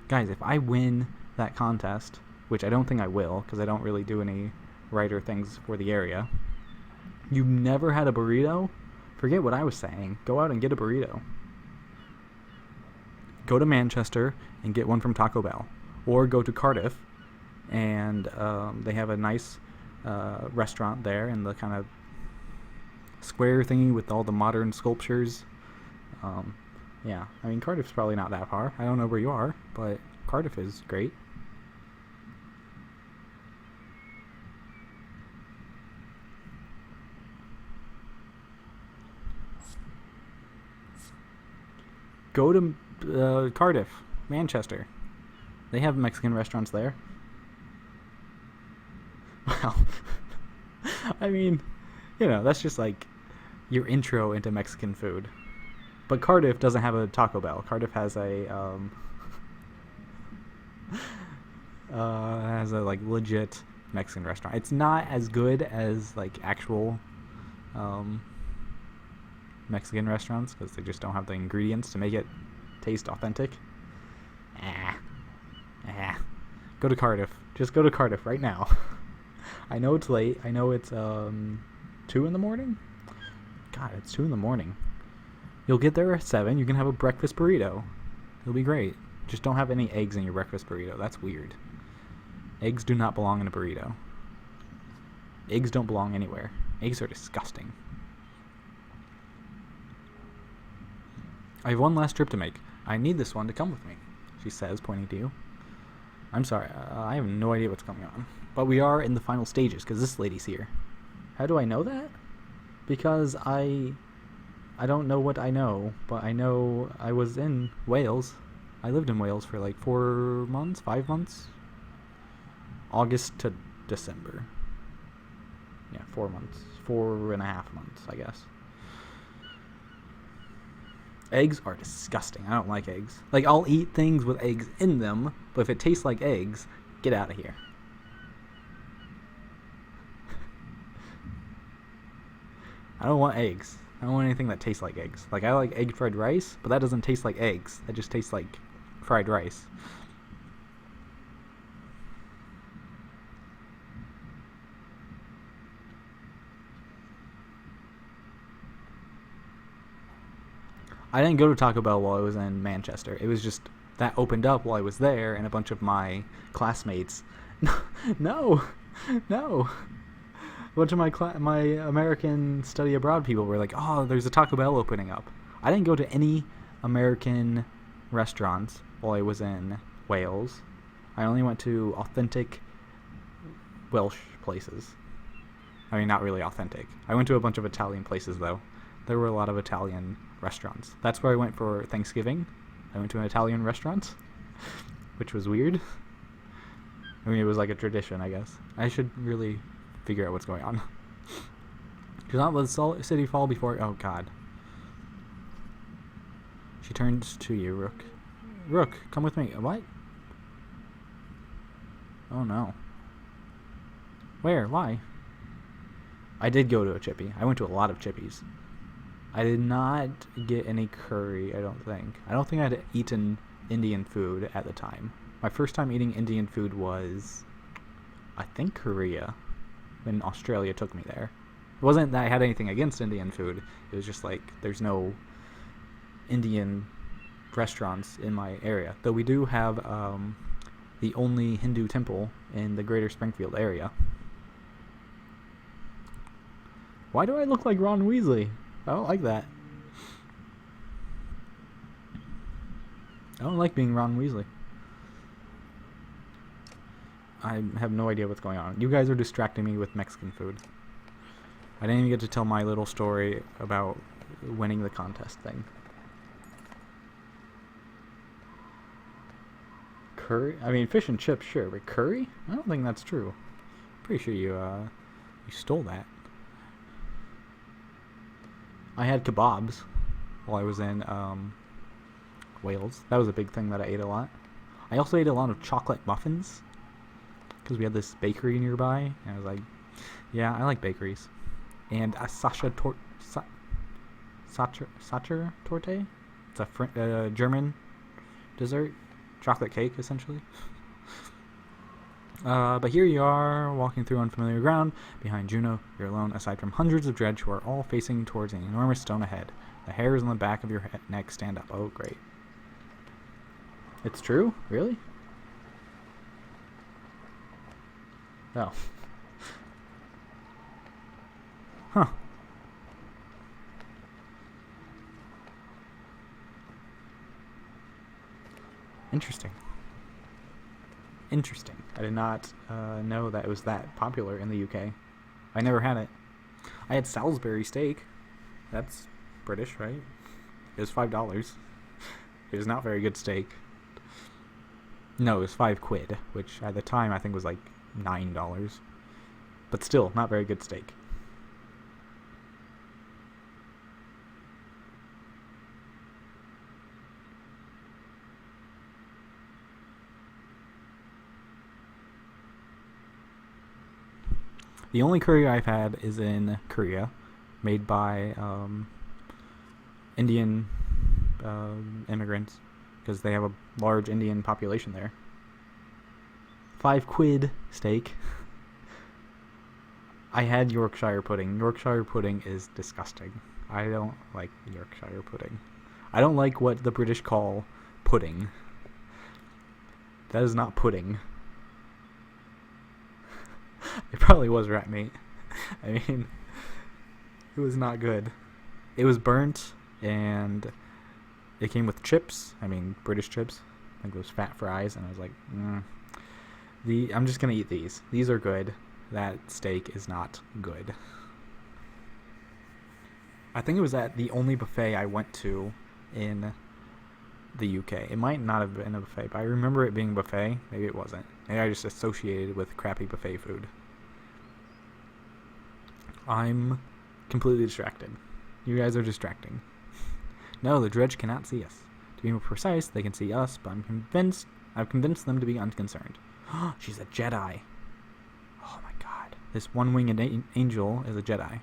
Guys, if I win that contest, which I don't think I will, because I don't really do any writer things for the area. You never had a burrito? Forget what I was saying. Go out and get a burrito. Go to Manchester and get one from Taco Bell. Or go to Cardiff, and they have a nice restaurant there in the kind of square thingy with all the modern sculptures. Yeah, I mean, Cardiff's probably not that far. I don't know where you are, but Cardiff is great. Go to Cardiff, Manchester. They have Mexican restaurants there. Well, I mean, you know, that's just like your intro into Mexican food. But Cardiff doesn't have a Taco Bell. Cardiff has a like legit Mexican restaurant. It's not as good as like actual Mexican restaurants because they just don't have the ingredients to make it taste authentic. Go to Cardiff. Just go to Cardiff right now. I know it's late. I know it's 2 in the morning. God, it's 2 in the morning. You'll get there at 7. You can have a breakfast burrito. It'll be great. Just don't have any eggs in your breakfast burrito. That's weird. Eggs do not belong in a burrito. Eggs don't belong anywhere. Eggs are disgusting. I have one last trip to make. I need this one to come with me, she says, pointing to you. I'm sorry, I have no idea what's going on. But we are in the final stages, because this lady's here. How do I know that? Because I don't know what I know, but I know I was in Wales. I lived in Wales for like 4 months, 5 months? August to December. Yeah, 4 months. 4.5 months, I guess. Eggs are disgusting. I don't like eggs. Like, I'll eat things with eggs in them, but if it tastes like eggs, get out of here. I don't want eggs. I don't want anything that tastes like eggs. Like, I like egg fried rice, but that doesn't taste like eggs. That just tastes like fried rice. I didn't go to Taco Bell while I was in Manchester. It was just that opened up while I was there, and a bunch of my classmates. No. A bunch of my American study abroad people were like, "Oh, there's a Taco Bell opening up." I didn't go to any American restaurants while I was in Wales. I only went to authentic Welsh places. I mean, not really authentic. I went to a bunch of Italian places, though. There were a lot of Italian restaurants. That's where I went for Thanksgiving. I went to an Italian restaurant, which was weird. I mean, it was like a tradition, I guess. I should really figure out what's going on. Do not let the city fall before... Oh, God. She turns to you, Rook. Rook, come with me. What? Oh, no. Where? Why? I did go to a Chippy. I went to a lot of Chippies. I did not get any curry, I don't think. I don't think I'd eaten Indian food at the time. My first time eating Indian food was, I think, Korea, when Australia took me there. It wasn't that I had anything against Indian food. It was just like, there's no Indian restaurants in my area. Though we do have the only Hindu temple in the greater Springfield area. Why do I look like Ron Weasley? I don't like that. I don't like being Ron Weasley. I have no idea what's going on. You guys are distracting me with Mexican food. I didn't even get to tell my little story about winning the contest thing. Curry? I mean, fish and chips, sure, but curry? I don't think that's true. Pretty sure you stole that. I had kebabs while I was in Wales. That was a big thing that I ate a lot. I also ate a lot of chocolate muffins. because we had this bakery nearby, and I was like, yeah, I like bakeries. And a Sacher Torte? It's a German dessert, chocolate cake, essentially. But here you are, walking through unfamiliar ground. Behind Juno, you're alone, aside from hundreds of dredge who are all facing towards an enormous stone ahead. The hairs on the back of your neck stand up. Oh, great. It's true? Really? Oh. Huh. Interesting. Interesting. I did not know that it was that popular in the UK. I never had it. I had Salisbury steak. That's British, right? It was $5. It was not very good steak. No, it was £5, which at the time I think was like $9. But still, not very good steak. The only curry I've had is in Korea, made by Indian immigrants, because they have a large Indian population there. £5 steak. I had Yorkshire pudding. Yorkshire pudding is disgusting. I don't like Yorkshire pudding. I don't like what the British call pudding. That is not pudding. It probably was rat meat. I mean, it was not good. It was burnt, and it came with chips. I mean, British chips. I think it was fat fries, and I was like, I'm just gonna eat these. These are good. That steak is not good. I think it was at the only buffet I went to in the UK. It might not have been a buffet, but I remember it being a buffet. Maybe it wasn't. Maybe I just associated it with crappy buffet food. I'm completely distracted. You guys are distracting. No, the dredge cannot see us. To be more precise, they can see us, but I've convinced them to be unconcerned. She's a Jedi. Oh my god. This one-winged angel is a Jedi.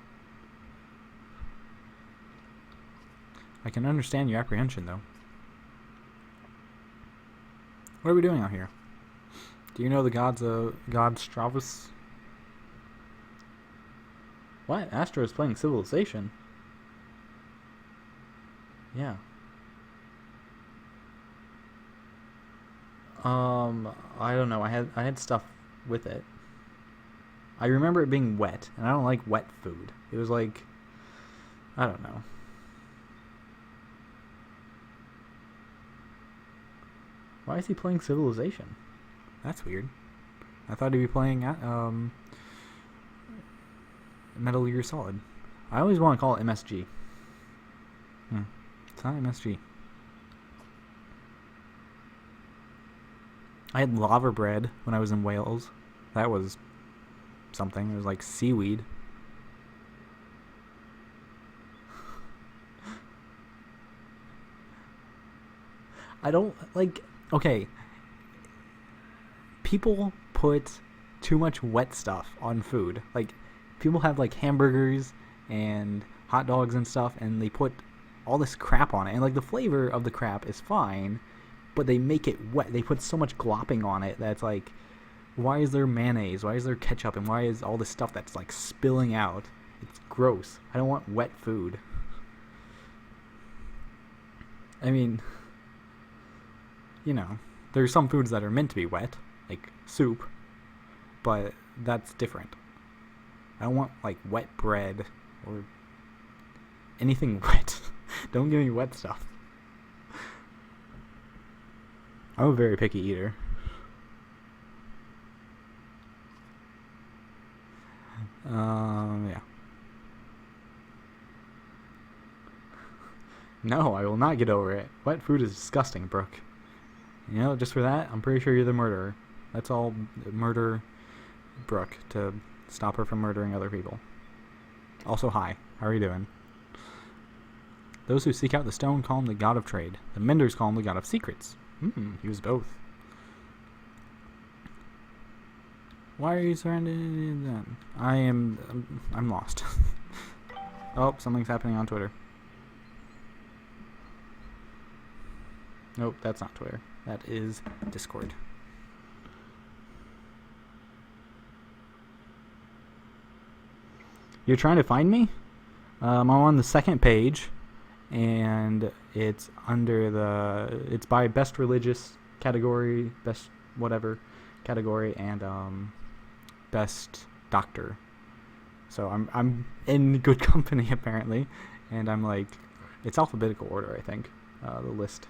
I can understand your apprehension, though. What are we doing out here? Do you know the god Stravus? What? Astro is playing Civilization. Yeah. I don't know. I had stuff with it. I remember it being wet, and I don't like wet food. It was like, I don't know. Why is he playing Civilization? That's weird. I thought he'd be playing Metal Gear Solid. I always want to call it MSG. It's not MSG. I had lava bread when I was in Wales. That was something. It was like seaweed. I don't like... Okay. People put too much wet stuff on food. Like, people have like hamburgers and hot dogs and stuff, and they put all this crap on it. And like, the flavor of the crap is fine, but they make it wet. They put so much glopping on it that's like, why is there mayonnaise? Why is there ketchup? And why is all this stuff that's like spilling out? It's gross. I don't want wet food. I mean, you know, there's some foods that are meant to be wet, like soup, but that's different. I don't want like wet bread or anything wet. Don't give me wet stuff. I'm a very picky eater. Yeah. No, I will not get over it. Wet food is disgusting, Brooke. You know, just for that, I'm pretty sure you're the murderer. Let's all murder Brooke to stop her from murdering other people. Also, hi. How are you doing? Those who seek out the stone call him the god of trade. The menders call him the god of secrets. He was both. Why are you surrounded? I'm lost. Oh, something's happening on Twitter. Nope, that's not Twitter. That is Discord. You're trying to find me? I'm on the second page, and it's it's by best religious category, best whatever category, and best doctor. So I'm in good company apparently, and I'm like, it's alphabetical order, I think. The list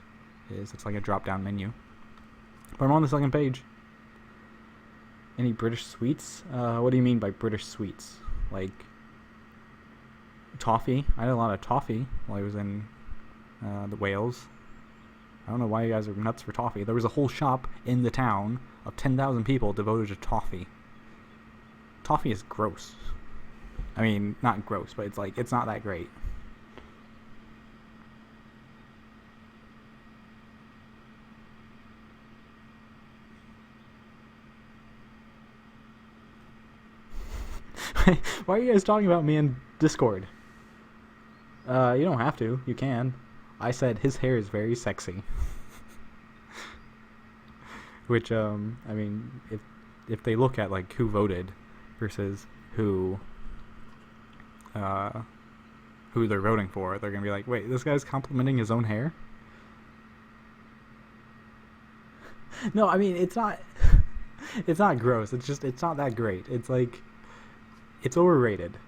it's like a drop down menu. But I'm on the second page. Any British sweets? What do you mean by British sweets? Like toffee? I had a lot of toffee while I was in the Wales. I don't know why you guys are nuts for toffee. There was a whole shop in the town of 10,000 people devoted to toffee. Toffee is gross. I mean, not gross, but it's not that great. Why are you guys talking about me in Discord? You don't have to. You can. I said his hair is very sexy. Which, I mean, if they look at, like, who voted versus who they're voting for, they're gonna be like, wait, this guy's complimenting his own hair? No, I mean, it's not gross. It's not that great. It's like, it's overrated.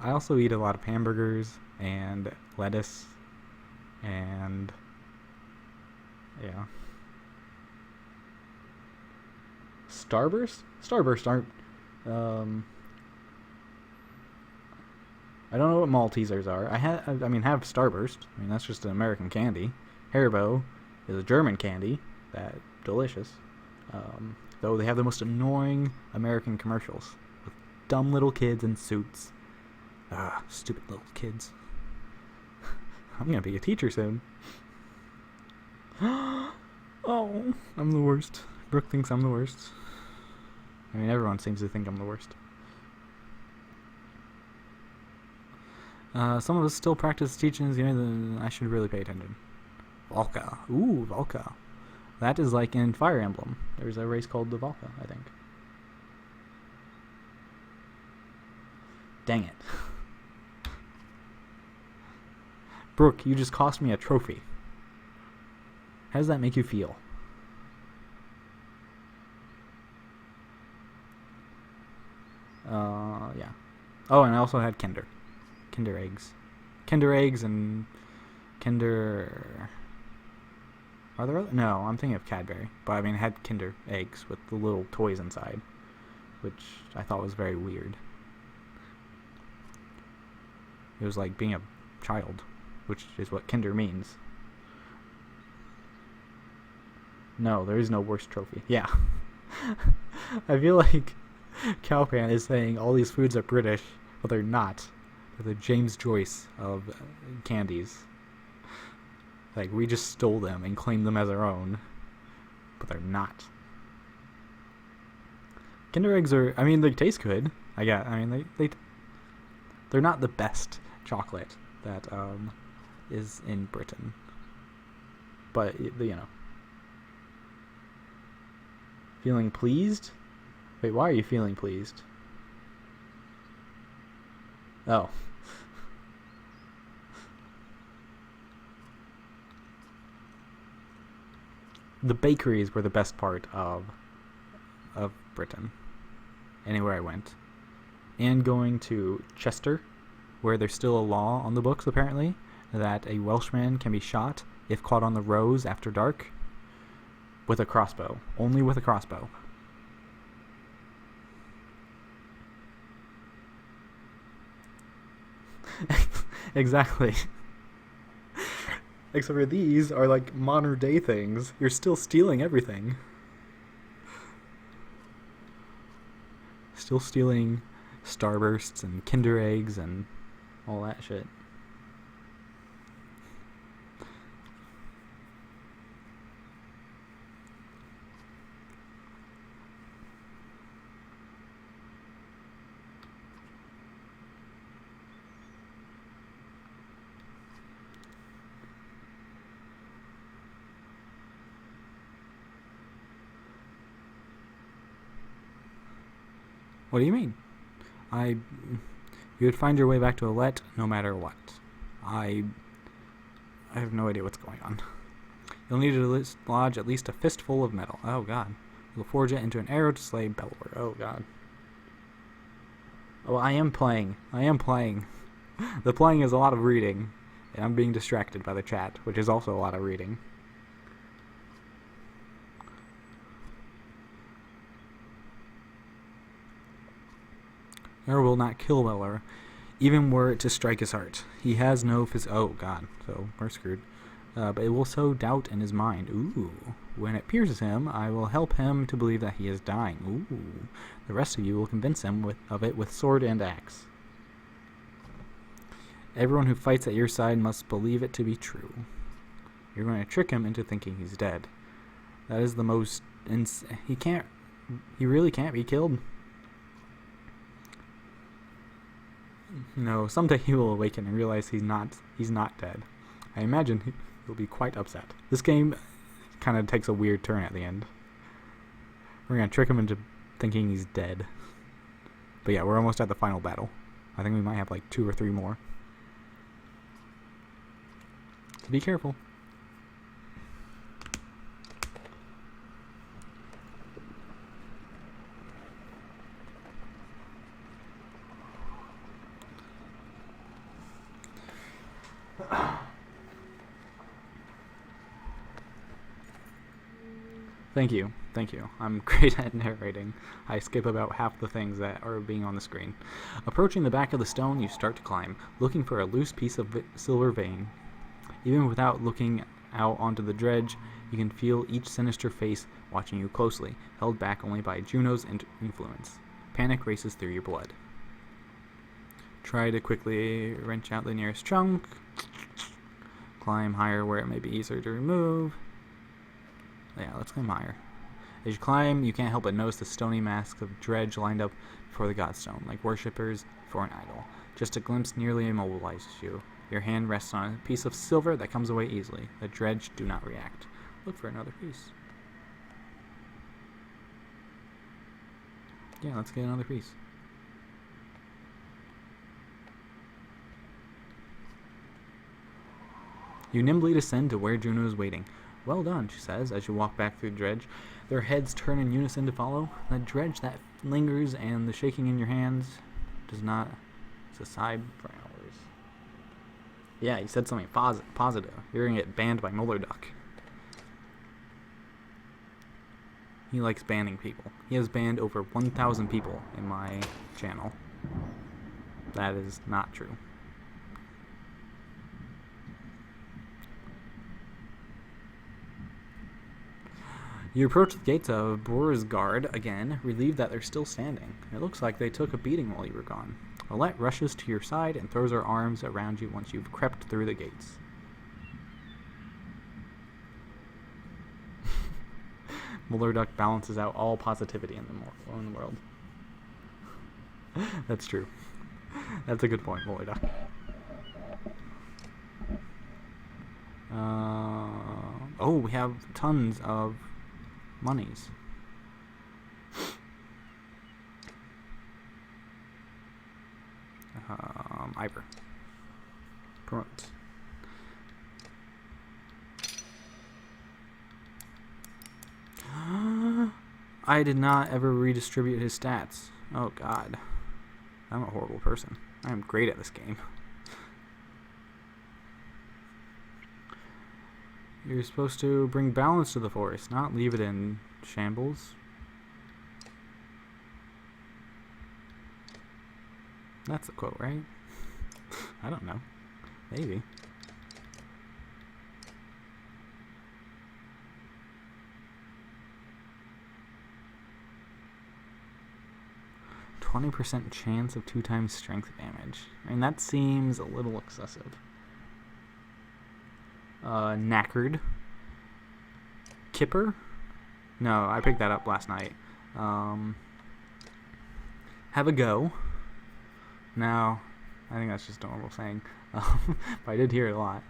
I also eat a lot of hamburgers and lettuce and yeah. Starburst? Starburst aren't I don't know what Maltesers are. I have Starburst. I mean, that's just an American candy. Haribo is a German candy. That delicious. Though they have the most annoying American commercials with dumb little kids in suits. Stupid little kids. I'm gonna be a teacher soon. Oh, I'm the worst. Brooke thinks I'm the worst. I mean, everyone seems to think I'm the worst. Some of us still practice teachings, I should really pay attention. Valka. Ooh, Valka. That is like in Fire Emblem. There's a race called the Valka, I think. Dang it. Brooke, you just cost me a trophy. How does that make you feel? Yeah. Oh, and I also had Kinder eggs. Kinder eggs and Kinder... Are there other? No, I'm thinking of Cadbury. But I mean, I had Kinder eggs with the little toys inside, which I thought was very weird. It was like being a child, which is what Kinder means. No, there is no worse trophy. Yeah. I feel like Cowpan is saying all these foods are British, but they're not. They're the James Joyce of candies. Like, we just stole them and claimed them as our own, but they're not. Kinder eggs are, I mean, they taste good. They're not the best chocolate that is in Britain. But, Feeling pleased? Wait, why are you feeling pleased? Oh. The bakeries were the best part of Britain. Anywhere I went. And going to Chester, where there's still a law on the books, apparently, that a Welshman can be shot if caught on the roads after dark with a crossbow. Only with a crossbow. Exactly. Except for these are like modern day things. You're still stealing everything. Still stealing Starbursts and Kinder eggs and all that shit. What do you mean? You would find your way back to Alette no matter what. I have no idea what's going on. You'll need to lodge at least a fistful of metal. Oh god. You'll forge it into an arrow to slay Belor. Oh god. Oh, I am playing. The playing is a lot of reading, and I'm being distracted by the chat, which is also a lot of reading. Arrow will not kill Belor, even were it to strike his heart. He has no oh god, so we're screwed. But it will sow doubt in his mind. Ooh. When it pierces him, I will help him to believe that he is dying. Ooh. The rest of you will convince him of it with sword and axe. Everyone who fights at your side must believe it to be true. You're going to trick him into thinking he's dead. That is the most he really can't be killed. No, someday he will awaken and realize he's not dead. I imagine he'll be quite upset. This game kind of takes a weird turn at the end. We're going to trick him into thinking he's dead. But yeah, we're almost at the final battle. I think we might have like 2 or 3 more. So be careful. Thank you. I'm great at narrating. I skip about half the things that are being on the screen. Approaching the back of the stone, you start to climb, looking for a loose piece of silver vein. Even without looking out onto the dredge, you can feel each sinister face watching you closely, held back only by Juno's influence. Panic races through your blood. Try to quickly wrench out the nearest chunk. Climb higher where it may be easier to remove. Yeah, let's climb higher. As you climb, you can't help but notice the stony masks of dredge lined up before the godstone, like worshippers before an idol. Just a glimpse nearly immobilizes you. Your hand rests on a piece of silver that comes away easily. The dredge do not react. Look for another piece. Yeah, let's get another piece. You nimbly descend to where Juno is waiting. Well done, she says, as you walk back through the dredge. Their heads turn in unison to follow. The dredge that lingers and the shaking in your hands does not subside for hours. Yeah, he said something positive. You're going to get banned by Mollerduck. He likes banning people. He has banned over 1,000 people in my channel. That is not true. You approach the gates of Borisgard again, relieved that they're still standing. It looks like they took a beating while you were gone. Alette rushes to your side and throws her arms around you once you've crept through the gates. Mollerduck balances out all positivity in the world. That's true. That's a good point, Mollerduck. Oh, we have tons of monies. Ivor. Promote. I did not ever redistribute his stats. Oh god. I'm a horrible person. I am great at this game. You're supposed to bring balance to the forest, not leave it in shambles. That's the quote, right? I don't know. Maybe. %20 chance of 2 times strength damage. I mean, that seems a little excessive. Knackered. Kipper? No, I picked that up last night. Have a go. Now, I think that's just a normal saying. But I did hear it a lot.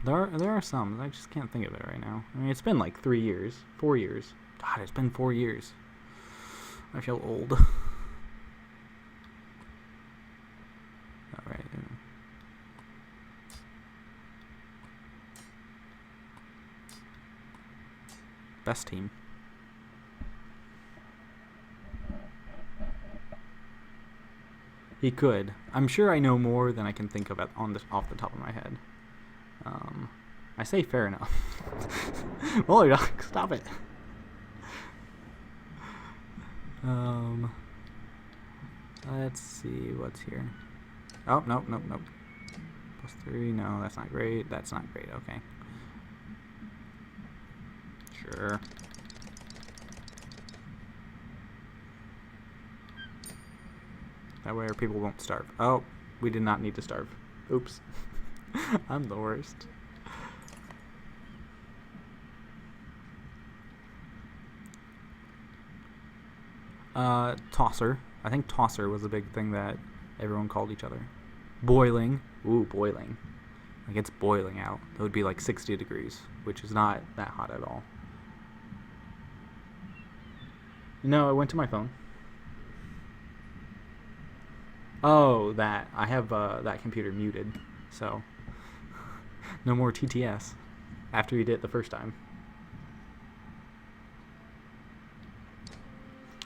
There are some. I just can't think of it right now. I mean, it's been like 3 years, 4 years. God, it's been 4 years. I feel old. All right. Best team. He could. I'm sure I know more than I can think of off the top of my head. I say fair enough. Holy dog, stop it. Let's see what's here. Oh, nope. +3, no, that's not great. That's not great, okay. Sure. That way our people won't starve. Oh, we did not need to starve. Oops. I'm the worst. Tosser. I think tosser was a big thing that everyone called each other. Boiling. Ooh, boiling. Like it's boiling out. That would be like 60 degrees, which is not that hot at all. No, I went to my phone. Oh, that. I have that computer muted, so no more TTS after you did it the first time.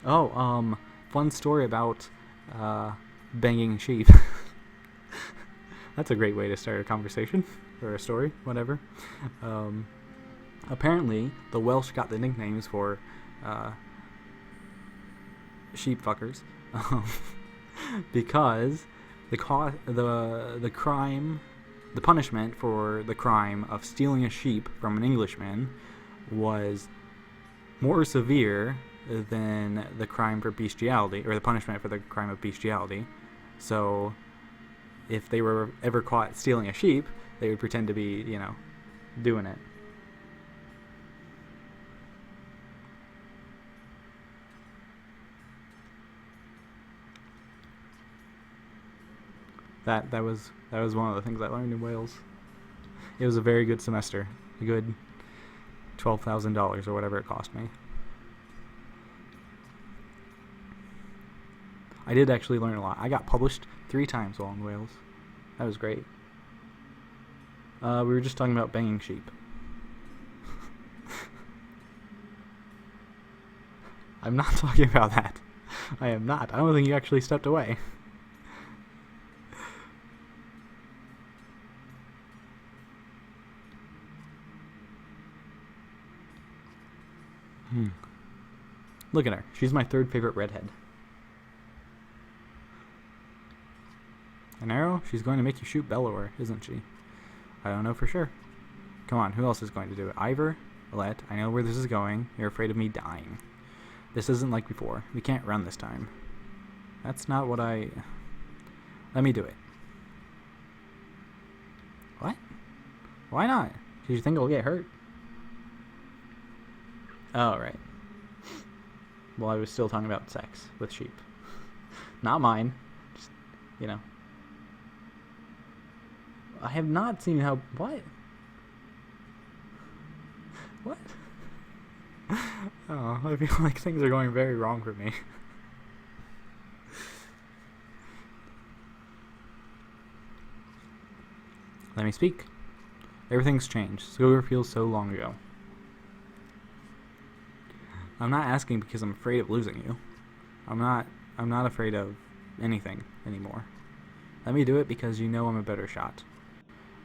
Oh, fun story about banging sheep. That's a great way to start a conversation, or a story, whatever. Apparently, the Welsh got the nicknames for sheep fuckers because the punishment for the crime of stealing a sheep from an Englishman was more severe than the crime for bestiality, or the punishment for the crime of bestiality. So if they were ever caught stealing a sheep, they would pretend to be, doing it. That was one of the things I learned in Wales. It was a very good semester. A good $12,000 or whatever it cost me. I did actually learn a lot. I got published 3 times while in Wales. That was great. We were just talking about banging sheep. I'm not talking about that. I am not. I don't think you actually stepped away. Look at her. She's my 3rd favorite redhead. An arrow? She's going to make you shoot Bellower, isn't she? I don't know for sure. Come on, who else is going to do it? Ivor? Alette, I know where this is going. You're afraid of me dying. This isn't like before. We can't run this time. That's not what I... Let me do it. What? Why not? Did you think I'll get hurt? Oh, right. Well, I was still talking about sex with sheep. Not mine. Just, I have not seen how... What? What? Oh, I feel like things are going very wrong for me. Let me speak. Everything's changed. Skogar feels so long ago. I'm not asking because I'm afraid of losing you. I'm not afraid of anything anymore. Let me do it because you know I'm a better shot.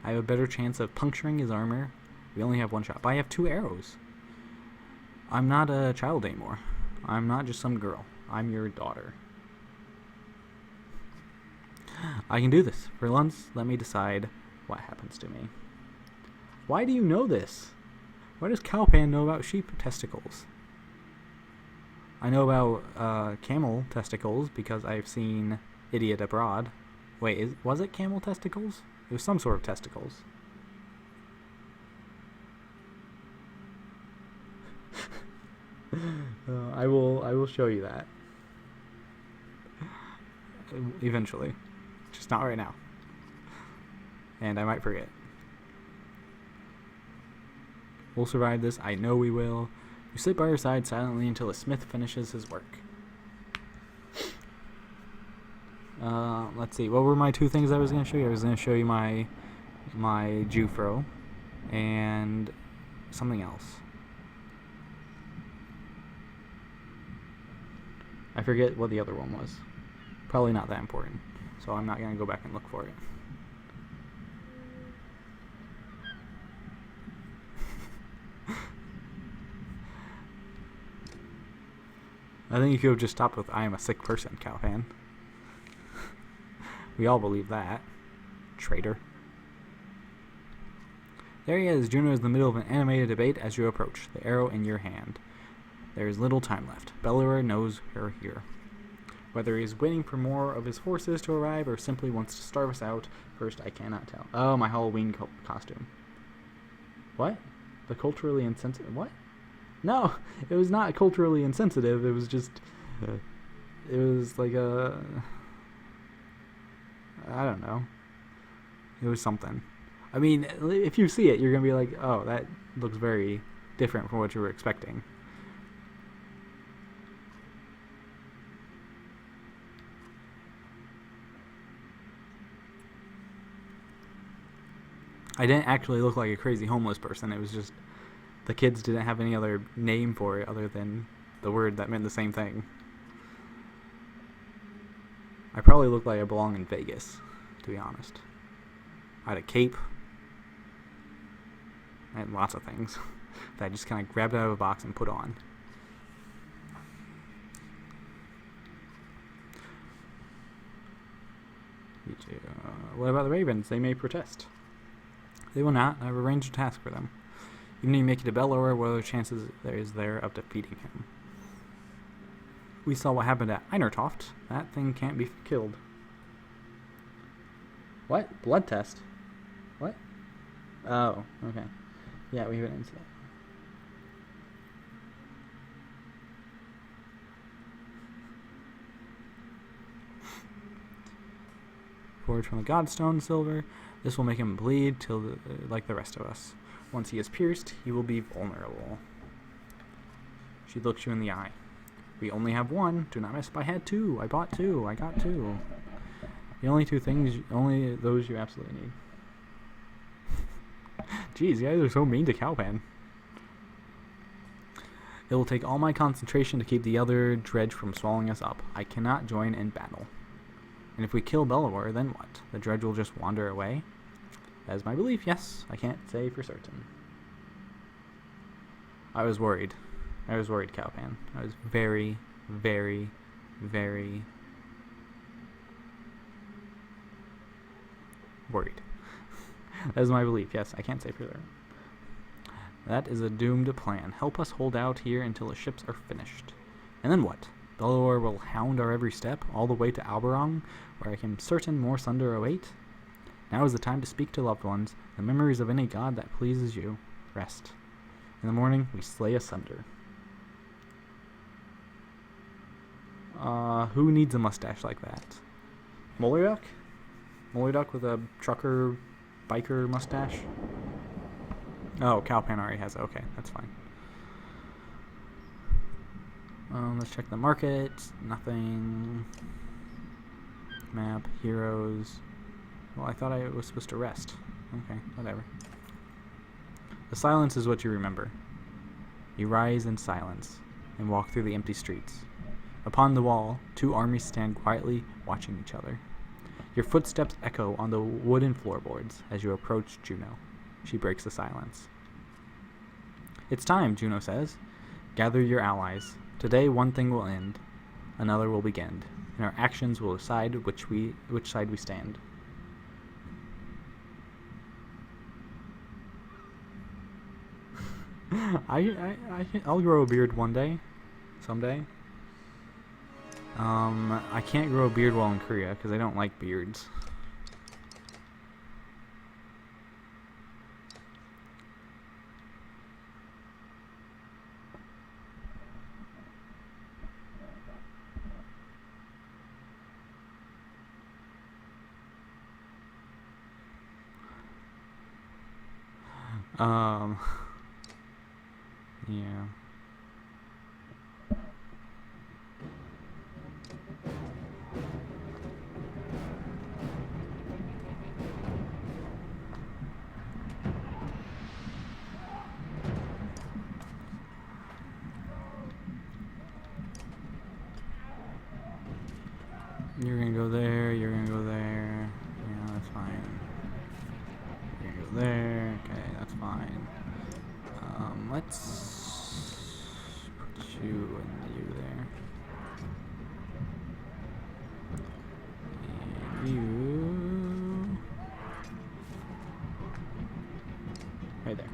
I have a better chance of puncturing his armor. We only have 1 shot, but I have 2 arrows. I'm not a child anymore. I'm not just some girl. I'm your daughter. I can do this. For once, let me decide what happens to me. Why do you know this? Why does Cowpan know about sheep testicles? I know about camel testicles because I've seen Idiot Abroad. Wait, was it camel testicles? It was some sort of testicles. I will show you that eventually, just not right now, and I might forget. We'll survive this. I know we will. You sit by her side silently until the smith finishes his work. Let's see. What were my two things I was going to show you? I was going to show you my Jufro and something else. I forget what the other one was. Probably not that important, so I'm not going to go back and look for it. I think you could have just stopped with "I am a sick person," Cowpan. We all believe that. Traitor. There he is. Juno is in the middle of an animated debate as you approach, the arrow in your hand. There is little time left. Bellower knows you're here. Whether he is waiting for more of his forces to arrive or simply wants to starve us out first, I cannot tell. Oh, my Halloween costume. What? The culturally insensitive... What? No, it was not culturally insensitive. It was just... it was like a... I don't know. It was something. I mean, if you see it, you're going to be like, oh, that looks very different from what you were expecting. I didn't actually look like a crazy homeless person. It was just the kids didn't have any other name for it other than the word that meant the same thing. I probably looked like I belong in Vegas, to be honest. I had a cape. I had lots of things that I just kind of grabbed out of a box and put on. What about the Ravens? They may protest. They will not. I have arranged a task for them. Even if you make it to Bellower, what are the chances there is there of defeating him? We saw what happened at Einertoft. That thing can't be killed. What? Blood test? What? Oh, okay. Yeah, we have an incident. Forged from the Godstone silver. This will make him bleed till like the rest of us. Once he is pierced, he will be vulnerable. She looks you in the eye. We only have one. Do not miss. I had two. I bought two. I got two. The only two things, only those you absolutely need. Jeez, you guys are so mean to Cowpan. It will take all my concentration to keep the other dredge from swallowing us up. I cannot join in battle. And if we kill Bellower, then what? The dredge will just wander away? That is my belief, yes. I can't say for certain. I was worried. I was worried, Cowpan. I was very, very, very worried. That is my belief, yes. I can't say for certain. That is a doomed plan. Help us hold out here until the ships are finished. And then what? Bellower will hound our every step, all the way to Alberong, where I am certain more thunder await? Now is the time to speak to loved ones, the memories of any god that pleases you. Rest. In the morning, we slay asunder. Who needs a mustache like that? Mollyduck? Mollyduck with a trucker, biker mustache? Oh, Cowpan already has it. Okay, that's fine. Let's check the market. Nothing. Map. Heroes. Well, I thought I was supposed to rest. Okay, whatever. The silence is what you remember. You rise in silence and walk through the empty streets. Upon the wall, two armies stand quietly watching each other. Your footsteps echo on the wooden floorboards as you approach Juno. She breaks the silence. It's time, Juno says. Gather your allies. Today one thing will end, another will begin, and our actions will decide which side we stand. I'll grow a beard one day, someday. I can't grow a beard while in Korea because I don't like beards. Yeah. You're gonna go there, you're gonna go there. Yeah, that's fine. You're gonna go there. Okay, that's fine. Let's put you and you there. And you right there.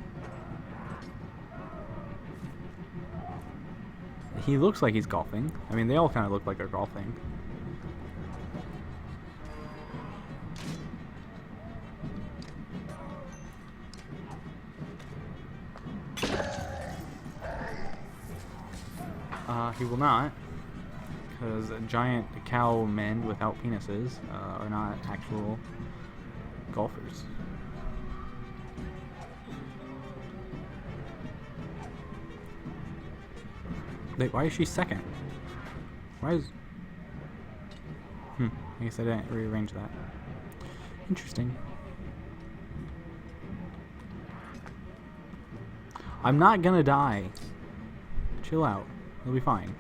He looks like he's golfing. I mean, they all kind of look like they're golfing. He will not, because giant cow men without penises are not actual golfers. Wait, why is she second? Why is... I guess I didn't rearrange that. Interesting. I'm not gonna die. Chill out. You'll be fine.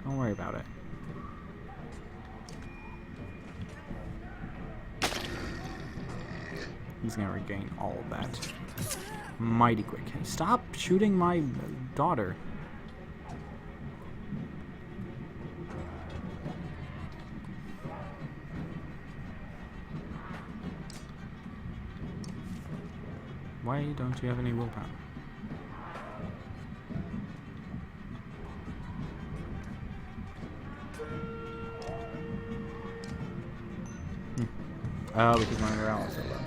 Don't worry about it. He's gonna regain all of that. Mighty quick. Stop shooting my daughter. Why don't you have any willpower? Oh, because my morale is so low.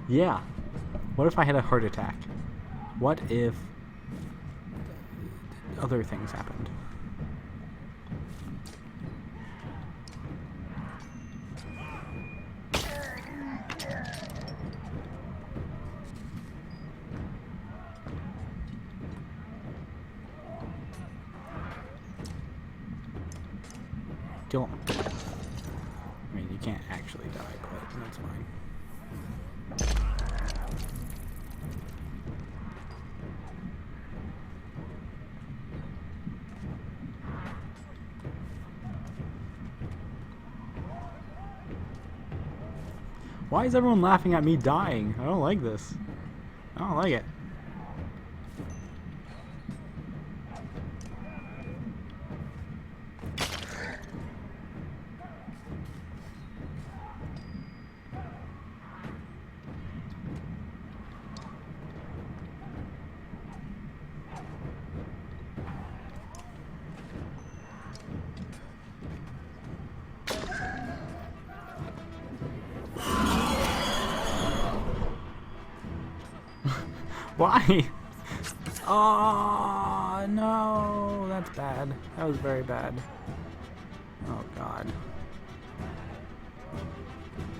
Yeah. What if I had a heart attack? What if other things happened? Kill him. I mean, you can't actually die, but that's fine. Why is everyone laughing at me dying? I don't like this. I don't like it. Why? Oh, no. That's bad. That was very bad. Oh, God.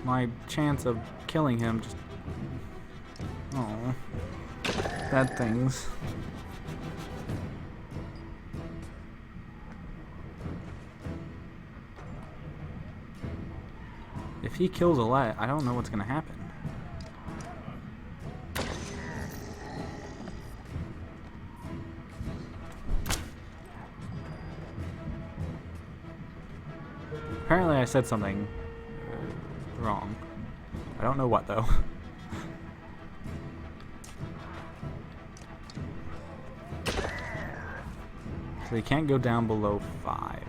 My chance of killing him just... Oh. Bad things. If he kills Alette, I don't know what's going to happen. Apparently I said something wrong. I don't know what, though. So he can't go down below 5.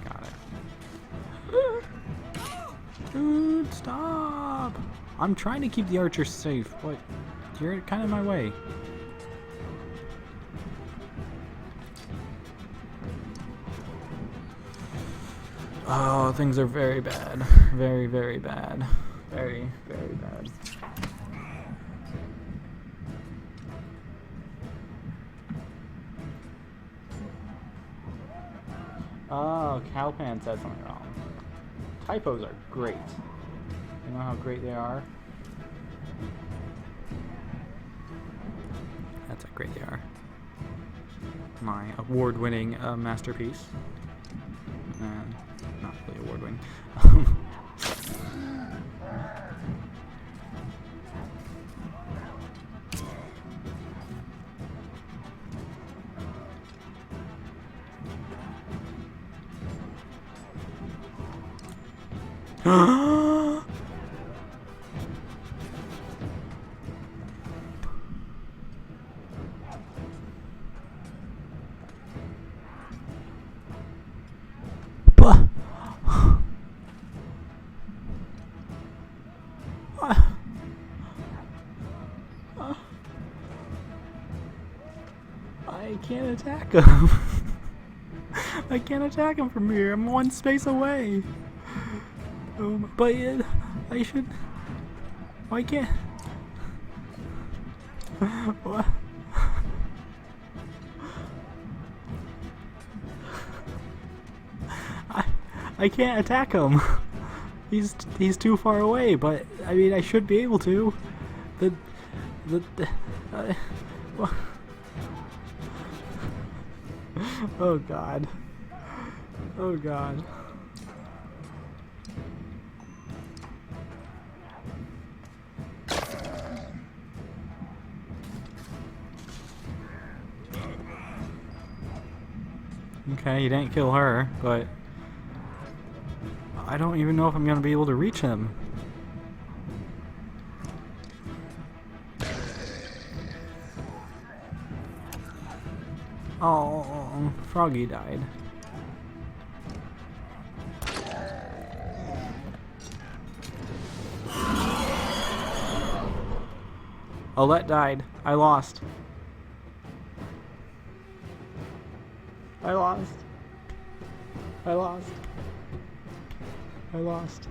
Got it. Dude, stop! I'm trying to keep the archers safe. What? You're kind of in my way. Oh, things are very bad. Very, very bad. Very, very bad. Oh, Cowpan said something wrong. Typos are great. You know how great they are? That's how great they are. My award-winning masterpiece. Not really award-winning. I can't attack him. I can't attack him from here. I'm one space away. But I should. Why can't? What? I can't attack him. He's too far away. But I mean, I should be able to. Oh God. Oh God. Okay, you didn't kill her, but I don't even know if I'm gonna be able to reach him. Oh, Froggy died. Olette died. I lost. I lost. I lost. I lost.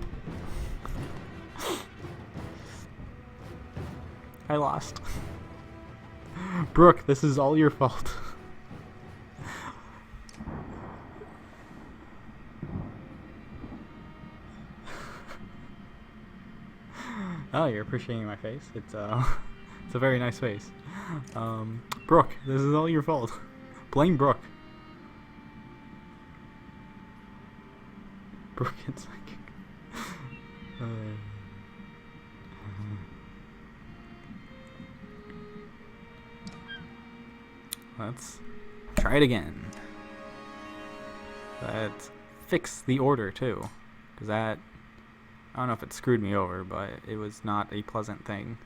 I lost. Brooke, this is all your fault. Oh, you're appreciating my face. It's it's a very nice face. Brooke, this is all your fault. Blame Brooke. Brooke and psychic. Let's try it again. Let's fix the order too, because that, I don't know if it screwed me over, but it was not a pleasant thing.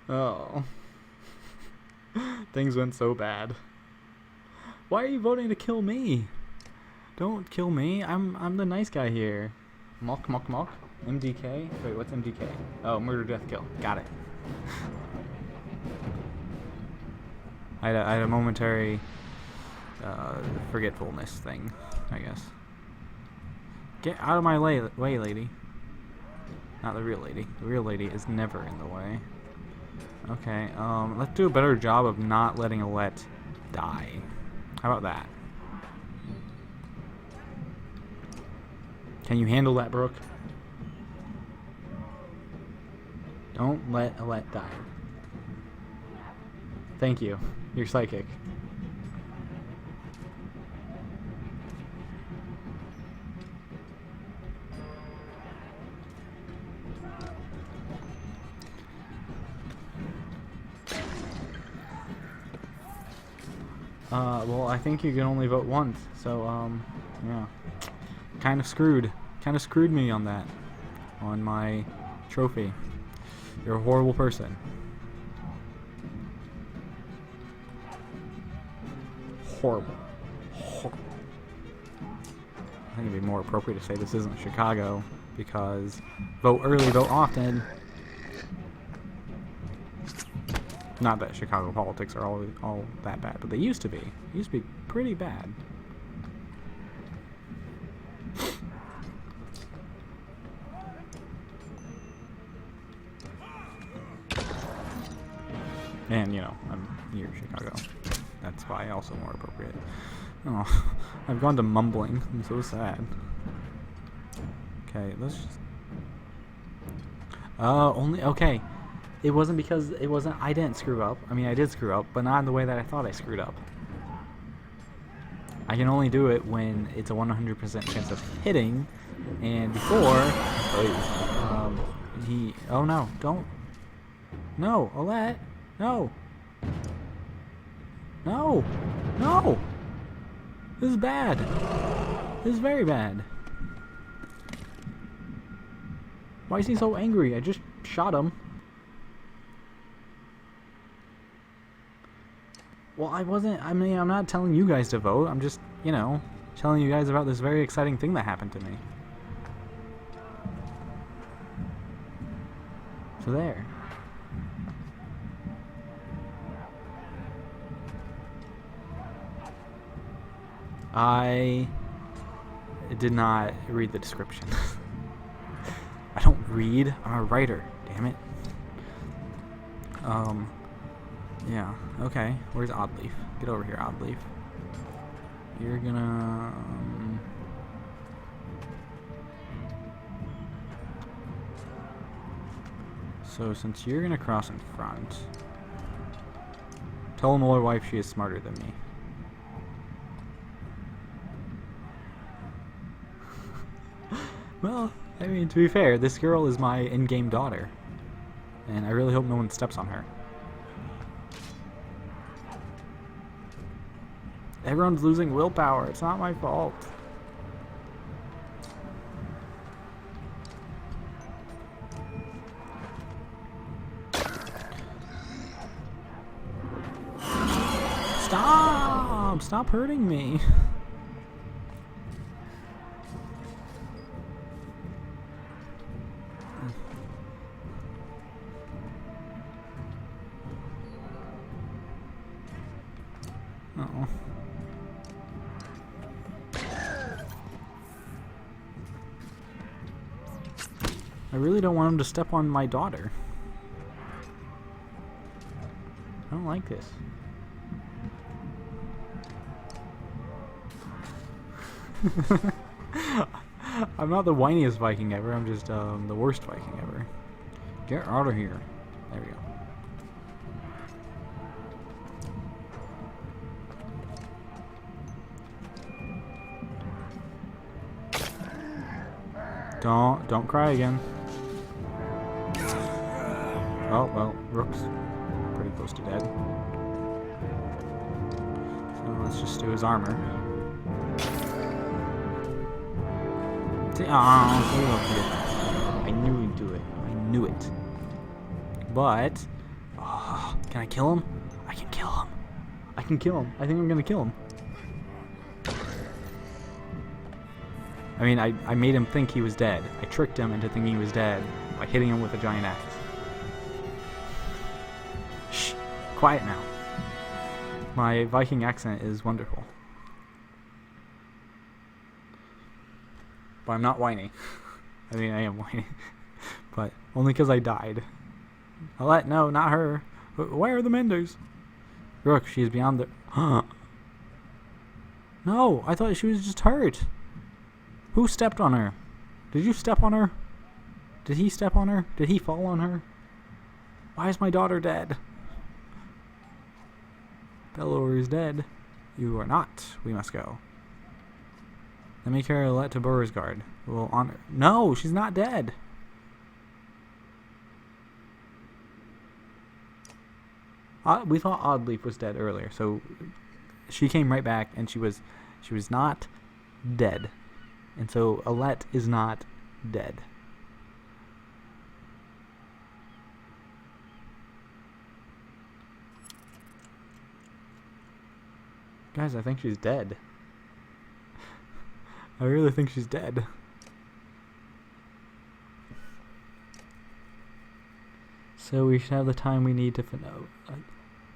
Oh. Things went so bad. Why are you voting to kill me? Don't kill me. I'm the nice guy here. Mok. MDK? Wait, what's MDK? Oh, murder, death, kill. Got it. I had a momentary forgetfulness thing, I guess. Get out of my way, lady. Not the real lady. The real lady is never in the way. Okay, let's do a better job of not letting Olette die. How about that? Can you handle that, Brooke? Don't let Olette die. Thank you. You're psychic. Well, I think you can only vote once, so, yeah. Kind of screwed me on that. On my trophy. You're a horrible person. Horrible. I think it'd be more appropriate to say this isn't Chicago, because vote early, vote often. Not that Chicago politics are all that bad, but they used to be. They used to be pretty bad. And, you know, I'm near Chicago. That's why also more appropriate. Oh, I've gone to mumbling. I'm so sad. Okay, let's just... Only okay. It wasn't because it wasn't. I didn't screw up. I mean, I did screw up, but not in the way that I thought I screwed up. I can only do it when it's a 100% chance of hitting, and before, he. Oh no! Don't. No, Alette. No. No. No. This is bad. This is very bad. Why is he so angry? I just shot him. Well, I mean, I'm not telling you guys to vote. I'm just, you know, telling you guys about this very exciting thing that happened to me. So there. I did not read the description. I don't read. I'm a writer. Damn it. Yeah. Okay. Where's Oddleaf? Get over here, Oddleaf. You're gonna. So since you're gonna cross in front, tell Muller wife she is smarter than me. Well, I mean, to be fair, this girl is my in-game daughter, and I really hope no one steps on her. Everyone's losing willpower. It's not my fault. Stop! Stop hurting me. Uh-oh. I really don't want him to step on my daughter. I don't like this. I'm not the whiniest Viking ever, I'm just the worst Viking ever. Get out of here. There we go. Don't cry again. Oh, well, Rook's pretty close to dead. So let's just do his armor. See, I knew he'd do it. I knew it. But, can I kill him? I can kill him. I can kill him. I think I'm gonna kill him. I mean, I made him think he was dead. I tricked him into thinking he was dead by hitting him with a giant axe. Shh. Quiet now. My Viking accent is wonderful. But I'm not whiny. I mean, I am whiny. But only because I died. Alette, no, not her. Where are the Menders? Rook, she is beyond the... No, I thought she was just hurt. Who stepped on her? Did you step on her? Did he step on her? Did he fall on her? Why is my daughter dead? Belor is dead. You are not. We must go. Let me carry Alette to Beauregard. We'll honor... No, she's not dead. We thought Oddleaf was dead earlier, so she came right back, and she was not dead. And so Alette is not dead. Guys, I think she's dead. I really think she's dead. So we should have the time we need to...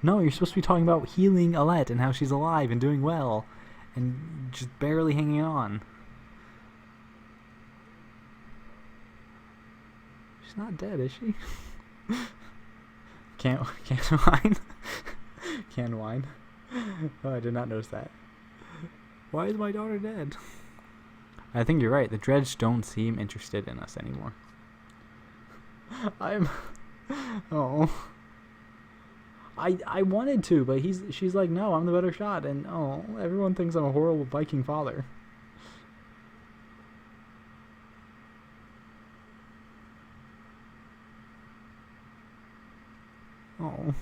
No, you're supposed to be talking about healing Alette and how she's alive and doing well. And just barely hanging on. She's not dead, is she? Can't whine. Can whine. Oh, I did not notice that. Why is my daughter dead? I think you're right. The Dredge don't seem interested in us anymore. I'm. Oh. I wanted to, but she's like, no, I'm the better shot, and oh, everyone thinks I'm a horrible Viking father. Oh.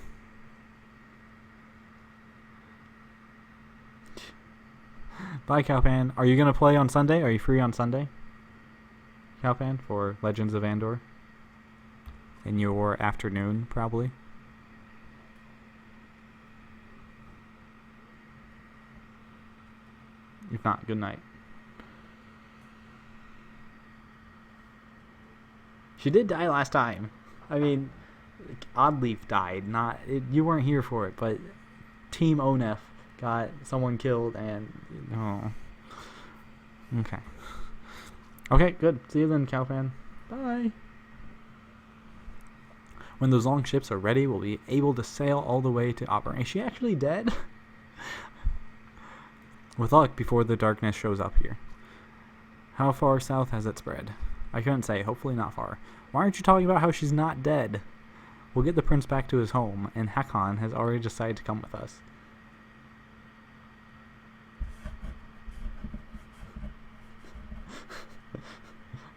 Bye, Cowpan. Are you gonna play on Sunday? Are you free on Sunday, Cowpan, for Legends of Andor? In your afternoon, probably. If not, good night. She did die last time. I mean, Oddleaf died. Not you weren't here for it, but Team Onef got someone killed, and oh, okay, okay, good. See you then, Cowpan. Bye. When those long ships are ready, we'll be able to sail all the way to Oberon. Is she actually dead? With luck, before the darkness shows up here. How far south has it spread? I couldn't say. Hopefully not far. Why aren't you talking about how she's not dead? We'll get the prince back to his home, and Hakon has already decided to come with us.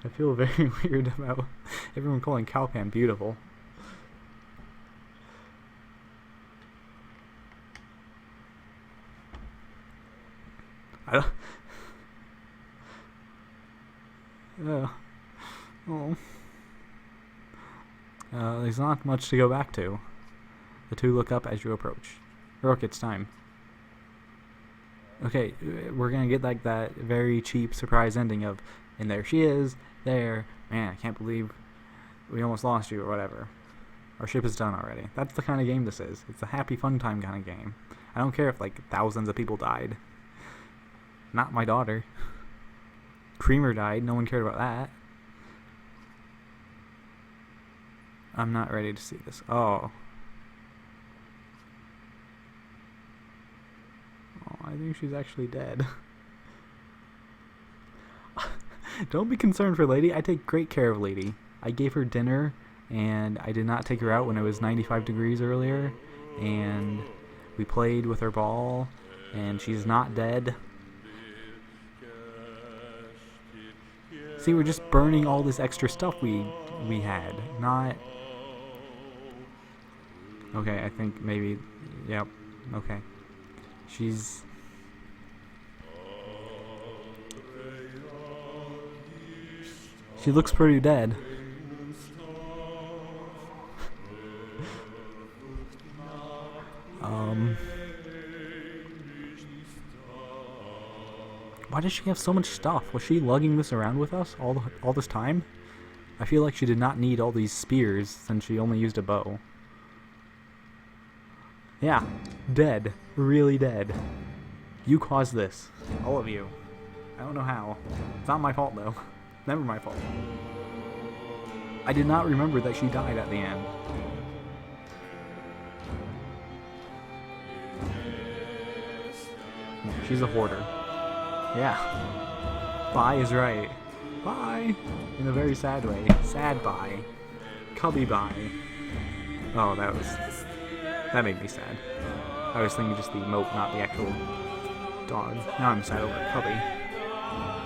I feel very weird about everyone calling Cowpan beautiful. I don't... Oh. There's not much to go back to. The two look up as you approach. Rook, it's time. Okay, we're gonna get like that very cheap surprise ending of, and there she is, there. Man, I can't believe we almost lost you or whatever. Our ship is done already. That's the kind of game this is. It's a happy fun time kind of game. I don't care if like thousands of people died. Not my daughter. Creamer died. No one cared about that. I'm not ready to see this. Oh. Oh, I think she's actually dead. Don't be concerned for Lady. I take great care of Lady. I gave her dinner, and I did not take her out when it was 95 degrees earlier. And we played with her ball, and she's not dead. See, we're just burning all this extra stuff we had. Not... Okay, I think maybe... Yep. Okay. She's... She looks pretty dead. Why does she have so much stuff? Was she lugging this around with us all this time? I feel like she did not need all these spears since she only used a bow. Yeah, dead. Really dead. You caused this. All of you. I don't know how. It's not my fault though. Never my fault. I did not remember that she died at the end. She's a hoarder. Yeah. Bye is right. Bye! In a very sad way. Sad bye. Cubby bye. Oh, that made me sad. I was thinking just the emote, not the actual dog. Now I'm sad over Cubby.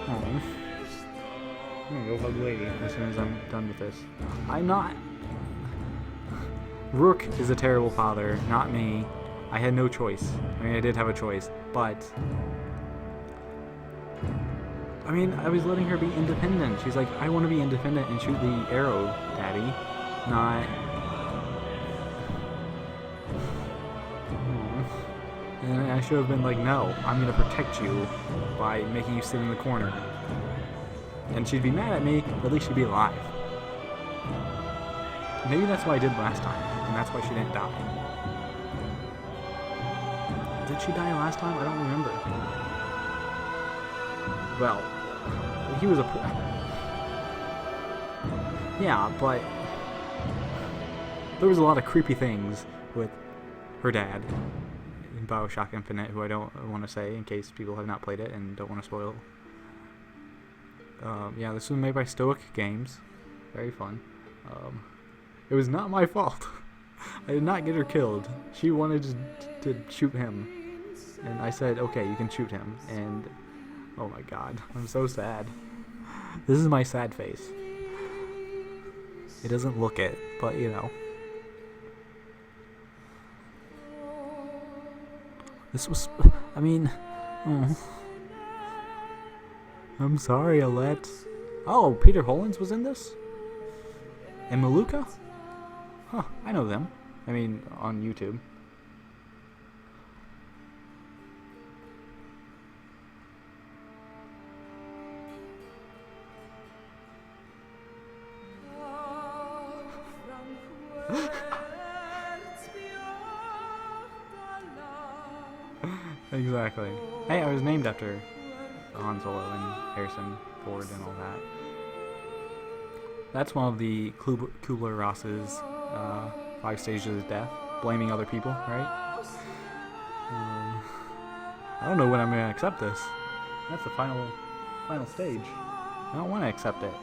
Oh. I'm gonna go hug Lady as soon as I'm done with this. I'm not... Rook is a terrible father, not me. I had no choice. I mean, I did have a choice, but... I mean, I was letting her be independent. She's like, I want to be independent and shoot the arrow, Daddy. Not... And I should have been like, no, I'm going to protect you by making you sit in the corner. And she'd be mad at me, but at least she'd be alive. Maybe that's what I did last time, and that's why she didn't die. Did she die last time? I don't remember. Well, he was a... Yeah, but... There was a lot of creepy things with her dad in BioShock Infinite, who I don't want to say in case people have not played it and don't want to spoil. Yeah, this was made by Stoic Games. Very fun. It was not my fault. I did not get her killed. She wanted to shoot him. And I said, okay, you can shoot him. And, oh my god, I'm so sad. This is my sad face. It doesn't look it, but you know. This was, I mean, oh. I'm sorry, Alette. Oh, Peter Hollins was in this? And Maluka? Huh, I know them. I mean, on YouTube. Exactly. Hey, I was named after Han Solo and Harrison Ford and all that. That's one of the Kubler-Ross's 5 stages of death. Blaming other people, right? I don't know when I'm going to accept this. That's the final stage. I don't want to accept it.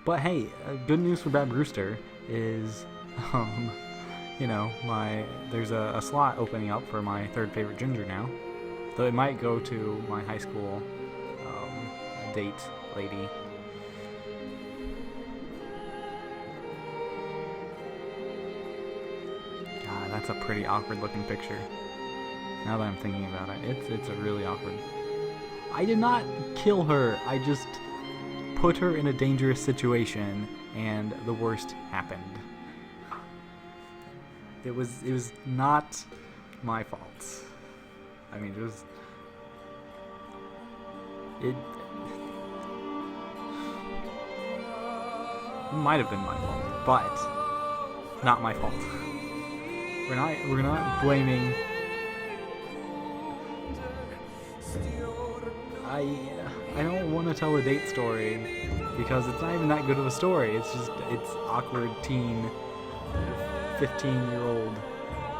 But hey, good news for Bad Brewster is, you know, there's a slot opening up for my third favorite ginger now. Though it might go to my high school date lady. God, that's a pretty awkward looking picture. Now that I'm thinking about it, it's a really awkward. I did not kill her. I just put her in a dangerous situation, and the worst happened. It was not my fault. I mean, it might have been my fault, but not my fault. We're not blaming. I don't want to tell a date story because it's not even that good of a story. It's awkward teen 15-year-old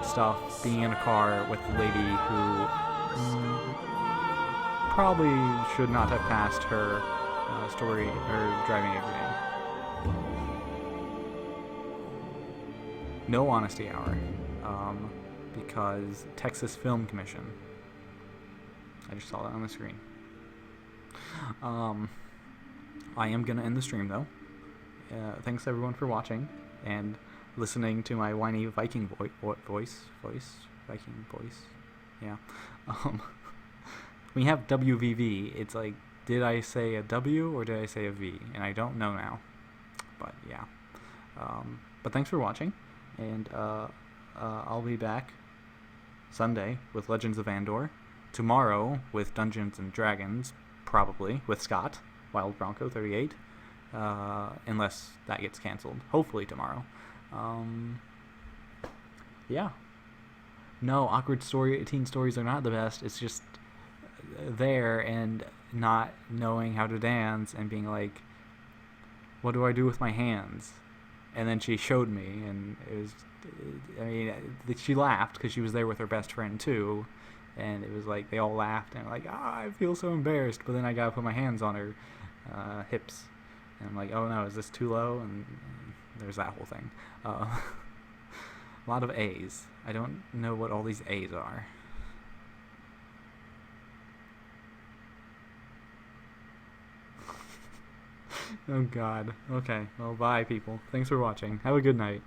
stuff being in a car with a lady who probably should not have passed her driving exam. No honesty hour, because Texas Film Commission. I just saw that on the screen. I am gonna end the stream though. Thanks everyone for watching and listening to my whiny Viking voice. Viking voice. Yeah. We have WVV. It's like, did I say a W or did I say a V? And I don't know now. But yeah. But thanks for watching. And I'll be back Sunday with Legends of Andor. Tomorrow with Dungeons and Dragons, probably with Scott, Wild Bronco 38. Unless that gets canceled. Hopefully tomorrow. Yeah. No, awkward teen stories are not the best. It's just there and not knowing how to dance and being like, what do I do with my hands? And then she showed me, and it was, I mean, she laughed because she was there with her best friend too, and it was like they all laughed and like, I feel so embarrassed. But then I gotta put my hands on her hips, and I'm like, oh no, is this too low? And there's that whole thing. A lot of A's. I don't know what all these A's are. Oh god. Okay. Well, bye people. Thanks for watching. Have a good night.